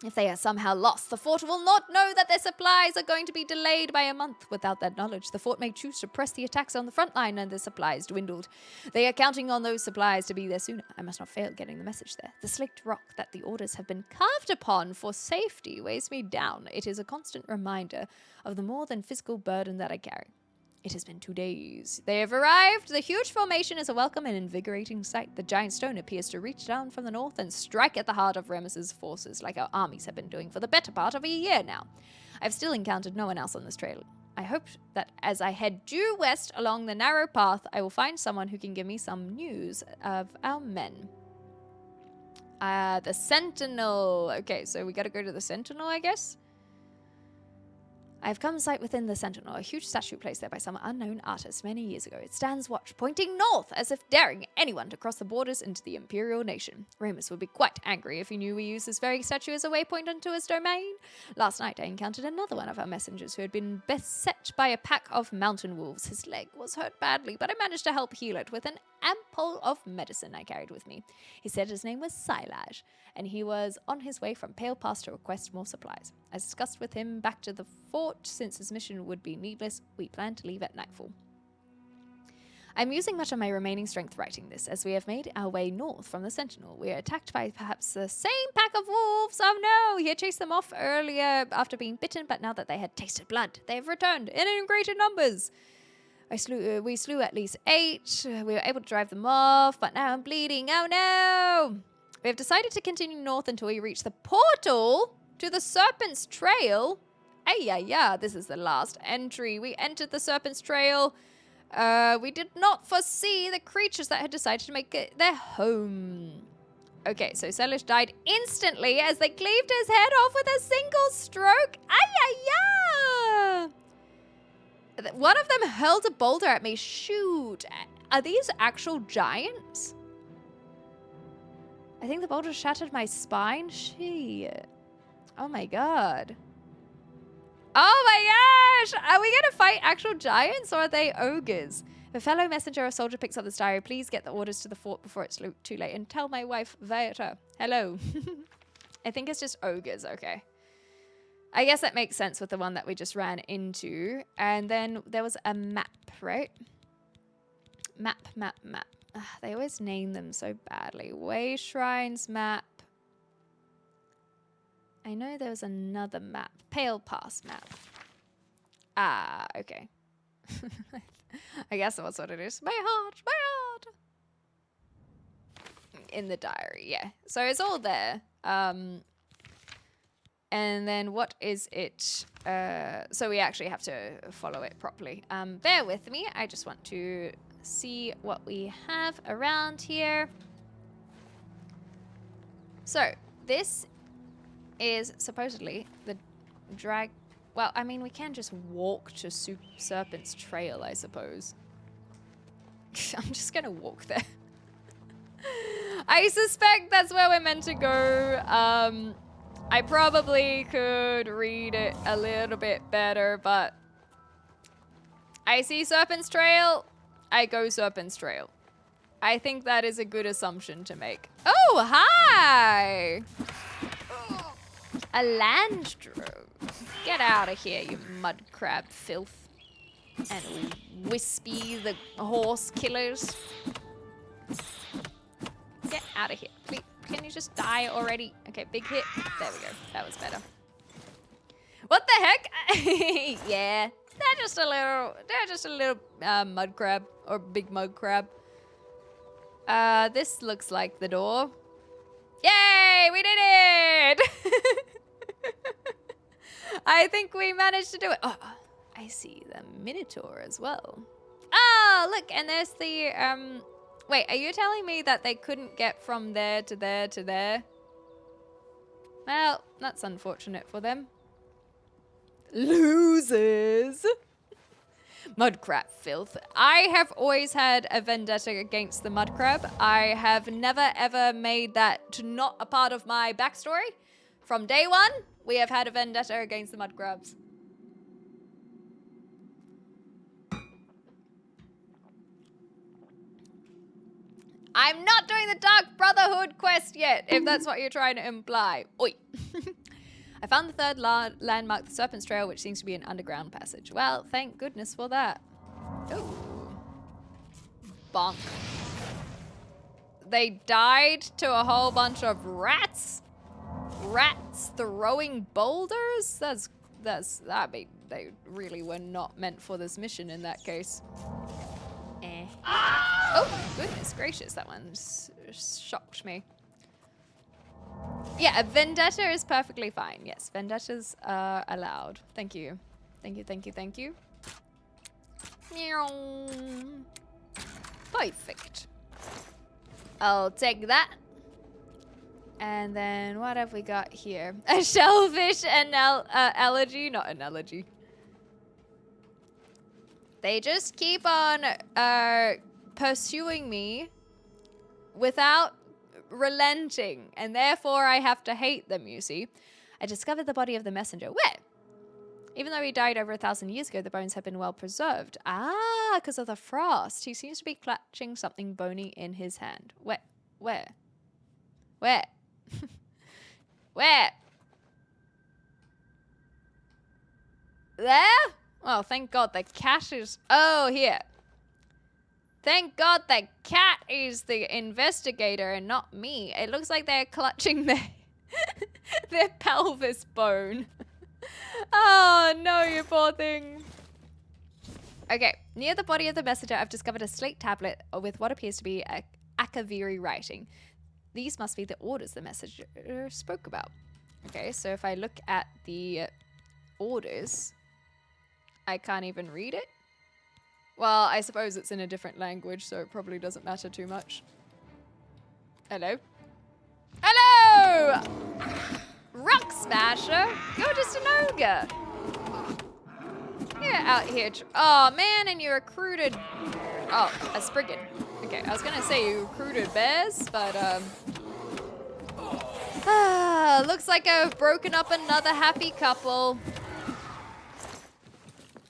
If they are somehow lost, the fort will not know that their supplies are going to be delayed by a month. Without that knowledge, the fort may choose to press the attacks on the front line and the supplies dwindled. They are counting on those supplies to be there sooner. I must not fail getting the message there. The slaked rock that the orders have been carved upon for safety weighs me down. It is a constant reminder of the more than physical burden that I carry. It has been 2 days. They have arrived. The huge formation is a welcome and invigorating sight. The giant stone appears to reach down from the north and strike at the heart of Remus's forces, like our armies have been doing for the better part of a year now. I've still encountered no one else on this trail. I hope that as I head due west along the narrow path, I will find someone who can give me some news of our men. The Sentinel. Okay, so we gotta go to the Sentinel, I guess? I have come sight within the Sentinel, a huge statue placed there by some unknown artist many years ago. It stands watch, pointing north, as if daring anyone to cross the borders into the Imperial nation. Remus would be quite angry if he knew we used this very statue as a waypoint into his domain. Last night I encountered another one of our messengers who had been beset by a pack of mountain wolves. His leg was hurt badly, but I managed to help heal it with an ampoule of medicine I carried with me. He said his name was Silage, and he was on his way from Pale Pass to request more supplies. As discussed with him back to the fort, since his mission would be needless, we plan to leave at nightfall. I'm using much of my remaining strength writing this, as we have made our way north from the Sentinel. We are attacked by perhaps the same pack of wolves. Oh no! He had chased them off earlier after being bitten, but now that they had tasted blood, they have returned in greater numbers. We slew at least 8. We were able to drive them off, but now I'm bleeding. Oh no! We have decided to continue north until we reach the portal to the Serpent's Trail. Yeah, this is the last entry. We entered the Serpent's Trail. We did not foresee the creatures that had decided to make it their home. Okay, so Selish died instantly as they cleaved his head off with a single stroke. One of them hurled a boulder at me. Shoot. Are these actual giants? I think the boulder shattered my spine. Shit. Oh my god. Oh my gosh! Are we gonna fight actual giants or are they ogres? If a fellow messenger or soldier picks up this diary, please get the orders to the fort before it's too late and tell my wife, Veta. Hello. I think it's just ogres, okay. I guess that makes sense with the one that we just ran into. And then there was a map, right? Map. Ugh, they always name them so badly. Way Shrines map. I know there was another map. Pale Pass map. Ah, okay. I guess that's what it is. My heart. In the diary, yeah. So it's all there. And then what is it? So we actually have to follow it properly. Bear with me. I just want to see what we have around here. So, this is supposedly the drag... Well, I mean, we can just walk to Serpent's Trail, I suppose. I'm just gonna walk there. I suspect that's where we're meant to go. I probably could read it a little bit better, but I see Serpent's Trail, I go Serpent's Trail. I think that is a good assumption to make. Oh, hi! A Landro. Get out of here, you mud crab filth. And Wispy, the horse killers. Get out of here. Please, can you just die already? Okay, big hit. There we go. That was better. What the heck? Yeah, they're just a little mud crab or big mud crab. This looks like the door. Yay, we did it! I think we managed to do it. Oh, I see the Minotaur as well. Oh, look, and there's the, wait, are you telling me that they couldn't get from there to there to there? Well, that's unfortunate for them. Losers. Mudcrab filth. I have always had a vendetta against the mudcrab. I have never ever made that not a part of my backstory. From day one, we have had a vendetta against the mudcrabs. I'm not doing the Dark Brotherhood quest yet, if that's what you're trying to imply. Oi. I found the third landmark, the Serpent's Trail, which seems to be an underground passage. Well, thank goodness for that. Ooh. Bonk. They died to a whole bunch of rats? Rats throwing boulders? They really were not meant for this mission in that case. Eh. Oh, goodness gracious, that one shocked me. Yeah, a vendetta is perfectly fine. Yes, vendettas are allowed. Thank you. Thank you, thank you, thank you. Meow. Perfect. I'll take that. And then what have we got here? A shellfish allergy? Not an allergy. They just keep on pursuing me without relenting, and therefore I have to hate them, you see. I discovered the body of the messenger. Where? Even though he died over 1,000 years ago, the bones have been well preserved. Ah, because of the frost. He seems to be clutching something bony in his hand. Where? Where? Where? Where? There? Oh, thank God the cat is... Oh, here. Thank God the cat is the investigator and not me. It looks like they're clutching their pelvis bone. Oh, no, you poor thing. Okay, near the body of the messenger, I've discovered a slate tablet with what appears to be a Akaviri writing. These must be the orders the messenger spoke about. Okay, so if I look at the orders, I can't even read it. Well, I suppose it's in a different language, so it probably doesn't matter too much. Hello? Hello! Rock Smasher! You're just an ogre! You're out here... Oh, man, and you recruited... Oh, a Spriggan. Okay, I was gonna say you recruited bears, but, looks like I've broken up another happy couple.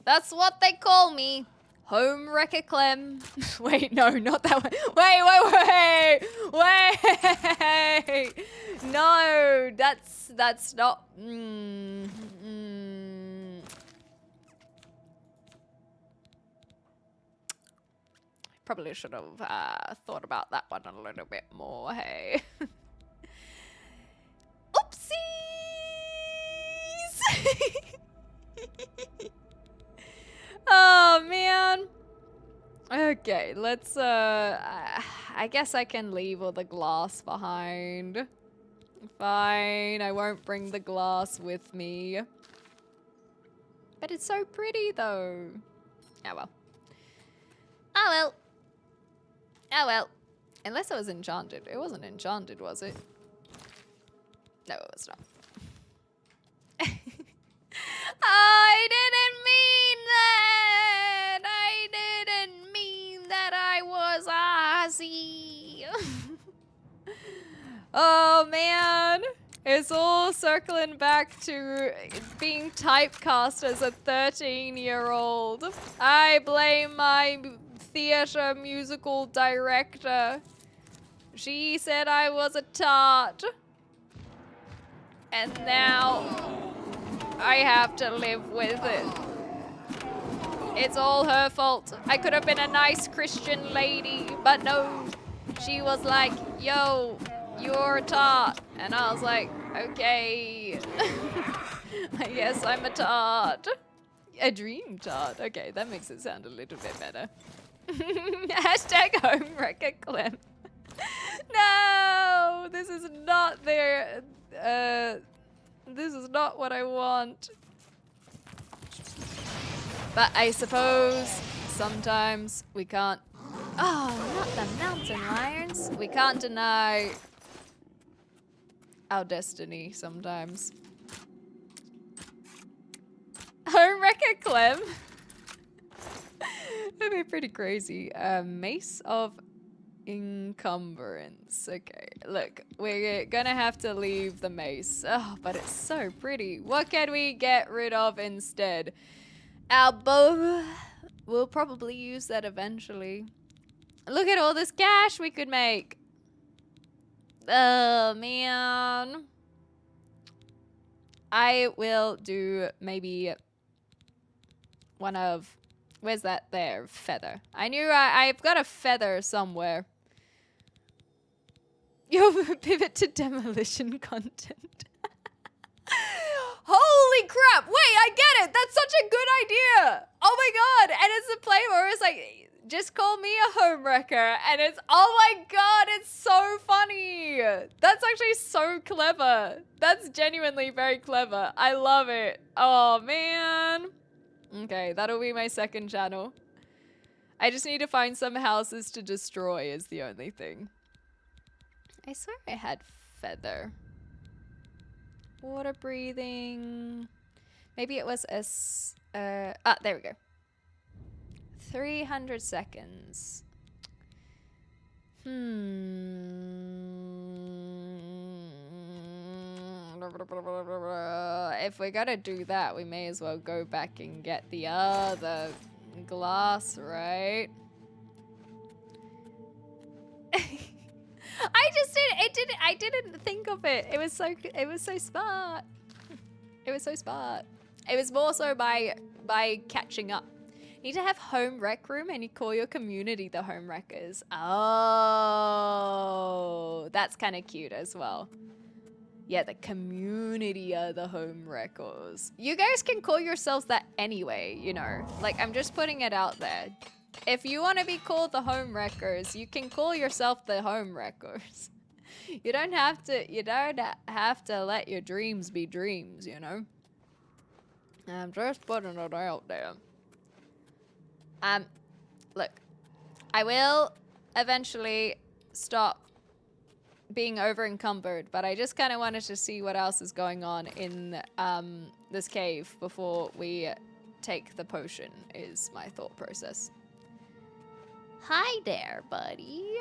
That's what they call me. Home Wrecker Clem. Wait, no, not that one. Wait. No, that's not. Probably should have thought about that one a little bit more. Hey. Oopsies. Oh, man. Okay, let's, I guess I can leave all the glass behind. Fine, I won't bring the glass with me. But it's so pretty, though. Oh, well. Oh, well. Oh, well. Unless it was enchanted. It wasn't enchanted, was it? No, it was not. I didn't mean that! I didn't mean that I was Ozzy! Oh, man. It's all circling back to being typecast as a 13-year-old. I blame my theater musical director. She said I was a tart. And now I have to live with it. It's all her fault. I could have been a nice Christian lady, but no. She was like, yo, you're a tart. And I was like, okay. I guess I'm a tart. A dream tart. Okay, that makes it sound a little bit better. Hashtag homewrecker Clem. No, this is not their, this is not what I want. But I suppose sometimes we can't, oh, not the mountain lions. We can't deny our destiny sometimes. Homewrecker Clem. That'd be pretty crazy. Mace of Encumbrance. Okay, look, we're gonna have to leave the mace. Oh, but it's so pretty. What can we get rid of instead? Our bow. We'll probably use that eventually. Look at all this cash we could make. Oh, man. I will do maybe one of... Where's that? There. Feather. I knew I've got a feather somewhere. Yo, pivot to demolition content. Holy crap! Wait, I get it! That's such a good idea! Oh my god! And it's a play where it's like, just call me a homewrecker. And it's, oh my god, it's so funny! That's actually so clever. That's genuinely very clever. I love it. Oh man. Okay, that'll be my second channel. I just need to find some houses to destroy is the only thing. I swear I had feather. Water breathing. Maybe it was there we go. 300 seconds. If we're gonna do that, we may as well go back and get the other glass, right? I didn't think of it. It was so smart. It was so smart. It was more so by catching up. You need to have home rec room and you call your community the home wreckers. Oh, that's kind of cute as well. Yeah, the community are the home wreckers. You guys can call yourselves that anyway, you know. Like, I'm just putting it out there. If you want to be called the home wreckers, you can call yourself the home wreckers. You don't have to let your dreams be dreams, you know. I'm just putting it out there. Look, I will eventually stop being over encumbered, but I just kind of wanted to see what else is going on in this cave before we take the potion, is my thought process. Hi there, buddy.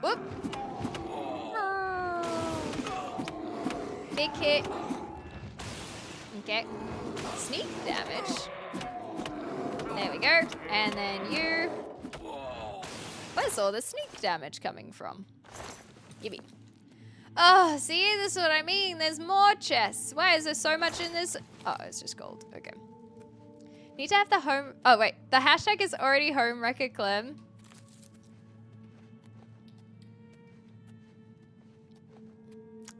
Whoop. Oh. Big hit. Okay. Sneak damage. There we go. And then you. Where's all the sneak damage coming from? Gimme. Oh, see? This is what I mean. There's more chests. Why is there so much in this? Oh, it's just gold. Okay. Need to have the home... Oh, wait. The hashtag is already home wrecker Clem.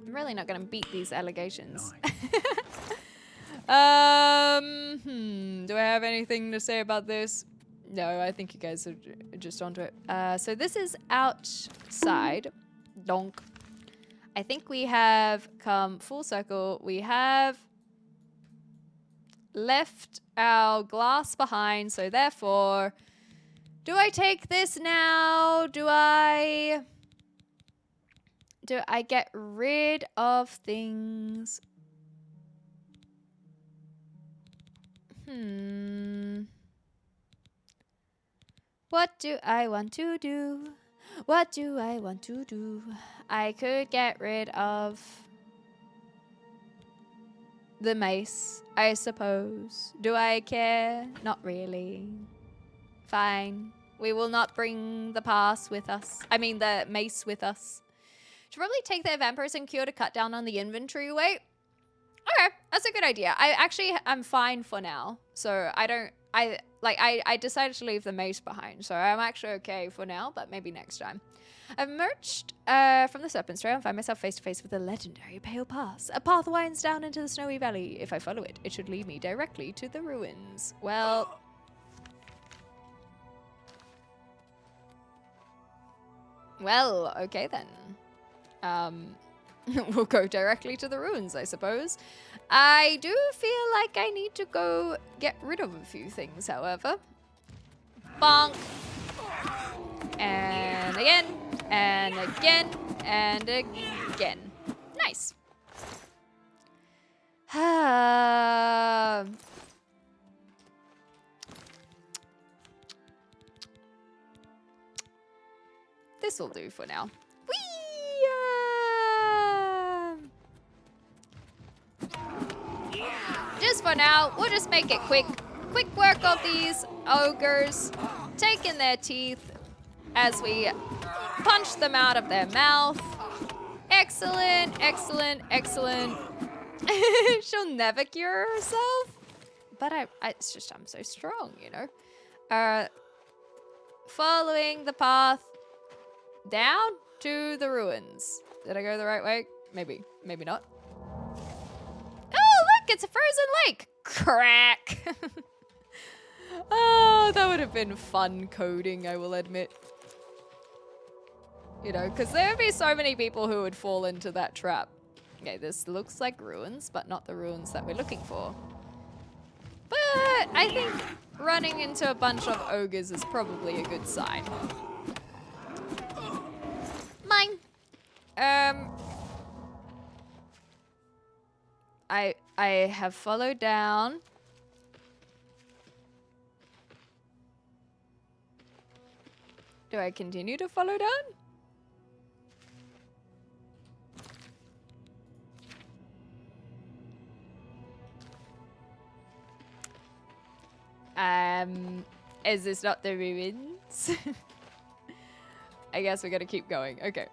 I'm really not going to beat these allegations. Do I have anything to say about this? No, I think you guys are just onto it. So this is outside. Donk. I think we have come full circle. We have left our glass behind, so therefore, do I take this now? Do I do I get rid of things? What do I want to do? What do I want to do? I could get rid of the mace, I suppose. Do I care? Not really. Fine. We will not bring the pass with us. I mean, the mace with us. Should probably take the vampirism cure to cut down on the inventory weight. Okay, that's a good idea. I'm fine for now. So I decided to leave the mace behind. So I'm actually okay for now, but maybe next time. I've emerged from the Serpent's Trail and find myself face to face with the legendary Pale Pass. A path winds down into the snowy valley. If I follow it, it should lead me directly to the ruins. Well... Well, okay then. We'll go directly to the ruins, I suppose. I do feel like I need to go get rid of a few things, however. Bonk. And again. And again. And again. Nice. This will do for now. Just for now, we'll just make it quick. Quick work of these ogres, taking their teeth as we punch them out of their mouth. Excellent, excellent, excellent. She'll never cure herself. But it's just I'm so strong, you know. Following the path down to the ruins. Did I go the right way? Maybe. Maybe not. Oh, look! It's a frozen lake! Crack! Oh, that would have been fun coding, I will admit. You know, because there would be so many people who would fall into that trap. Okay, this looks like ruins, but not the ruins that we're looking for. But I think running into a bunch of ogres is probably a good sign. Mine. I have followed down. Do I continue to follow down? Is this not the ruins? I guess we're gonna keep going. Okay.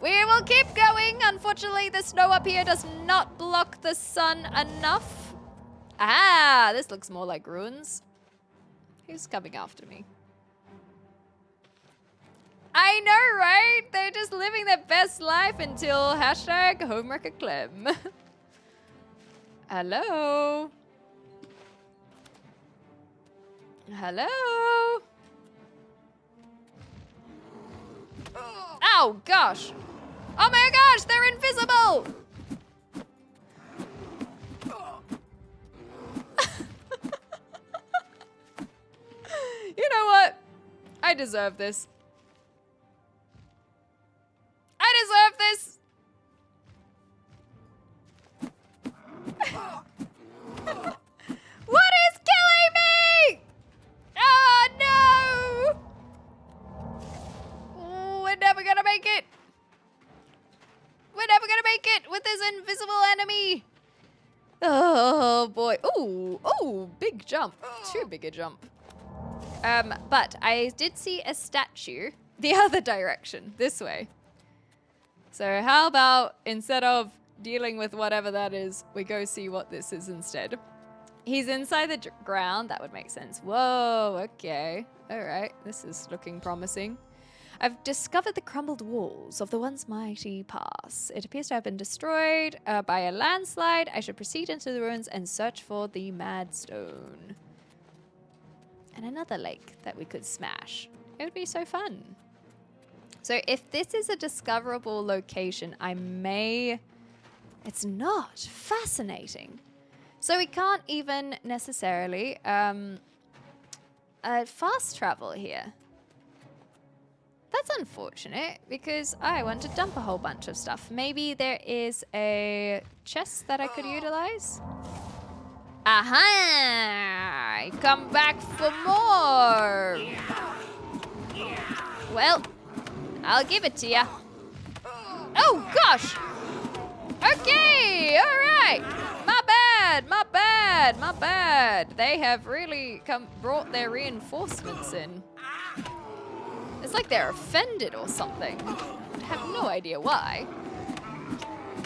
We will keep going. Unfortunately, the snow up here does not block the sun enough. Ah, this looks more like ruins. Who's coming after me? I know, right? They're just living their best life until #HomeWreckerClem. Hello? Hello? Oh, gosh. Oh my gosh, they're invisible! You know what? I deserve this. I deserve this! What is killing me? Oh, no! We're never gonna make it. We're never gonna make it with this invisible enemy. Oh, boy. Oh, big jump. Too big a jump. But I did see a statue the other direction, this way. So how about instead of dealing with whatever that is, we go see what this is instead. He's inside the ground. That would make sense. Whoa, okay. All right, this is looking promising. I've discovered the crumbled walls of the once mighty pass. It appears to have been destroyed by a landslide. I should proceed into the ruins and search for the Mad Stone. And another lake that we could smash. It would be so fun. So if this is a discoverable location, I may... It's not. Fascinating. So we can't even necessarily fast travel here. That's unfortunate because I want to dump a whole bunch of stuff. Maybe there is a chest that I could utilize. Aha! Come back for more. Well, I'll give it to you. Oh gosh! Okay, all right. My bad, my bad, my bad. They have really brought their reinforcements in. It's like they're offended or something. I have no idea why.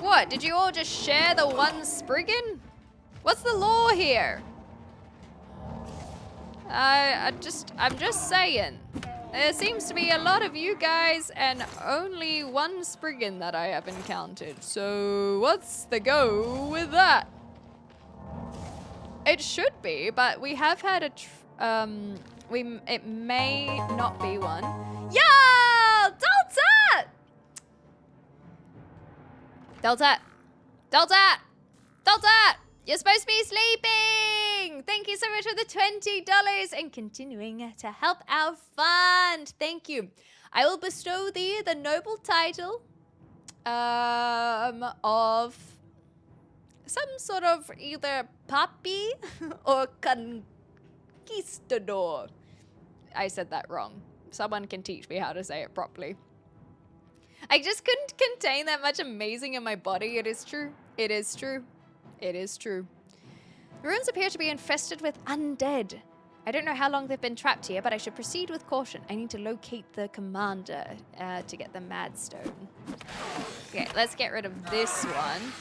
What, did you all just share the one Spriggan? What's the law here? I'm just saying. There seems to be a lot of you guys and only one Spriggan that I have encountered. So what's the go with that? It should be, but we have had a it may not be one. Yo! Delta! Delta! Delta! Delta! You're supposed to be sleeping! Thank you so much for the $20 and continuing to help our fund. Thank you. I will bestow thee the noble title of some sort of either papi or conquistador. I said that wrong. Someone can teach me how to say it properly. I just couldn't contain that much amazing in my body. It is true. It is true. It is true. The ruins appear to be infested with undead. I don't know how long they've been trapped here, but I should proceed with caution. I need to locate the commander to get the Mad Stone. Okay, let's get rid of this one.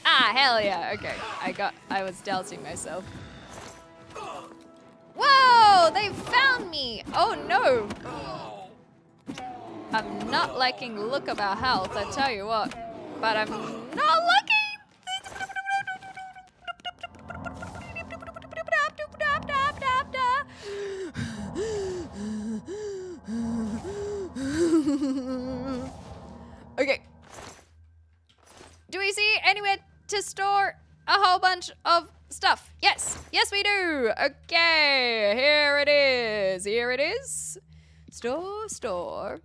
Ah, hell yeah. Okay, I was doubting myself. Whoa, they found me. Oh no. I'm not liking the look of our health, I tell you what. But I'm not liking. Okay. Do we see anywhere to store a whole bunch of stuff? Yes. Yes, we do. Okay. Here it is. Here it is. Store. Store.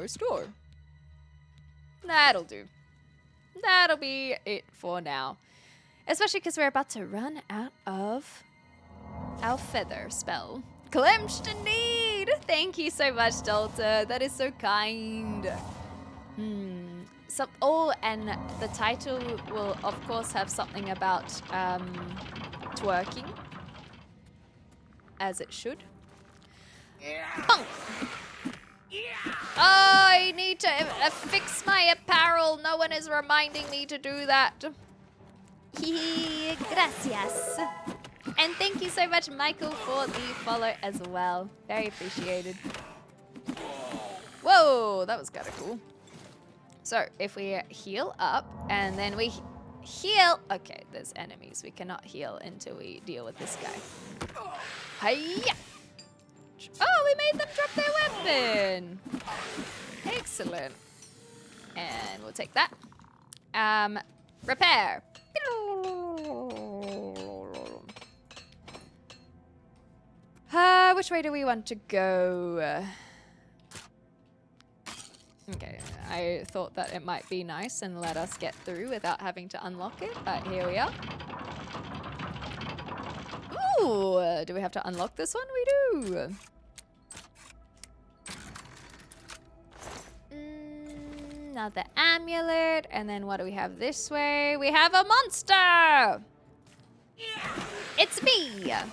Store. That'll do. That'll be it for now. Especially because we're about to run out of our feather spell. Clenched in need! Thank you so much, Delta. That is so kind. And the title will, of course, have something about twerking. As it should. Bonk. Oh, I need to fix my apparel. No one is reminding me to do that. Gracias. And thank you so much, Michael, for the follow as well. Very appreciated. Whoa, that was kind of cool. So, if we heal up and then we heal... Okay, there's enemies. We cannot heal until we deal with this guy. Hiya! Oh, we made them drop their weapon. Excellent. And we'll take that. Repair. Which way do we want to go? Okay, I thought that it might be nice and let us get through without having to unlock it, but here we are. Ooh, do we have to unlock this one? We do. Another amulet, and then what do we have this way? We have a monster! Yeah. It's me! Yeah.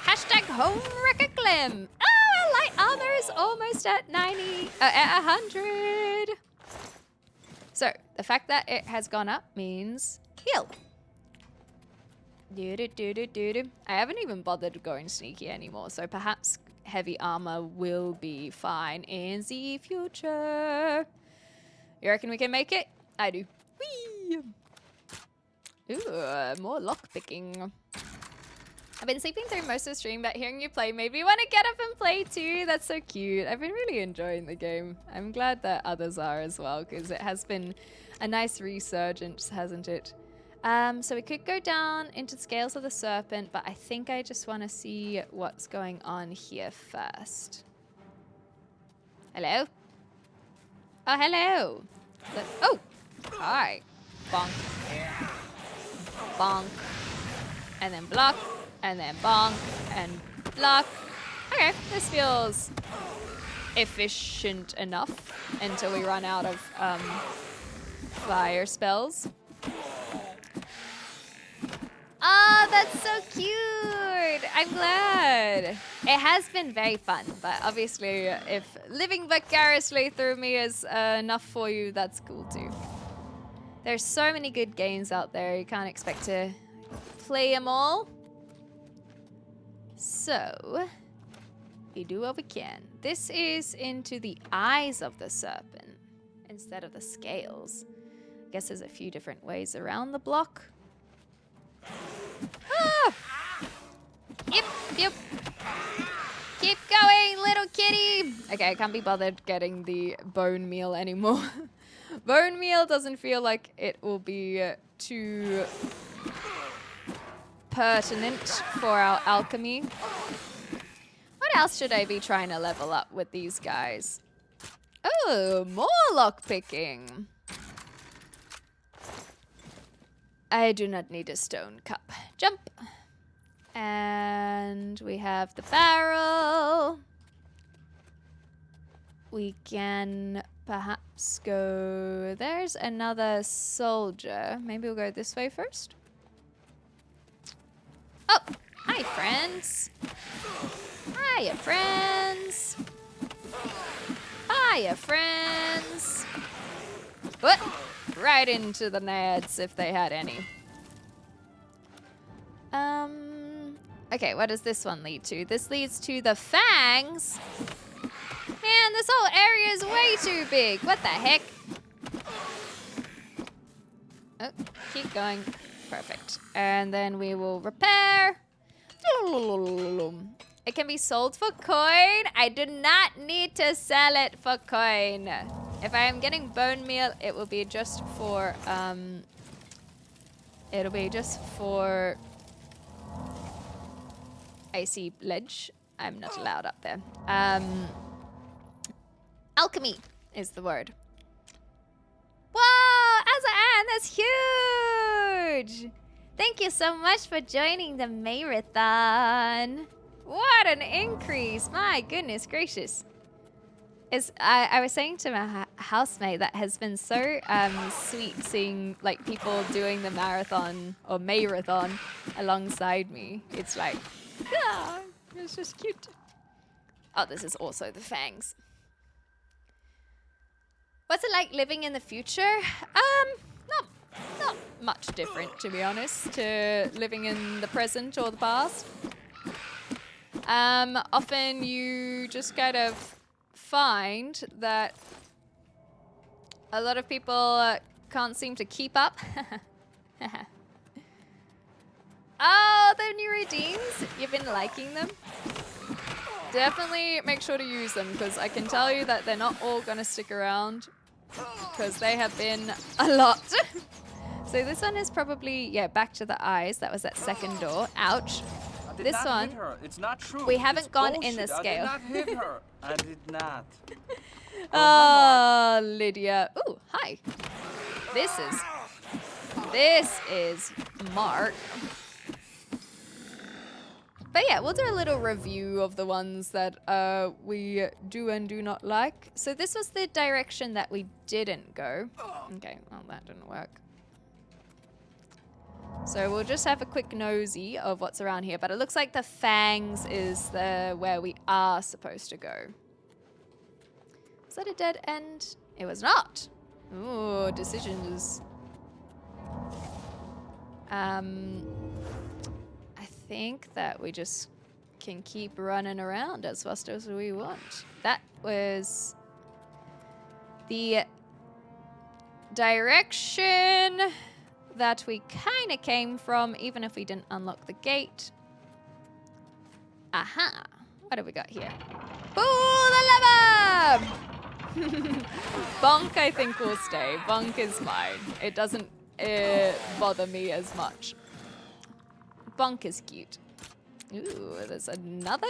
Hashtag home wrecker Clem. Oh, our light armor is almost at 100. So, the fact that it has gone up means heal. I haven't even bothered going sneaky anymore, so perhaps heavy armor will be fine in the future. You reckon we can make it? I do. Whee! Ooh, more lockpicking. I've been sleeping through most of the stream, but hearing you play made me want to get up and play too. That's so cute. I've been really enjoying the game. I'm glad that others are as well, because it has been a nice resurgence, hasn't it? So we could go down into the scales of the serpent, but I think I just want to see what's going on here first. Hello? Oh, hello. Oh, hi. Bonk. Bonk. And then block. And then bonk. And block. Okay, this feels efficient enough until we run out of fire spells. Oh, that's so cute. I'm glad. It has been very fun, but obviously if living vicariously through me is enough for you, that's cool too. There's so many good games out there. You can't expect to play them all. So, we do what we can. This is into the eyes of the serpent instead of the scales. I guess there's a few different ways around the block. Ah! Yep, yep. Keep going, little kitty. Okay, I can't be bothered getting the bone meal anymore. Bone meal doesn't feel like it will be too pertinent for our alchemy. What else should I be trying to level up with these guys? Oh, more lockpicking. I do not need a stone cup. Jump. And we have the barrel. We can perhaps go... There's another soldier. Maybe we'll go this way first. Oh, hi, friends. Hiya, friends. Hiya, friends. What? Right into the nads if they had any. Okay, what does this one lead to? This leads to the fangs. Man, this whole area is way too big. What the heck? Oh, keep going. Perfect. And then we will repair. It can be sold for coin. I do not need to sell it for coin. If I am getting bone meal, it will be just for, it'll be just for icy ledge. I'm not allowed up there. Alchemy is the word. Whoa, Azan, that's huge. Thank you so much for joining the marathon. What an increase. My goodness gracious. I was saying to my housemate that has been so sweet seeing like people doing the marathon or marathon alongside me. It's like, yeah, it's just cute. Oh, this is also the fangs. What's it like living in the future? Not much different, to be honest, to living in the present or the past. Often you just kind of find that a lot of people can't seem to keep up. Oh, the new redeems. You've been liking them? Definitely make sure to use them because I can tell you that they're not all going to stick around because they have been a lot. So this one is probably, yeah, back to the eyes. That was that second door. Ouch. This one, it's not true. We haven't it's gone bullshit. in the scale. I did not hit her. I did not. Oh, Lydia. Ooh, hi. This is Mark. But yeah, we'll do a little review of the ones that we do and do not like. So this was the direction that we didn't go. Okay, well, that didn't work. So we'll just have a quick nosy of what's around here. But it looks like the fangs is where we are supposed to go. Is that a dead end? It was not. Ooh, decisions. I think that we just can keep running around as fast as we want. That was the direction that we kind of came from, even if we didn't unlock the gate. Aha! What have we got here? Ooh, the lever! Bonk, I think, will stay. Bonk is fine. It doesn't bother me as much. Bonk is cute. Ooh, there's another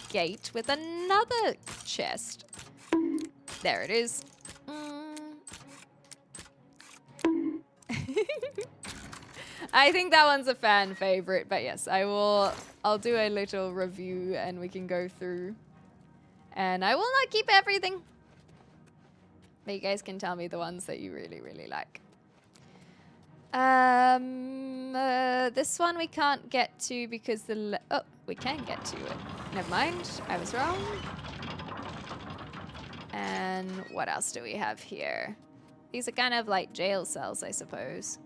gate with another chest. There it is. I think that one's a fan favorite, but yes, I'll do a little review and we can go through. And I will not keep everything. But you guys can tell me the ones that you really, really like. This one we can't get to because oh, we can get to it. Never mind, I was wrong. And what else do we have here? These are kind of like jail cells, I suppose.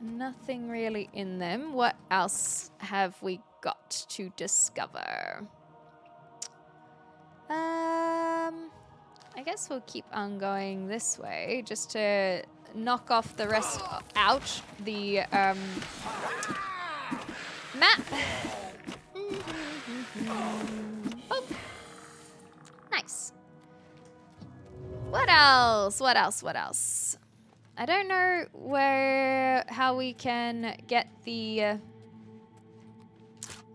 Nothing really in them. What else have we got to discover? I guess we'll keep on going this way just to knock off the rest. Ouch! The map. Oh, nice. What else? What else? What else? I don't know how we can get the.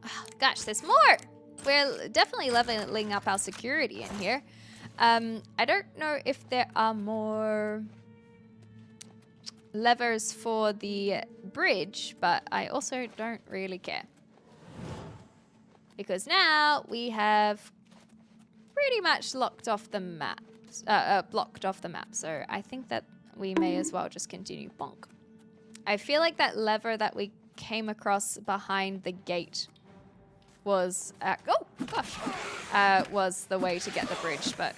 Oh, gosh, there's more. We're definitely leveling up our security in here. I don't know if there are more levers for the bridge, but I also don't really care. Because now we have pretty much locked off the map, blocked off the map. So I think that we may as well just continue. Bonk. I feel like that lever that we came across behind the gate was oh gosh, was the way to get the bridge, but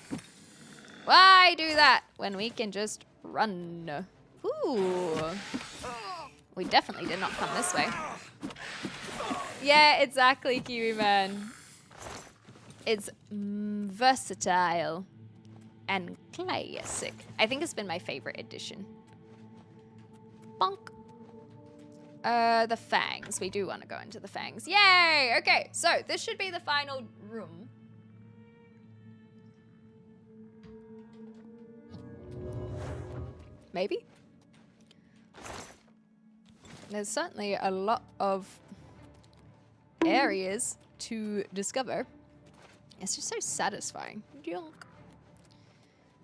why do that when we can just run? Ooh, we definitely did not come this way. Yeah, exactly, Kiwi Man. It's versatile and classic. I think it's been my favorite edition. Bonk. The fangs. We do want to go into the fangs. Yay! Okay, so this should be the final room. Maybe? There's certainly a lot of areas to discover. It's just so satisfying. Yonk.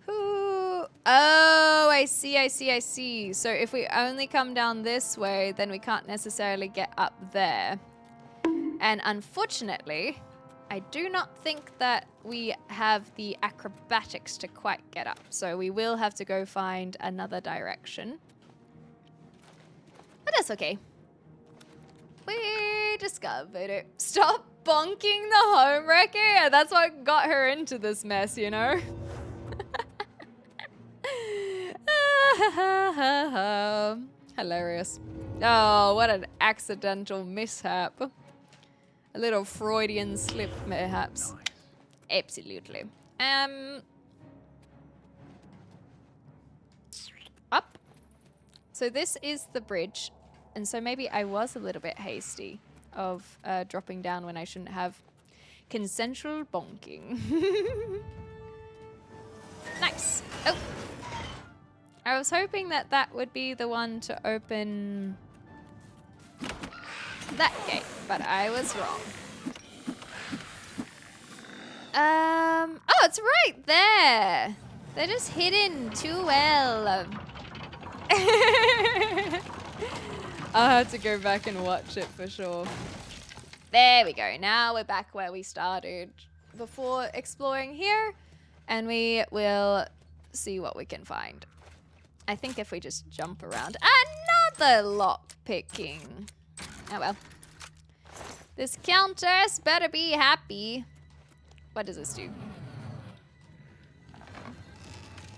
Ooh. Oh, I see. So if we only come down this way, then we can't necessarily get up there. And unfortunately, I do not think that we have the acrobatics to quite get up. So we will have to go find another direction. But that's okay. We discovered it. Stop bonking the homewrecker. Yeah, that's what got her into this mess, you know? Hilarious. Oh, what an accidental mishap. A little Freudian slip, perhaps. Absolutely. Up. So this is the bridge. And so maybe I was a little bit hasty of dropping down when I shouldn't have. Consensual bonking. Nice. Oh. I was hoping that that would be the one to open that gate, but I was wrong. Oh, it's right there. They're just hidden too well. I'll have to go back and watch it for sure. There we go. Now we're back where we started before exploring here, and we will see what we can find. I think if we just jump around. Another lock picking. Oh well. This countess better be happy. What does this do?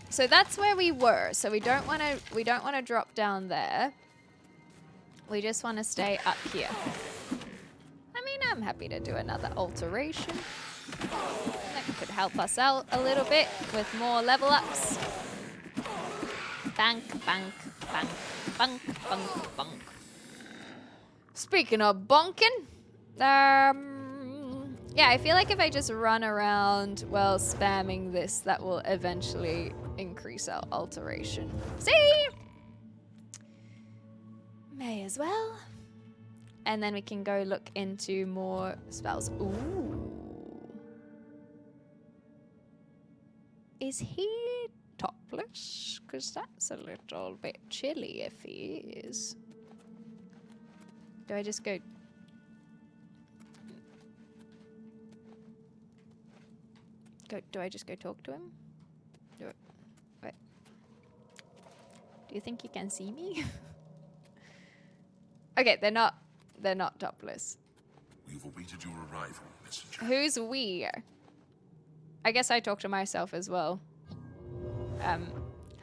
So that's where we were. So we don't want to drop down there. We just want to stay up here. I mean, I'm happy to do another alteration. That could help us out a little bit with more level ups. Bank, bank, bank, bank, bank, bonk. Speaking of bonking, yeah, I feel like if I just run around while spamming this, that will eventually increase our alteration. See? May as well. And then we can go look into more spells. Ooh. Is he topless? Because that's a little bit chilly if he is. Do I just go... Do I just go talk to him? Wait. Do you think you can see me? Okay, they're not topless. We've awaited your arrival, messenger. Who's we? I guess I talk to myself as well.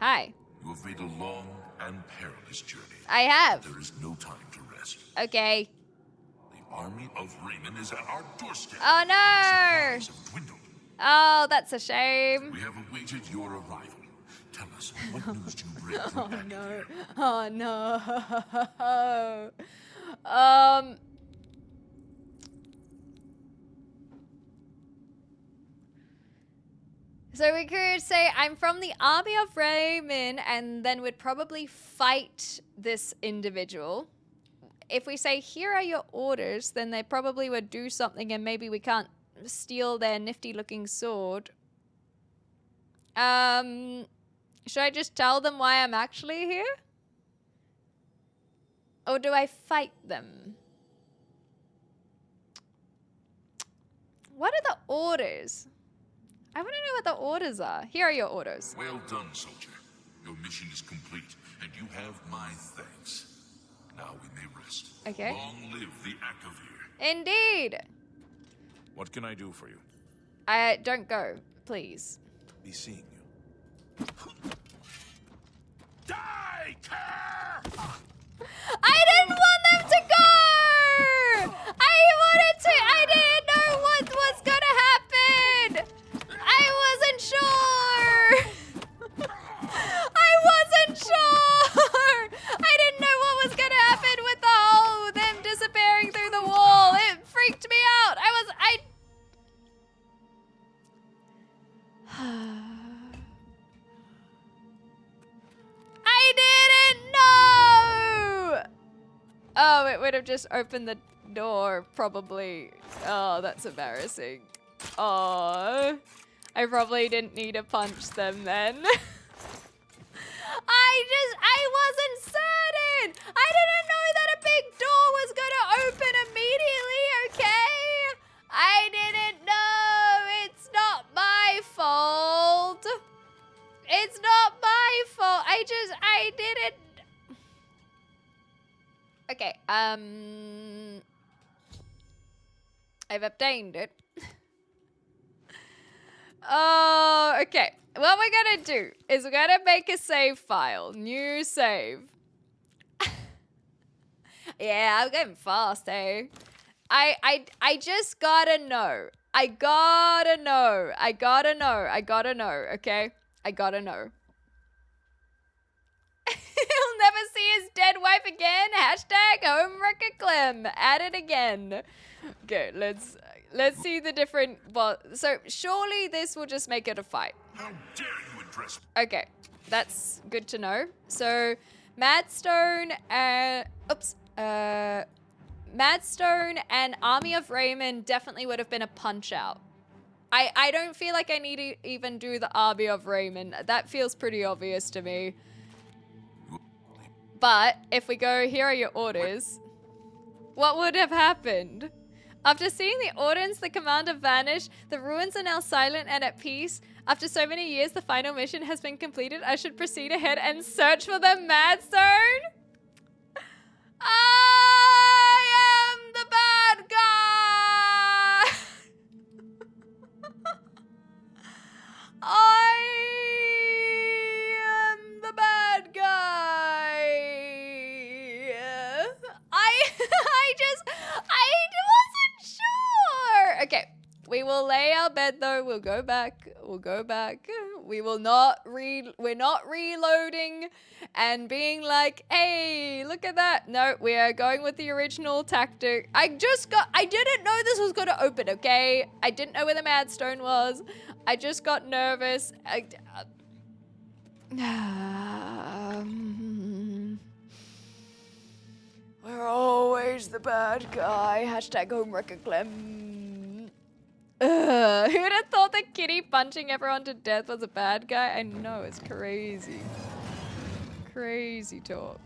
Hi. You have made a long and perilous journey. I have. There is no time to rest. Okay. The army of Raymond is at our doorstep. Oh no! Supplies have dwindled. Oh, that's a shame. We have awaited your arrival. Tell us, what news do you bring from back here? Oh no. So we could say I'm from the army of Raymond and then would probably fight this individual. If we say here are your orders, then they probably would do something and maybe we can't steal their nifty looking sword. Should I just tell them why I'm actually here? Or do I fight them? What are the orders? I want to know what the orders are. Here are your orders. Well done, soldier. Your mission is complete, and you have my thanks. Now we may rest. Okay. Long live the Akavir. Indeed. What can I do for you? Don't go, please. Be seeing you. Die, Kerr! I didn't want them to go! I didn't know what was gonna happen! I wasn't sure! I wasn't sure! I didn't know what was gonna happen with the whole them disappearing through the wall. It freaked me out. I didn't know! Oh, it would have just opened the door, probably. Oh, that's embarrassing. Oh, I probably didn't need to punch them then. I wasn't certain! I didn't know that a big door was gonna open immediately, okay? I didn't know! It's not my fault! It's not my fault! I didn't... Okay, I've obtained it. Oh, okay. What we're gonna do is we're gonna make a save file. New save. Yeah, I'm getting fast, eh? I just gotta know. I gotta know, okay? I gotta know. He'll never see his dead wife again. Hashtag HomeWreckerClem. Add it again. Okay, let's see the different... So surely this will just make it a fight. How dare you address me? Okay, that's good to know. So Madstone and Army of Raymond definitely would have been a punch out. I don't feel like I need to even do the Army of Raymond. That feels pretty obvious to me. But if we go, here are your orders. What would have happened? After seeing the ordnance, the commander vanished. The ruins are now silent and at peace. After so many years, the final mission has been completed. I should proceed ahead and search for the Madstone. I am the bad guy. I am the bad guy. I wasn't sure. Okay, we will lay our bed though. We'll go back. We will not we're not reloading and being like, hey, look at that. No, we are going with the original tactic. I didn't know this was gonna open, okay? I didn't know where the Madstone was. I just got nervous. is the bad guy? Hashtag homework and Clem. Who'd have thought that Kitty punching everyone to death was a bad guy? I know, it's crazy. Crazy talk.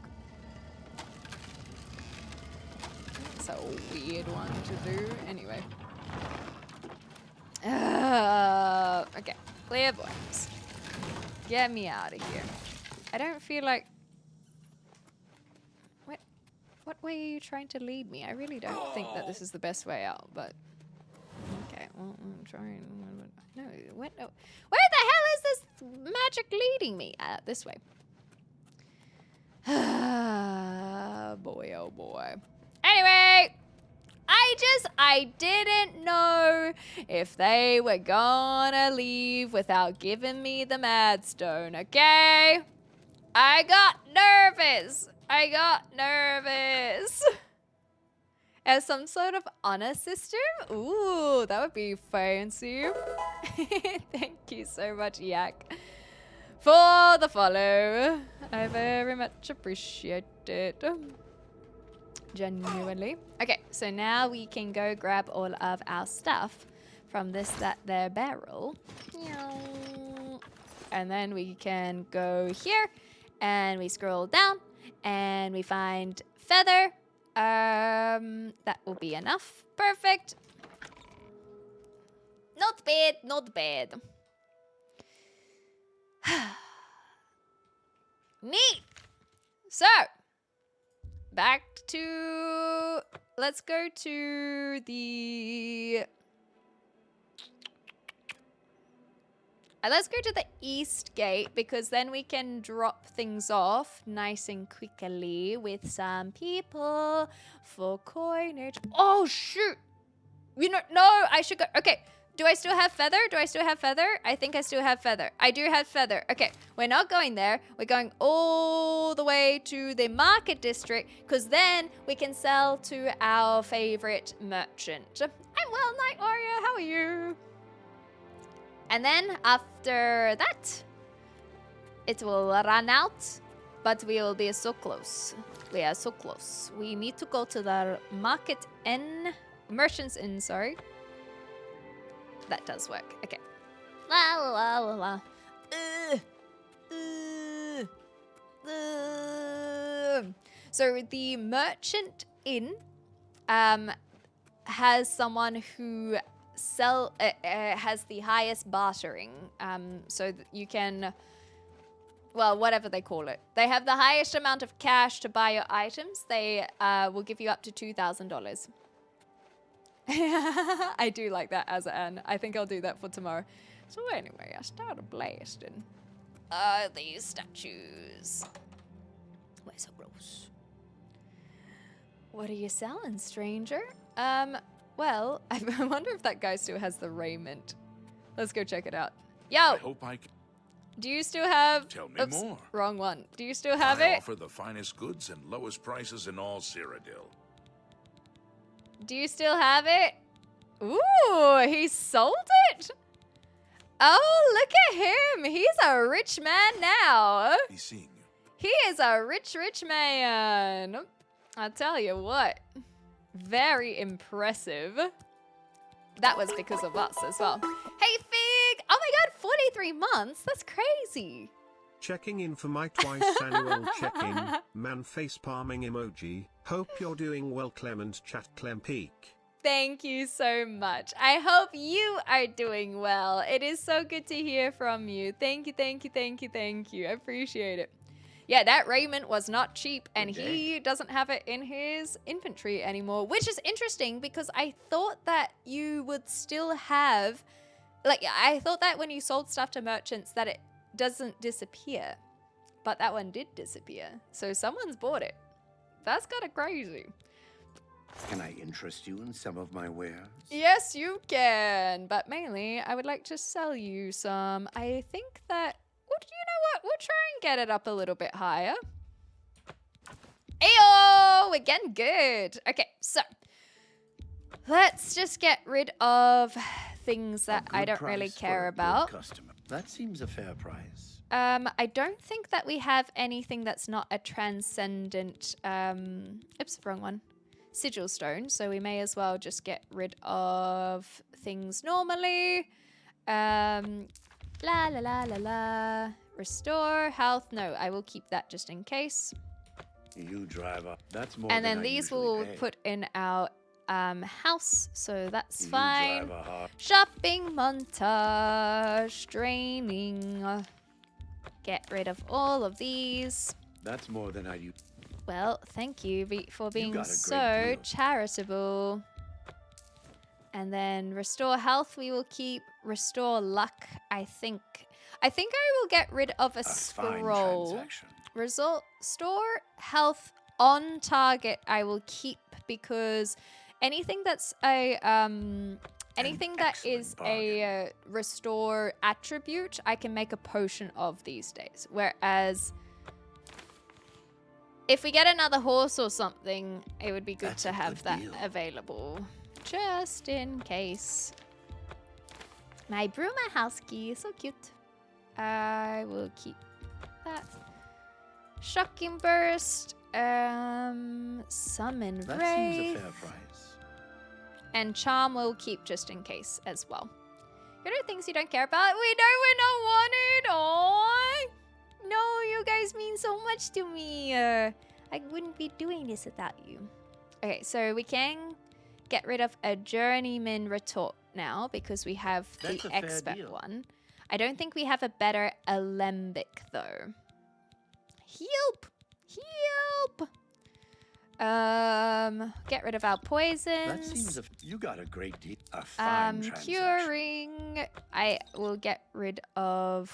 That's a weird one to do. Anyway. Okay, clairvoyance. Get me out of here. I don't feel like... What way are you trying to lead me? I really don't think that this is the best way out, but... Okay, well, I'm trying... No, where the hell is this magic leading me? This way. Boy, oh boy. Anyway! I didn't know if they were gonna leave without giving me the mad stone, okay? I got nervous. As some sort of honor system? Ooh, that would be fancy. Thank you so much, Yak, for the follow. I very much appreciate it. Genuinely. Okay, so now we can go grab all of our stuff from there barrel. And then we can go here and we scroll down and we find feather. That will be enough. Perfect. Not bad, not bad. Neat. So, back to... Let's go to the... Let's go to the east gate, because then we can drop things off nice and quickly with some people for coinage. Oh, shoot. You know, no, I should go. Okay. Do I still have feather? I think I still have feather. I do have feather. Okay, we're not going there. We're going all the way to the market district, because then we can sell to our favorite merchant. I'm well, Night Warrior. How are you? And then after that, it will run out, but we will be so close. We are so close. We need to go to the merchant's inn, sorry. That does work. Okay. La la la la. So the merchant inn has someone who has the highest bartering. So that you can, well, whatever they call it. They have the highest amount of cash to buy your items. They will give you up to $2,000. I do like that as an. I think I'll do that for tomorrow. So anyway, I started blasting. These statues. Why so gross? What are you selling, stranger? Well, I wonder if that guy still has the raiment. Let's go check it out. Yo! I hope I can. Do you still have... Tell me more. Wrong one. Do you still have I it? offer the finest goods and lowest prices in all Cyrodiil. Do you still have it? Ooh, he sold it? Oh, look at him. He's a rich man now. He's seeing you. He is a rich, rich man. I'll tell you what. Very impressive. That was because of us as well. Hey, Fig. Oh my god, 43 months. That's crazy. Checking in for my twice annual check-in, man face palming emoji. Hope you're doing well, Clement chat Clempeak. Thank you so much. I hope you are doing well. It is so good to hear from you. Thank you, thank you, thank you, thank you. I appreciate it. Yeah, that raiment was not cheap, and he doesn't have it in his inventory anymore, which is interesting because I thought that you would still have, like, I thought that when you sold stuff to merchants that it doesn't disappear, but that one did disappear. So someone's bought it. That's kind of crazy. Can I interest you in some of my wares? Yes, you can. But mainly, I would like to sell you some. I think that, well, you know what? We'll try and get it up a little bit higher. Ayo! We're getting good. Okay, so let's just get rid of things that I don't really care about. Customer. That seems a fair price. I don't think that we have anything that's not a transcendent, oops, wrong one. sigil stone, so we may as well just get rid of things normally. La la la la la. Restore health. No, I will keep that just in case. You drive up. That's more And than then I these usually will pay. put in our house, so that's You fine. drive a hard- Shopping montage, draining. Get rid of all of these. That's more than I use. Well, thank you for being got a great so deal. charitable. And then restore health we will keep. Restore luck, I think I will get rid of a Fine scroll. transaction. Restore health on target I will keep, because anything that's a anything that is a restore attribute I can make a potion of these days. Whereas if we get another horse or something, it would be good That's to a have good that deal. available. Just in case. My Bruma Husky is so cute. I will keep that. Shocking Burst. Summon That Wraith. seems a fair price. And Charm we'll keep just in case as well. Here are things you don't care about. We know we're not wanted. Aww. No, you guys mean so much to me. I wouldn't be doing this without you. Okay, so we can get rid of a Journeyman Retort now because we have That's the a fair expert deal. one. I don't think we have a better Alembic though. Help! Help! Get rid of our poisons. That seems you got a great deal. A fine transaction. Curing. I will get rid of.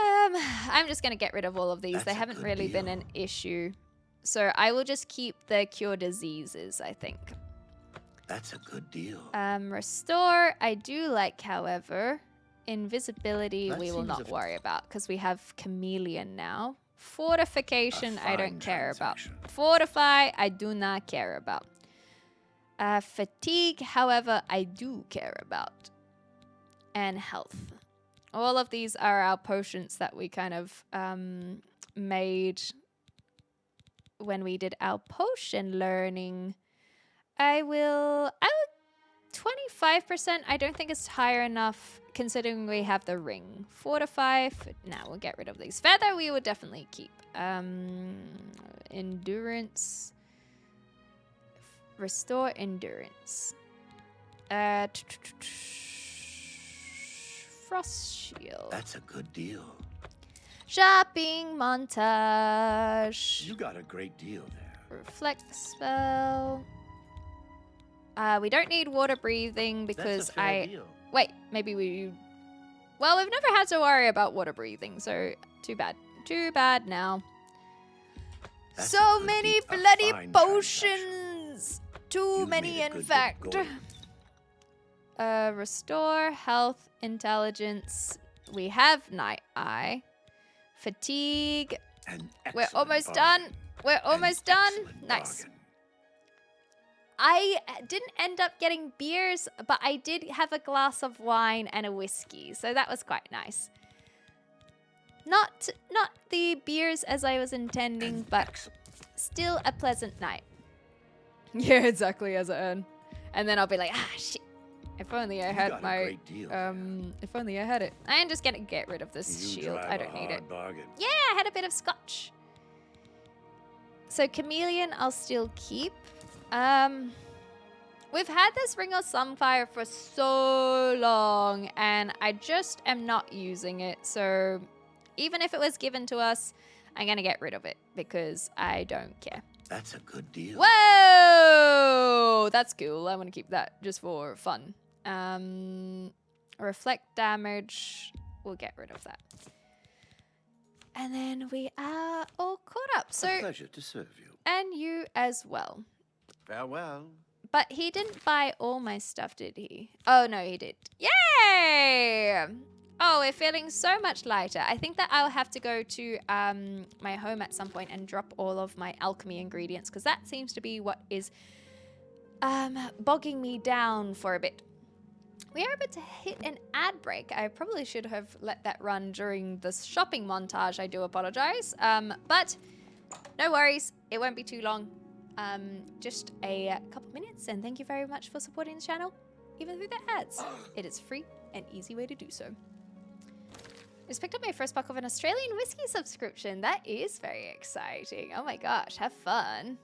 I'm just gonna get rid of all of these. That's They a haven't good really been deal. an issue, so I will just keep the cure diseases. I think. That's a good deal. Restore. I do like, however, invisibility. That We will seems not a- worry about because we have chameleon now. Fortification. I don't fine care about. transaction. Fortify. I do not care about. Fatigue, however, I do care about. And health. All of these are our potions that we kind of made when we did our potion learning. I will 25%. I don't think it's higher enough considering we have the ring. 4 to 5. Now we'll get rid of these. Feather we will definitely keep. Endurance. Restore endurance. Frost shield. That's a good deal. Shopping montage. You got a great deal there. Reflect spell. We don't need water breathing because That's a fair deal. Wait, maybe we... Well, we've never had to worry about water breathing, so too bad. Too bad now. That's So a good many deal. A bloody fine potions! Too You many, made a in good bit fact. going. Restore health, intelligence. We have Night Eye. Fatigue. An We're excellent almost bargain. done. We're An almost done. excellent Nice. bargain. I didn't end up getting beers, but I did have a glass of wine and a whiskey, so that was quite nice. Not the beers as I was intending, but still a pleasant night. Yeah, exactly as I earn. And then I'll be like, ah, shit. If only I You had got a my great deal if only I had it. I am just gonna get rid of this You shield. drive I a don't need it. hard bargain. Yeah, I had a bit of scotch. So chameleon I'll still keep. We've had this Ring of Sunfire for so long and I just am not using it. So even if it was given to us, I'm gonna get rid of it because I don't care. That's a good deal. Whoa! That's cool. I want to keep that just for fun. Reflect damage. We'll get rid of that. And then we are all caught up. So, A pleasure to serve you. and you as well. Farewell. But he didn't buy all my stuff, did he? Oh, no, he did. Yay! Oh, we're feeling so much lighter. I think that I'll have to go to my home at some point and drop all of my alchemy ingredients because that seems to be what is bogging me down for a bit. We are about to hit an ad break. I probably should have let that run during the shopping montage. I do apologize. But no worries. It won't be too long. just a couple minutes, and thank you very much for supporting the channel, even through the ads. It is free and easy way to do so. I just picked up my first buck of an Australian whiskey subscription. That is very exciting. Oh my gosh, have fun.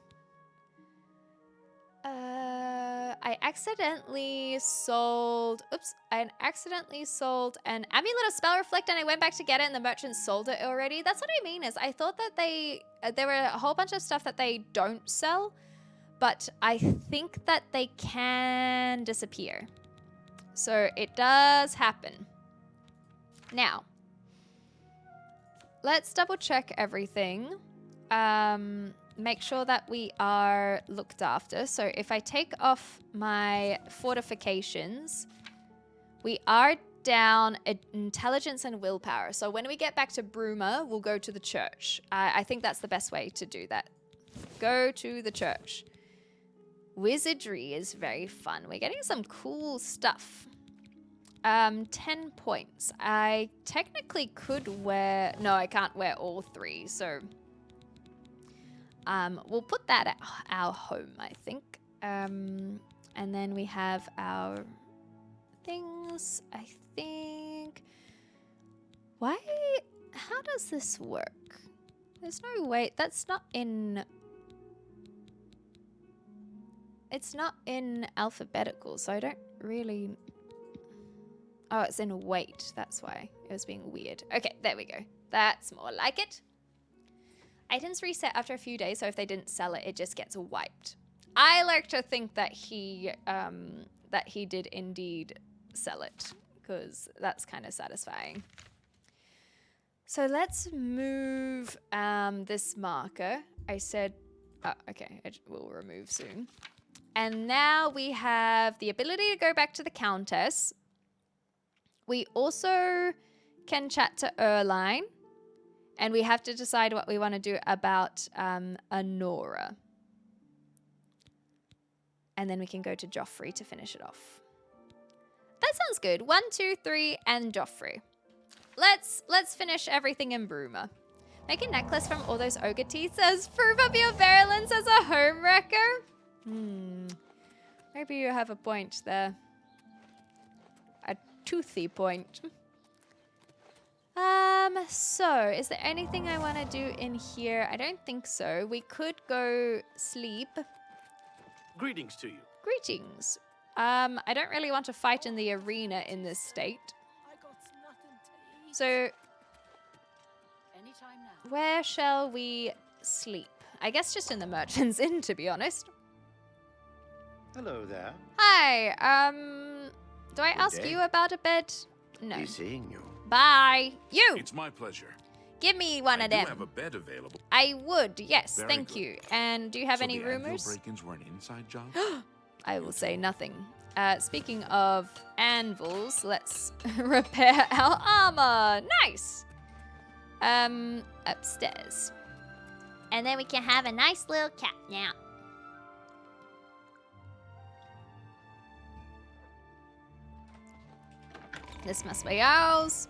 I accidentally sold an amulet of spell reflect, and I went back to get it and the merchant sold it already. That's what I mean, is I thought that there were a whole bunch of stuff that they don't sell, but I think that they can disappear. So it does happen. Now, let's double check everything. Make sure that we are looked after. So if I take off my fortifications, we are down intelligence and willpower. So when we get back to Bruma, we'll go to the church. I think that's the best way to do that. Go to the church. Wizardry is very fun. We're getting some cool stuff. 10 points. I technically could wear... No, I can't wear all 3, so... we'll put that at our home, I think. And then we have our things, I think. Why? How does this work? There's no way. That's not in... It's not in alphabetical, so I don't really... Oh, it's in weight. That's why it was being weird. Okay, there we go. That's more like it. Items reset after a few days, so if they didn't sell it, it just gets wiped. I like to think that he did indeed sell it, because that's kind of satisfying. So let's move this marker. I said, oh, okay, it will remove soon. And now we have the ability to go back to the Countess. We also can chat to Erline. And we have to decide what we want to do about Anora. And then we can go to Joffrey to finish it off. That sounds good. 1, 2, 3, and Joffrey. Let's finish everything in Bruma. Make a necklace from all those ogre teeth as proof of your virulence as a homewrecker. Maybe you have a point there. A toothy point. So, is there anything I want to do in here? I don't think so. We could go sleep. Greetings to you. Greetings. I don't really want to fight in the arena in this state. So, Anytime now. where shall we sleep? I guess just in the Merchant's Inn, to be honest. Hello there. Hi, do I ask day. you about a bed? No. Be seeing you. Bye. You! It's my pleasure. Give me one I of do them. have a bed available. I would, yes, Very thank good. you. And do you have So any the anvil rumors? break-ins were an inside job? I will say nothing. Speaking of anvils, let's repair our armor. Nice. Upstairs. And then we can have a nice little cat now. This must be ours.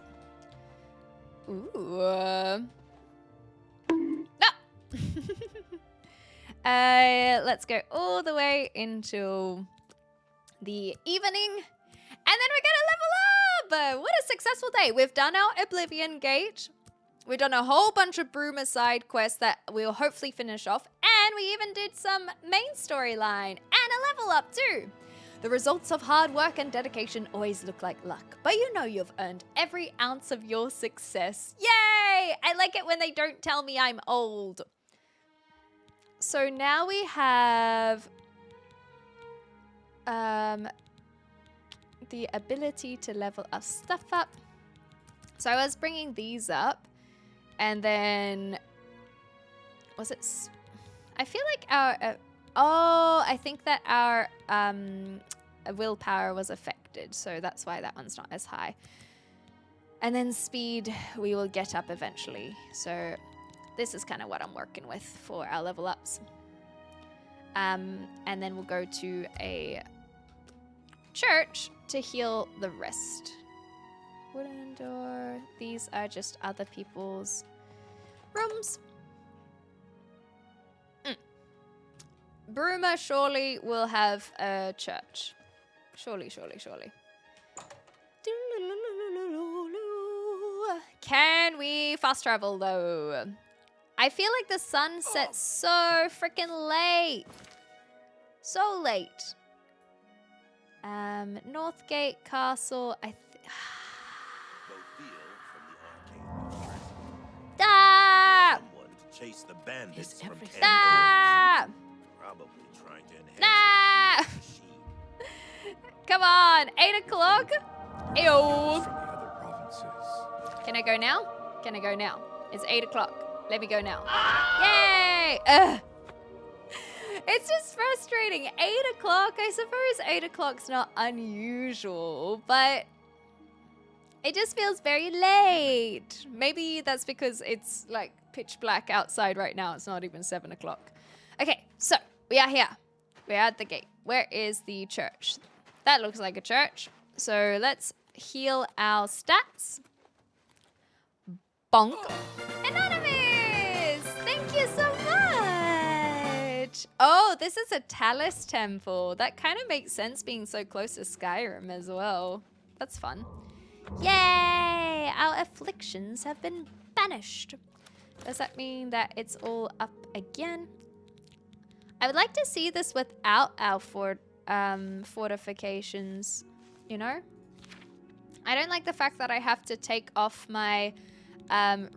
Ooh. No. Let's go all the way into the evening. And then we're going to level up. What a successful day. We've done our Oblivion Gate. We've done a whole bunch of Bruma side quests that we'll hopefully finish off. And we even did some main storyline and a level up too. The results of hard work and dedication always look like luck, but you know you've earned every ounce of your success. Yay! I like it when they don't tell me I'm old. So now we have the ability to level our stuff up. So I was bringing these up, and then was it? I feel like our I think that our willpower was affected, so that's why that one's not as high. And then speed we will get up eventually. So this is kind of what I'm working with for our level ups. And then we'll go to a church to heal the rest. Wooden door. These are just other people's rooms. Bruma surely will have a church. Surely, surely, surely. Can we fast travel though? I feel like the sun sets so freaking late. So late. Northgate Castle. Ah! Chase the bandits from Ah! Probably trying to enhance Nah! Come on, 8 o'clock? Ew. Can I go now? Can I go now? It's 8 o'clock. Let me go now. Yay! Ugh. It's just frustrating. 8 o'clock, I suppose 8 o'clock's not unusual, but it just feels very late. Maybe that's because it's like pitch black outside right now. It's not even 7 o'clock. Okay, so we are here. We're at the gate. Where is the church? That looks like a church. So let's heal our stats. Bonk. Anonymous! Thank you so much. Oh, this is a Talus temple. That kind of makes sense being so close to Skyrim as well. That's fun. Yay! Our afflictions have been banished. Does that mean that it's all up again? I would like to see this without our fortifications, you know? I don't like the fact that I have to take off my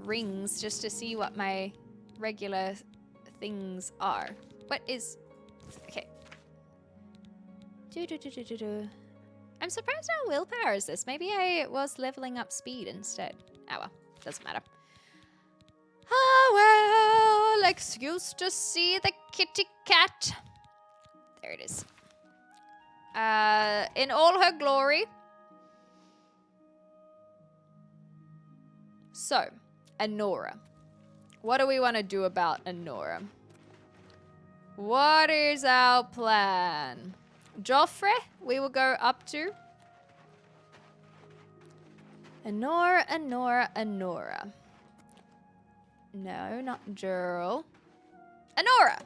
rings just to see what my regular things are. What is... Okay. I'm surprised how willpower is this. Maybe I was leveling up speed instead. Oh well, doesn't matter. Oh well, excuse to see the kitty cat. There it is. In all her glory. So, Anora. What do we want to do about Anora? What is our plan? Joffre, we will go up to. Anora, Anora, Anora. No, not Jurl. Anora!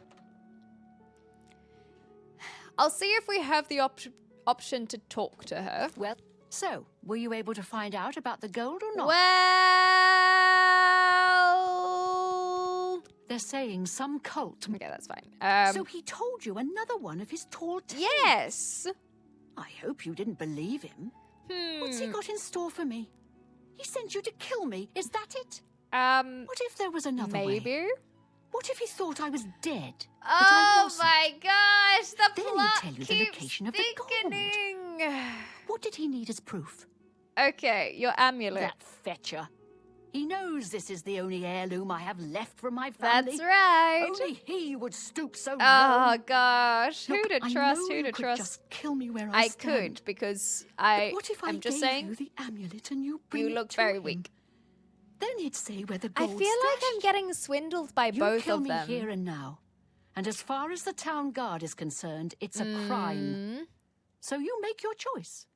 I'll see if we have the option to talk to her. Well, so, were you able to find out about the gold or not? Well... They're saying some cult. Okay, that's fine. So he told you another one of his tall tales? Yes! I hope you didn't believe him. What's he got in store for me? He sent you to kill me, is that it? What if there was another way? Maybe? What if he thought I was dead? Oh my gosh, the then plot he'd tell you the keeps location of the thickening. What did he need as proof? Okay, your amulet. That fetcher. He knows this is the only heirloom I have left from my family. That's right. Only he would stoop so low. Oh gosh, Look, who to I trust? know Who you to could trust? Just kill me where I stand. could because But what if I I'm just gave saying. you the amulet and you bring You it look to very him? weak. Then he'd say where the I gold's feel like stashed. I'm getting swindled by You both kill of me them. here and now. And as far as the town guard is concerned, it's a crime. So you make your choice.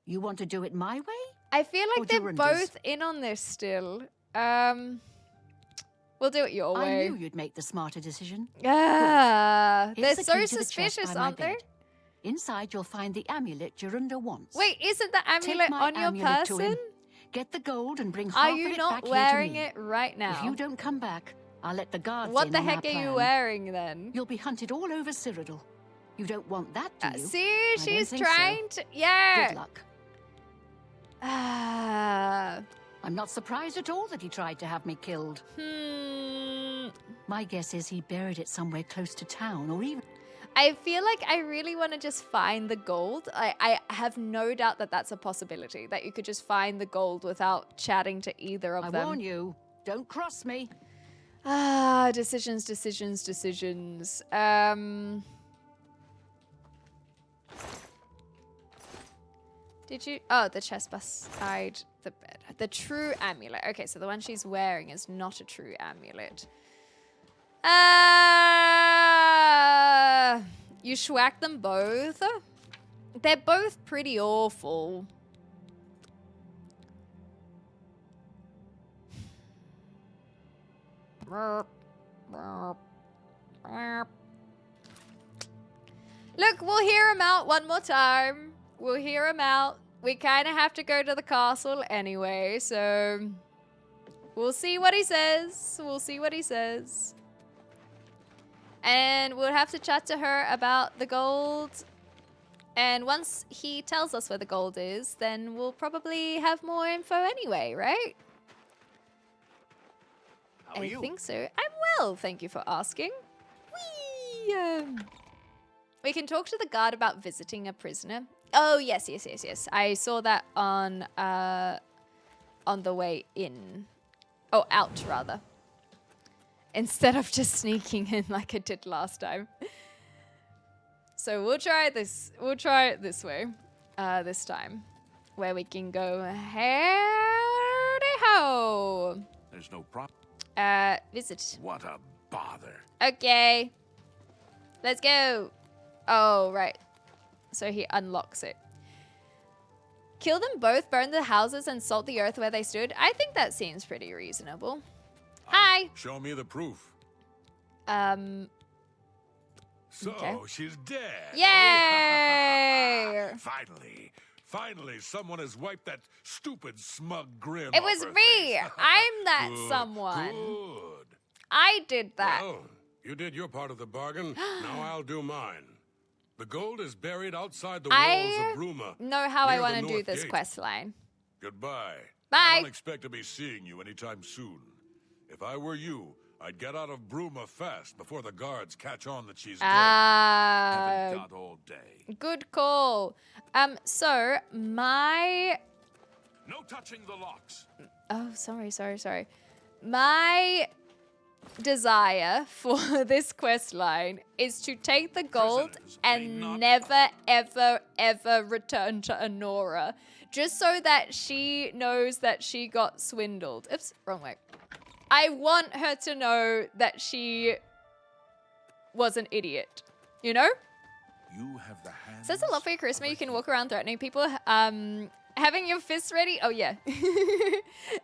You want to do it my way? I feel Or like they're Dorinda's? both in on this still. We'll do it your I way. knew you'd make the smarter decision. Ah, Here's they're the so key to the chest suspicious, by my aren't they? bed. Inside, you'll find the amulet Jorunda wants. Wait, isn't the Take amulet my on your amulet to him. person? Get the gold and bring Are half you of it not back here wearing to me. it right now? If you don't come back, I'll let the guards What in the on heck our are you plan. wearing then? You'll be hunted all over Cyrodiil. You don't want that, do you? See, I don't she's think trying so. to. Yeah. Good luck. Ah. I'm not surprised at all that he tried to have me killed. My guess is he buried it somewhere close to town, or even... I feel like I really want to just find the gold. I have no doubt that that's a possibility, that you could just find the gold without chatting to either of I them. warn you, don't cross me. Ah, decisions, decisions, decisions. Did you... Oh, the chest beside the bed. The true amulet. Okay, so the one she's wearing is not a true amulet. You schwack them both? They're both pretty awful. Look, we'll hear him out one more time. We'll hear him out. We kind of have to go to the castle anyway, so we'll see what he says. We'll see what he says. And we'll have to chat to her about the gold. And once he tells us where the gold is, then we'll probably have more info anyway, right? How are you? I think so. I'm well, thank you for asking. We can talk to the guard about visiting a prisoner. Oh, yes. I saw that on the way in. Oh, out, rather. Instead of just sneaking in like I did last time. So we'll try this. We'll try it this way. This time. Where we can go, howdy-ho. There's no problem. Visit. What a bother. Okay. Let's go. Oh, right. So he unlocks it. Kill them both, burn the houses, and salt the earth where they stood. I think that seems pretty reasonable. Hi. Show me the proof. So, Okay. she's dead. Yay! Finally, someone has wiped that stupid smug grin It off was her me. face. I'm that Good, someone. Good. I did that. Well, you did your part of the bargain. Now I'll do mine. The gold is buried outside the walls of Bruma. Know how I near want the to do north this gate. quest line. Goodbye. Bye. I don't expect to be seeing you anytime soon. If I were you, I'd get out of Bruma fast before the guards catch on that she's dead. Haven't got all day. Good call. So my... No touching the locks. Oh, sorry. My desire for this quest line is to take the gold Prisoners and may not- never, ever return to Honora. Just so that she knows that she got swindled. Oops, wrong way. I want her to know that she was an idiot. You know? You have the hands. Says a lot for your charisma. of a You can hero. walk around threatening people. Having your fists ready. Oh, yeah.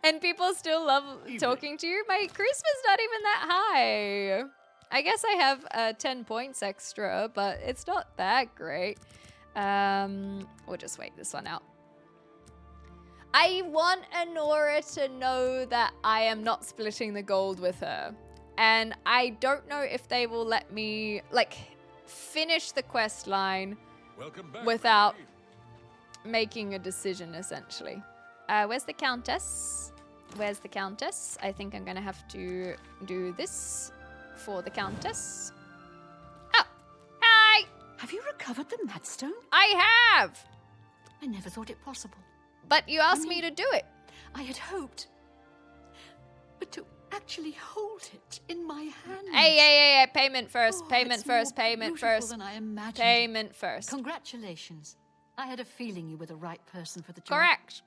And people still love talking to you. My charisma's not even that high. I guess I have 10 points extra, but it's not that great. We'll just wait this one out. I want Honora to know that I am not splitting the gold with her. And I don't know if they will let me, like, finish the quest line Welcome back, without lady. making a decision, essentially. Where's the Countess? Where's the Countess? I think I'm going to have to do this for the Countess. Oh, hi! Have you recovered the Madstone? I have! I never thought it possible. But you asked me to do it. I had hoped. But to actually hold it in my hand. Hey, payment first, Oh, payment it's first, more payment beautiful first. than I imagined. Payment first. Congratulations. I had a feeling you were the right person for the job. Correct.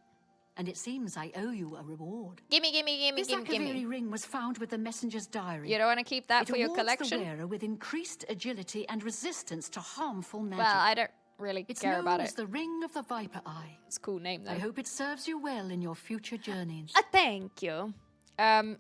And it seems I owe you a reward. Gimme. This Akaviri ring was found with the messenger's diary. You don't want to keep that It for your awards collection? the wearer with increased agility and resistance to harmful magic. Well, I don't really It's care known about as it. the Ring of the Viper Eye. It's a cool name, though. I hope it serves you well in your future journeys. Thank you.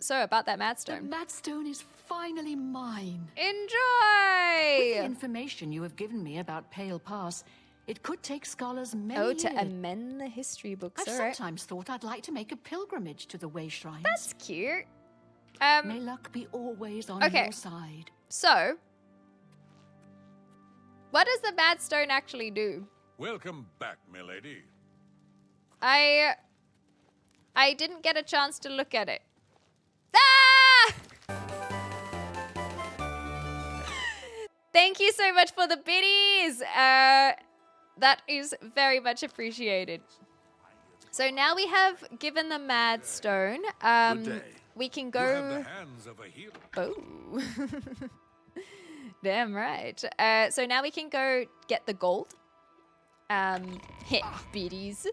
So about that The Madstone. Madstone is finally mine. With Enjoy! the information you have given me about Pale Pass, it could take scholars many Oh, years. to amend the history books. I've All right. sometimes thought I'd like to make a pilgrimage to the Way Shrines. That's cute. May luck be always on okay. your side. So, what does the Madstone actually do? Welcome back, milady. I didn't get a chance to look at it. Ah! Thank you so much for the biddies. That is very much appreciated. So now we have given the Madstone. Good day. We can You have go. the hands of a hero. Oh. Damn right. So now we can go get the gold. Hit biddies.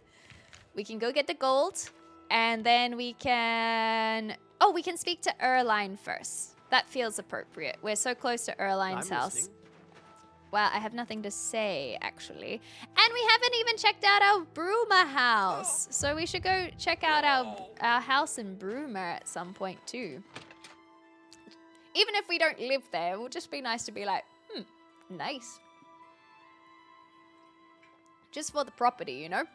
We can go get the gold. And then we can... Oh, we can speak to Erline first. That feels appropriate. We're so close to Erline's I'm house. listening. Well, I have nothing to say, actually. And we haven't even checked out our Bruma house. So we should go check out our house in Bruma at some point, too. Even if we don't live there, it will just be nice to be like, nice. Just for the property, you know?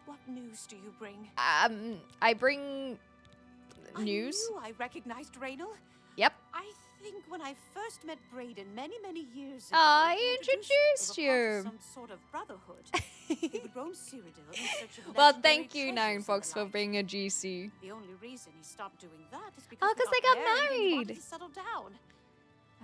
What news do you bring? I bring news. I knew I recognized Raynal. Yep. I think when I first met Brayden many years ago, I he introduced we were part of you. some sort of brotherhood. He would roam Cyrodiil in search of Well, legendary thank you, treasures Nine and Fox, the for like. being a GC. The only reason he stopped doing that is because Oh, 'cause they got and he wanted married. to settle down.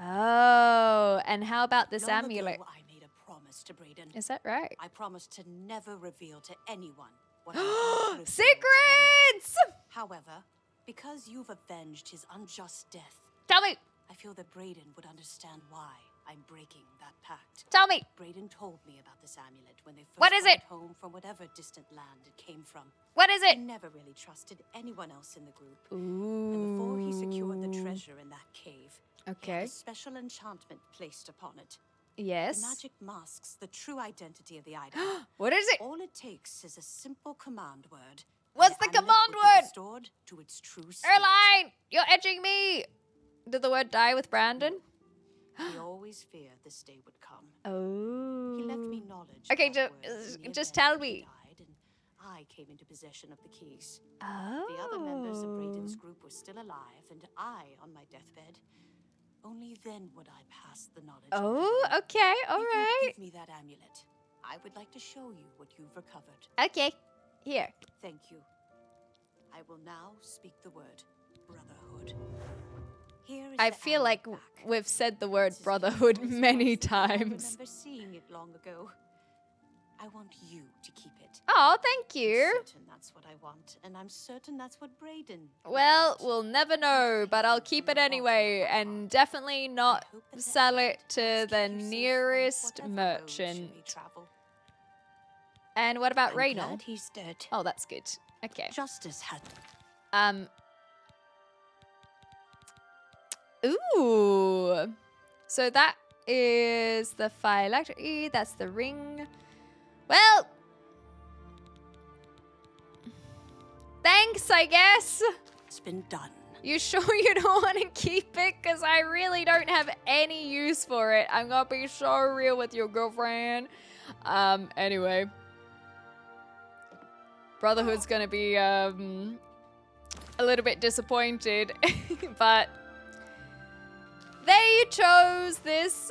Oh, and how about this Long amulet? ago, I made a promise to Brayden. Is that right? I promised to never reveal to anyone what I once revealed to Secrets! you. However, because you've avenged his unjust death, Tell me! I feel that Brayden would understand why I'm breaking that pact. Tell me! Brayden told me about this amulet when they first What is brought it? home from whatever distant land it came from. What is I it? never really trusted anyone else in the group. Ooh. And before he secured the treasure in that cave, he Okay. had a special enchantment placed upon it. Yes. The magic masks the true identity of the item. What is it? All it takes is a simple command word. What's and the amulet command will be word? restored to its true state. Erline! You're edging me! Did the word die with Brandon? He always feared this day would come. Oh. He left me knowledge. Okay, of that word in the just event tell that he me. died, and I came into possession of the keys. Oh. The other members of Brayden's group were still alive, and I on my deathbed. Only then would I pass the knowledge. on to Oh, them. okay, If alright. you give me that amulet, I would like to show you what you've recovered. Okay. Here. Thank you. I will now speak the word brotherhood. Here is I the feel like amulet back. we've said the word This is brotherhood beautiful as many once, and I times. remember seeing it long ago. I want you to keep it. Oh, thank I'm you. certain that's what I want, and I'm certain that's what Brayden. Well, we'll never know, but I'll keep it anyway, and definitely not sell it to the nearest merchant. And what about Raynal? Glad he's dead. Oh, that's good. Okay. Justice had. Ooh. So that is the phylactery. That's the ring. Well. Thanks, I guess. It's been done. You sure you don't want to keep it? Because I really don't have any use for it. I'm going to be so real with your girlfriend. Anyway. Brotherhood's going to be, a little bit disappointed. But they chose this.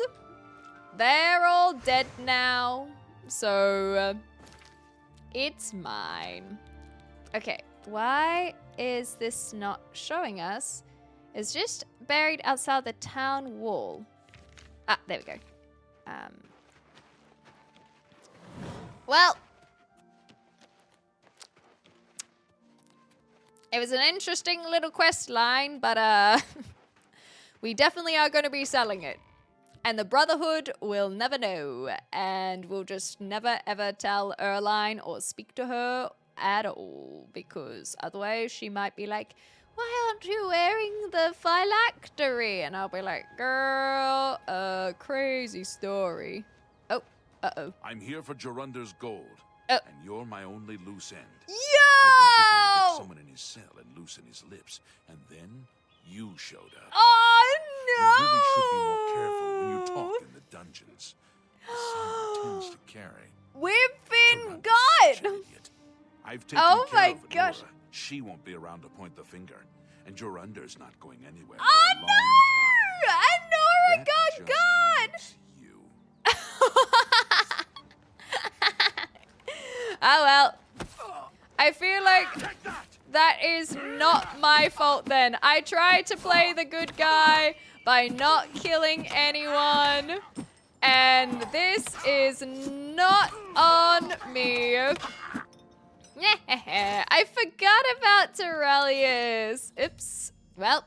They're all dead now. So, it's mine. Okay. Why is this not showing us? It's just buried outside the town wall. Ah, there we go. Well, it was an interesting little quest line, but we definitely are going to be selling it. And the Brotherhood will never know, and we'll just never ever tell Erline or speak to her at all, because otherwise she might be like, why aren't you wearing the phylactery? And I'll be like, girl, crazy story. Oh, uh-oh. I'm here for Jorunder's gold, Oh. and you're my only loose end. Yo! I've been hoping to get someone in his cell and loosen his lips, and then you showed up. Oh, You really should be no! more careful when you talk in the dungeons. The sound tends to carry. We've been Jorunder's such an gone! idiot. I've taken Oh care my of gosh. Nora. She won't be around to point the finger. And Jorunder's not going anywhere Oh, for a long time. And Nora That got just gone! leaves you. Oh well. I feel like that is not my fault then. I tried to play the good guy by not killing anyone. And this is not on me. I forgot about Terrelius. Oops. Well,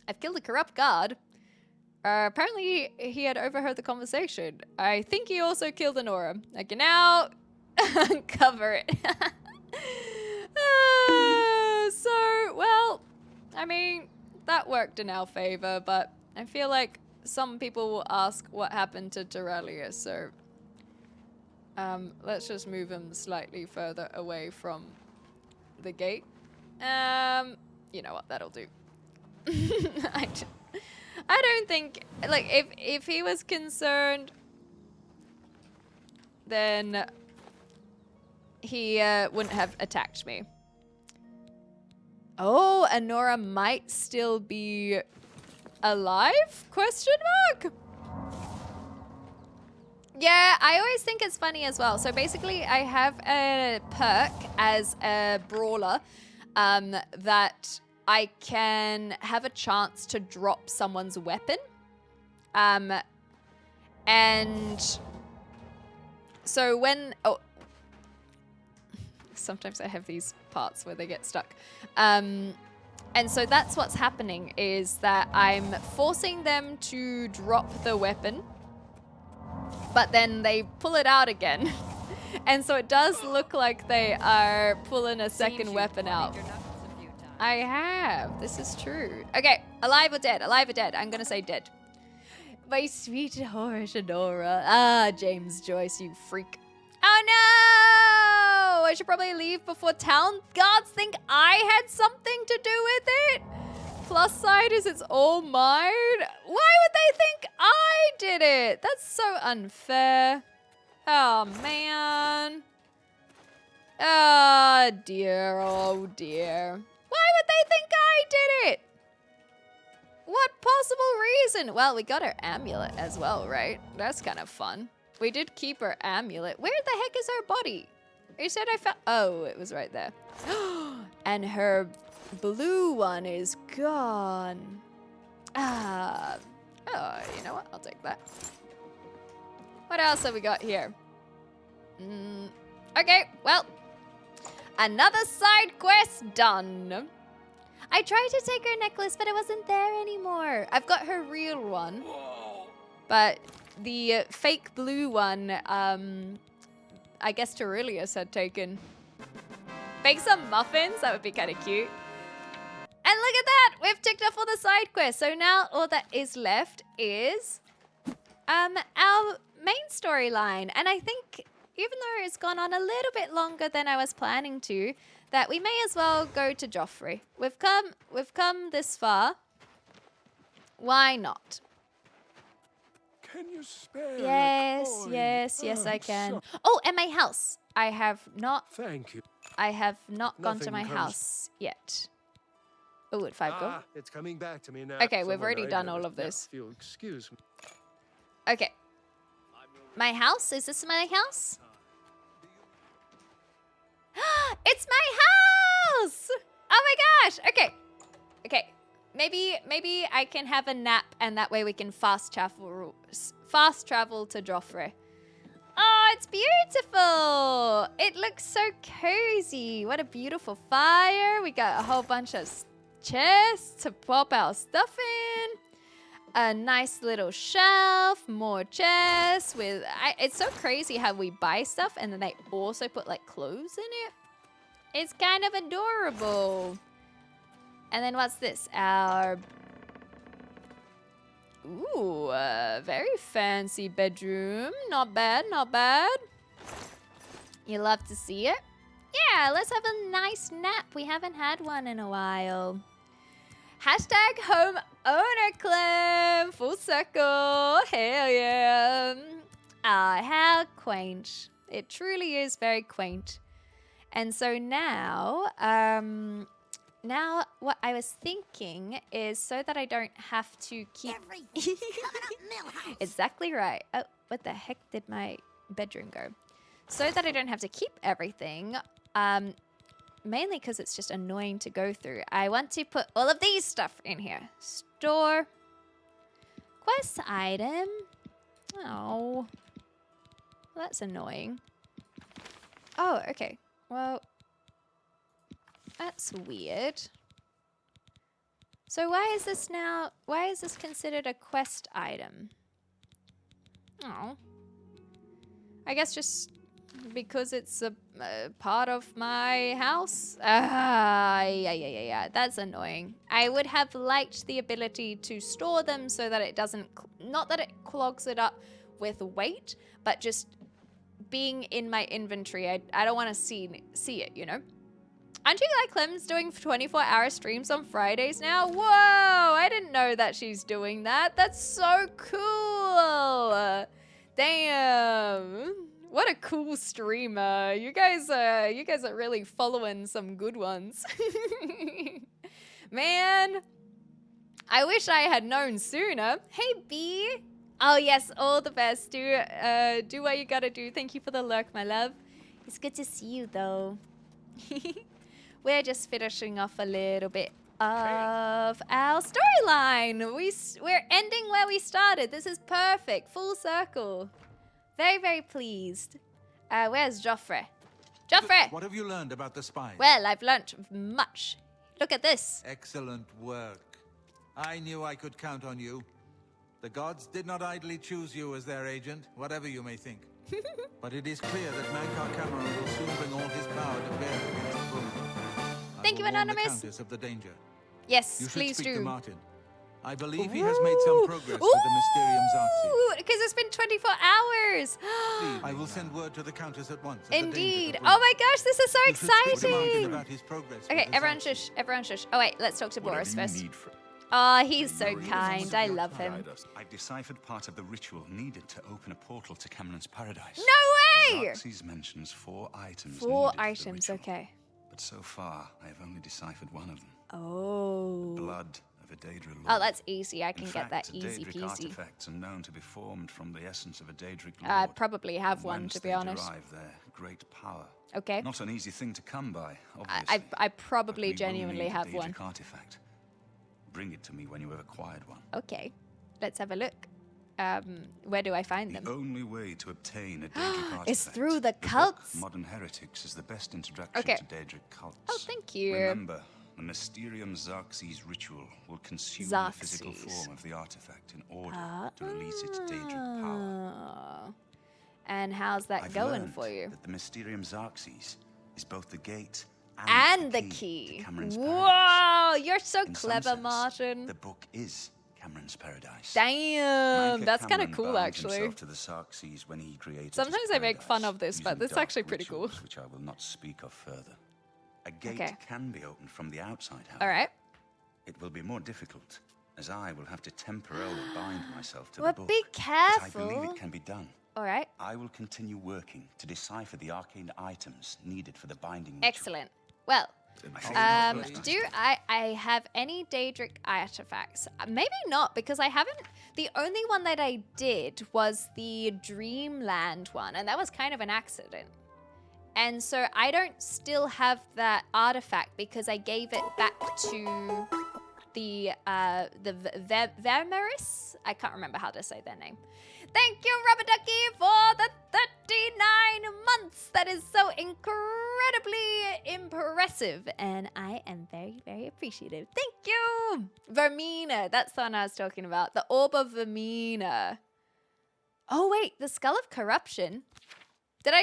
I've killed a corrupt guard. Apparently, he had overheard the conversation. I think he also killed Anora. I can now uncover it. So, well, I mean, that worked in our favor, but I feel like some people will ask what happened to Terrelius, so let's just move him slightly further away from the gate. You know what, that'll do. I don't think, like, if he was concerned then he wouldn't have attacked me. Oh, Anora might still be alive? Question mark? Yeah, I always think it's funny as well. So basically, I have a perk as a brawler that I can have a chance to drop someone's weapon. And so when... Oh, sometimes I have these parts where they get stuck. And so that's what's happening, is that I'm forcing them to drop the weapon, but then they pull it out again. And so it does look like they are pulling a second weapon out. I have. This is true. Okay, alive or dead? Alive or dead? I'm going to say dead. My sweet Horationora. Ah, James Joyce, you freak. Oh no! I should probably leave before town guards think I had something to do with it. Plus side is it's all mine. Why would they think I did it? That's so unfair. Oh man. Oh dear, oh dear. Why would they think I did it? What possible reason? Well, we got her amulet as well, right? That's kind of fun. We did keep her amulet. Where the heck is her body? You said I found... Oh, it was right there. And her blue one is gone. Ah. Oh, you know what? I'll take that. What else have we got here? Okay, well. Another side quest done. I tried to take her necklace, but it wasn't there anymore. I've got her real one. But the fake blue one, I guess Terilius had taken. Bake some muffins? That would be kind of cute. And look at that! We've ticked off all the side quests. So now all that is left is our main storyline. And I think, even though it's gone on a little bit longer than I was planning to, that we may as well go to Joffrey. We've come this far. Why not? Can you spare Yes, a coin? yes, I can. So Oh, and my house. I have not thank you. I have not gone to Nothing my comes- house yet. Oh, at 5 go. It's coming back to me now. Okay, we've Someone already I done know all is- of this. If you'll excuse me. Okay. My house? Is this my house? It's my house! Oh my gosh! Okay. Okay. Maybe I can have a nap and that way we can fast travel to Joffrey. Oh, it's beautiful! It looks so cozy. What a beautiful fire. We got a whole bunch of chests to pop our stuff in. A nice little shelf, more chests with... it's so crazy how we buy stuff and then they also put like clothes in it. It's kind of adorable. And then what's this? Our... Ooh, very fancy bedroom. Not bad, not bad. You love to see it? Yeah, let's have a nice nap. We haven't had one in a while. Hashtag home owner Clem. Full circle. Hell yeah. Ah, how quaint. It truly is very quaint. And so now, now what I was thinking is so that I don't have to keep... Exactly right. Oh, what the heck did my bedroom go? So that I don't have to keep everything, mainly because it's just annoying to go through. I want to put all of these stuff in here. Store. Quest item. Oh. Well, that's annoying. Oh, okay. Well, that's weird. So why is this considered a quest item? Oh. I guess just because it's a part of my house? Yeah. That's annoying. I would have liked the ability to store them so that it doesn't... Not that it clogs it up with weight, but just being in my inventory. I don't want to see it, you know? Aren't you like Clem's doing 24-hour streams on Fridays now? Whoa! I didn't know that she's doing that. That's so cool! Damn! What a cool streamer. You guys are really following some good ones. Man, I wish I had known sooner. Hey, B. Oh, yes, all the best. Do what you gotta do. Thank you for the lurk, my love. It's good to see you, though. We're just finishing off a little bit of our storyline. We're ending where we started. This is perfect. Full circle. Very, very pleased. Where's Joffrey? Joffrey! What have you learned about the spies? Well, I've learnt much. Look at this. Excellent work. I knew I could count on you. The gods did not idly choose you as their agent, whatever you may think. But it is clear that Mankar Cameron will soon bring all his power to bear against Rome. Thank you, I will warn Anonymous. the Countess of the danger. Yes, You should please speak do. to Martin. I believe he has made some progress with the Mysterium Xarxes. Because it's been 24 hours. I will send word to the Countess at once. of the danger Indeed. to Oh my gosh, this is so You should speak to Martin exciting. about his progress with Okay, the everyone Xarxes. shush. Everyone shush. Oh wait, let's talk to Boris Whatever you first. need from Oh, he's so kind. I love him. I've deciphered part of the ritual needed to open a portal to Cameron's paradise. No way! Xarxes mentions 4 items. 4 needed for the items, ritual, okay. But so far, I have only deciphered one of them. Oh. Blood of a Daedra Lord. Oh, that's easy. I can In get that fact, easy Daedric peasy. artifacts are known to be formed from the essence of a Daedric Lord. I probably have one, whence to be they honest. derive their great power. Okay. Not an easy thing to come by, obviously. I probably but we will genuinely need a have one. Daedric artifact. Bring it to me when you have acquired one. Okay, let's have a look. Where do I find them? The only way to obtain a Daedric artifact. It's through the book cults. Modern Heretics is the best introduction Okay. to Daedric cults. Oh, thank you. Remember, the Mysterium Xarxes ritual will consume the physical Xarxes. form of the artifact in order to release its Daedric power. And how's that I've going learned for you? that the Mysterium Xarxes is both the gate And the to key. Cameron's Whoa, you're so In some clever, sense, Martin. The book is Cameron's paradise. Damn, Mankar that's kind of Cameron cool, bound actually. himself to the Xarxes when he created his Sometimes I make fun paradise, of this, but using this is dark actually pretty cool. rituals, which I will not speak of further. A gate Okay. can be opened from the outside, however. All right. It will be more difficult, as I will have to temporarily bind myself to Well, the book. be But I careful. believe it can be done. All right. I will continue working to decipher the arcane items needed for the binding ritual. Excellent. Well, do I have any Daedric artifacts? Maybe not, because I haven't. The only one that I did was the Dreamland one, and that was kind of an accident. And so I don't still have that artifact because I gave it back to the Vermeris. I can't remember how to say their name. Thank you, Rubber Ducky, for the 39 months. That is so incredibly impressive. And I am very, very appreciative. I Thank you. Vermina. That's the one I was talking about. The Orb of Vermina. Oh, wait. The Skull of Corruption. Did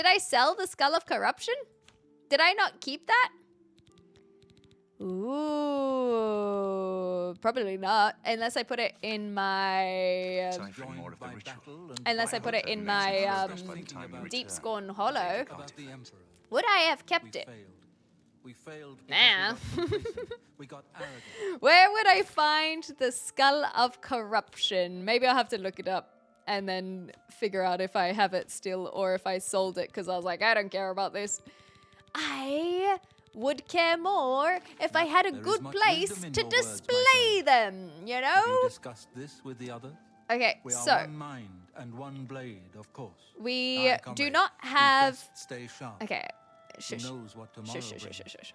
I sell the Skull of Corruption? Did I not keep that? Ooh, probably not. Unless I put it in my... unless I put it in my Deep Scorn Hollow. Would I have kept it? We failed. Nah. We got arrogant. Where would I find the Skull of Corruption? Maybe I'll have to look it up and then figure out if I have it still or if I sold it because I was like, I don't care about this. I would care more if I had a good place to display them, you Have know? you discussed this with the others? Okay, We are so one mind and one blade, of course. we Aye, do comrade. not We have... best stay sharp. Okay, Who shush. knows what tomorrow Shush, shush, brings. shush, shush.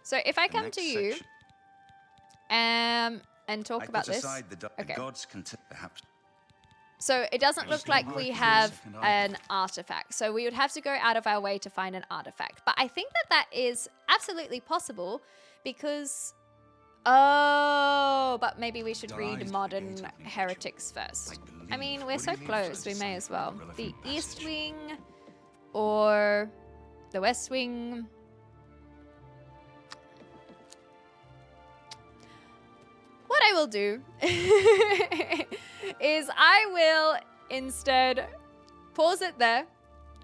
So if I The come next to you section. and talk I about put this... aside the Okay. gods can perhaps. So it doesn't look like we have Second an artifact. So we would have to go out of our way to find an artifact. But I think that is absolutely possible because... Oh, but maybe we should read Modern Heretics first. I mean, we're so close, we may as well. The East Wing or the West Wing... What I will do is I will instead pause it there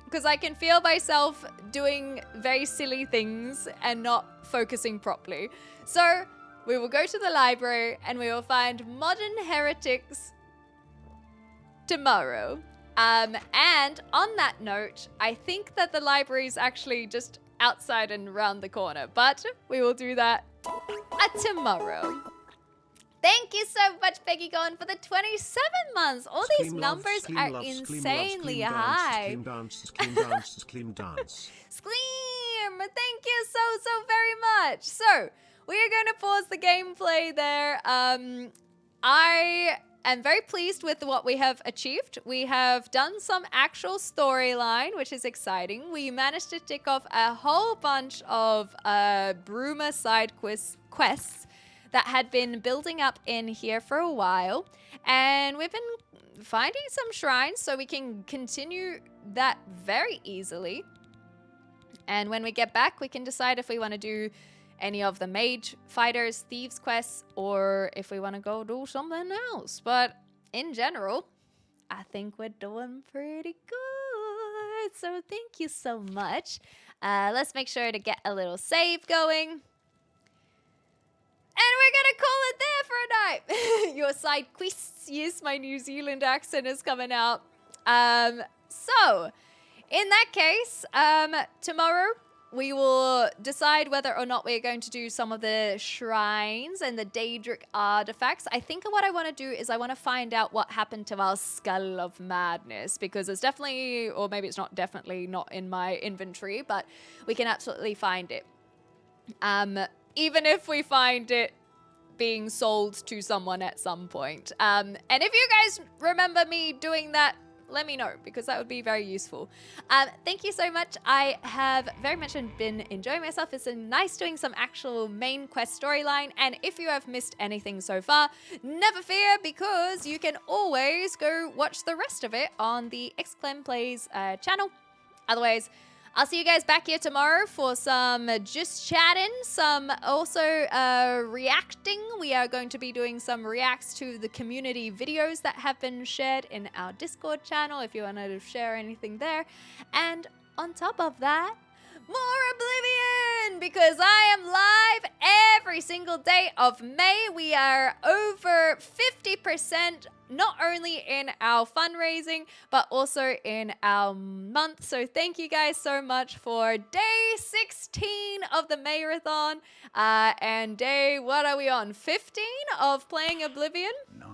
because I can feel myself doing very silly things and not focusing properly. So we will go to the library and we will find Modern Heretics tomorrow. And on that note, I think that the library is actually just outside and around the corner, but we will do that tomorrow. Thank you so much, Peggy Gone, for the 27 months. All these numbers are insanely high. Skleem, thank you so very much. So, we are going to pause the gameplay there. I am very pleased with what we have achieved. We have done some actual storyline, which is exciting. We managed to tick off a whole bunch of Bruma side quests that had been building up in here for a while. And we've been finding some shrines, so we can continue that very easily. And when we get back, we can decide if we want to do any of the mage fighters, thieves quests, or if we want to go do something else. But in general, I think we're doing pretty good. So thank you so much. Let's make sure to get a little save going. And we're going to call it there for a night. Your side quests. Yes, my New Zealand accent is coming out. So, in that case, tomorrow we will decide whether or not we're going to do some of the shrines and the Daedric artifacts. I think what I want to do is I want to find out what happened to our Skull of Madness, because it's definitely, or maybe it's not definitely not in my inventory, but we can absolutely find it. Even if we find it being sold to someone at some point. And if you guys remember me doing that, let me know, because that would be very useful. Thank you so much. I have very much been enjoying myself. It's been nice doing some actual main quest storyline. And if you have missed anything so far, never fear, because you can always go watch the rest of it on the xClem Plays channel. Otherwise, I'll see you guys back here tomorrow for some just chatting, some also reacting. We are going to be doing some reacts to the community videos that have been shared in our Discord channel, if you want to share anything there. And on top of that, more Oblivion, because I am live every single day of May. We are over 50%, not only in our fundraising, but also in our month. So thank you guys so much for day 16 of the Mayorathon, and day, what are we on, 15 of playing Oblivion? Nice.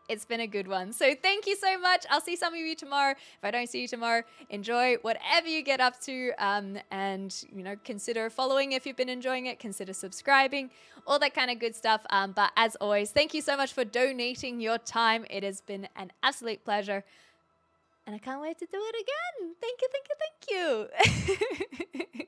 It's been a good one. So thank you so much. I'll see some of you tomorrow. If I don't see you tomorrow, enjoy whatever you get up to, and, you know, consider following if you've been enjoying it. Consider subscribing, all that kind of good stuff. But as always, thank you so much for donating your time. It has been an absolute pleasure. And I can't wait to do it again. Thank you, thank you, thank you.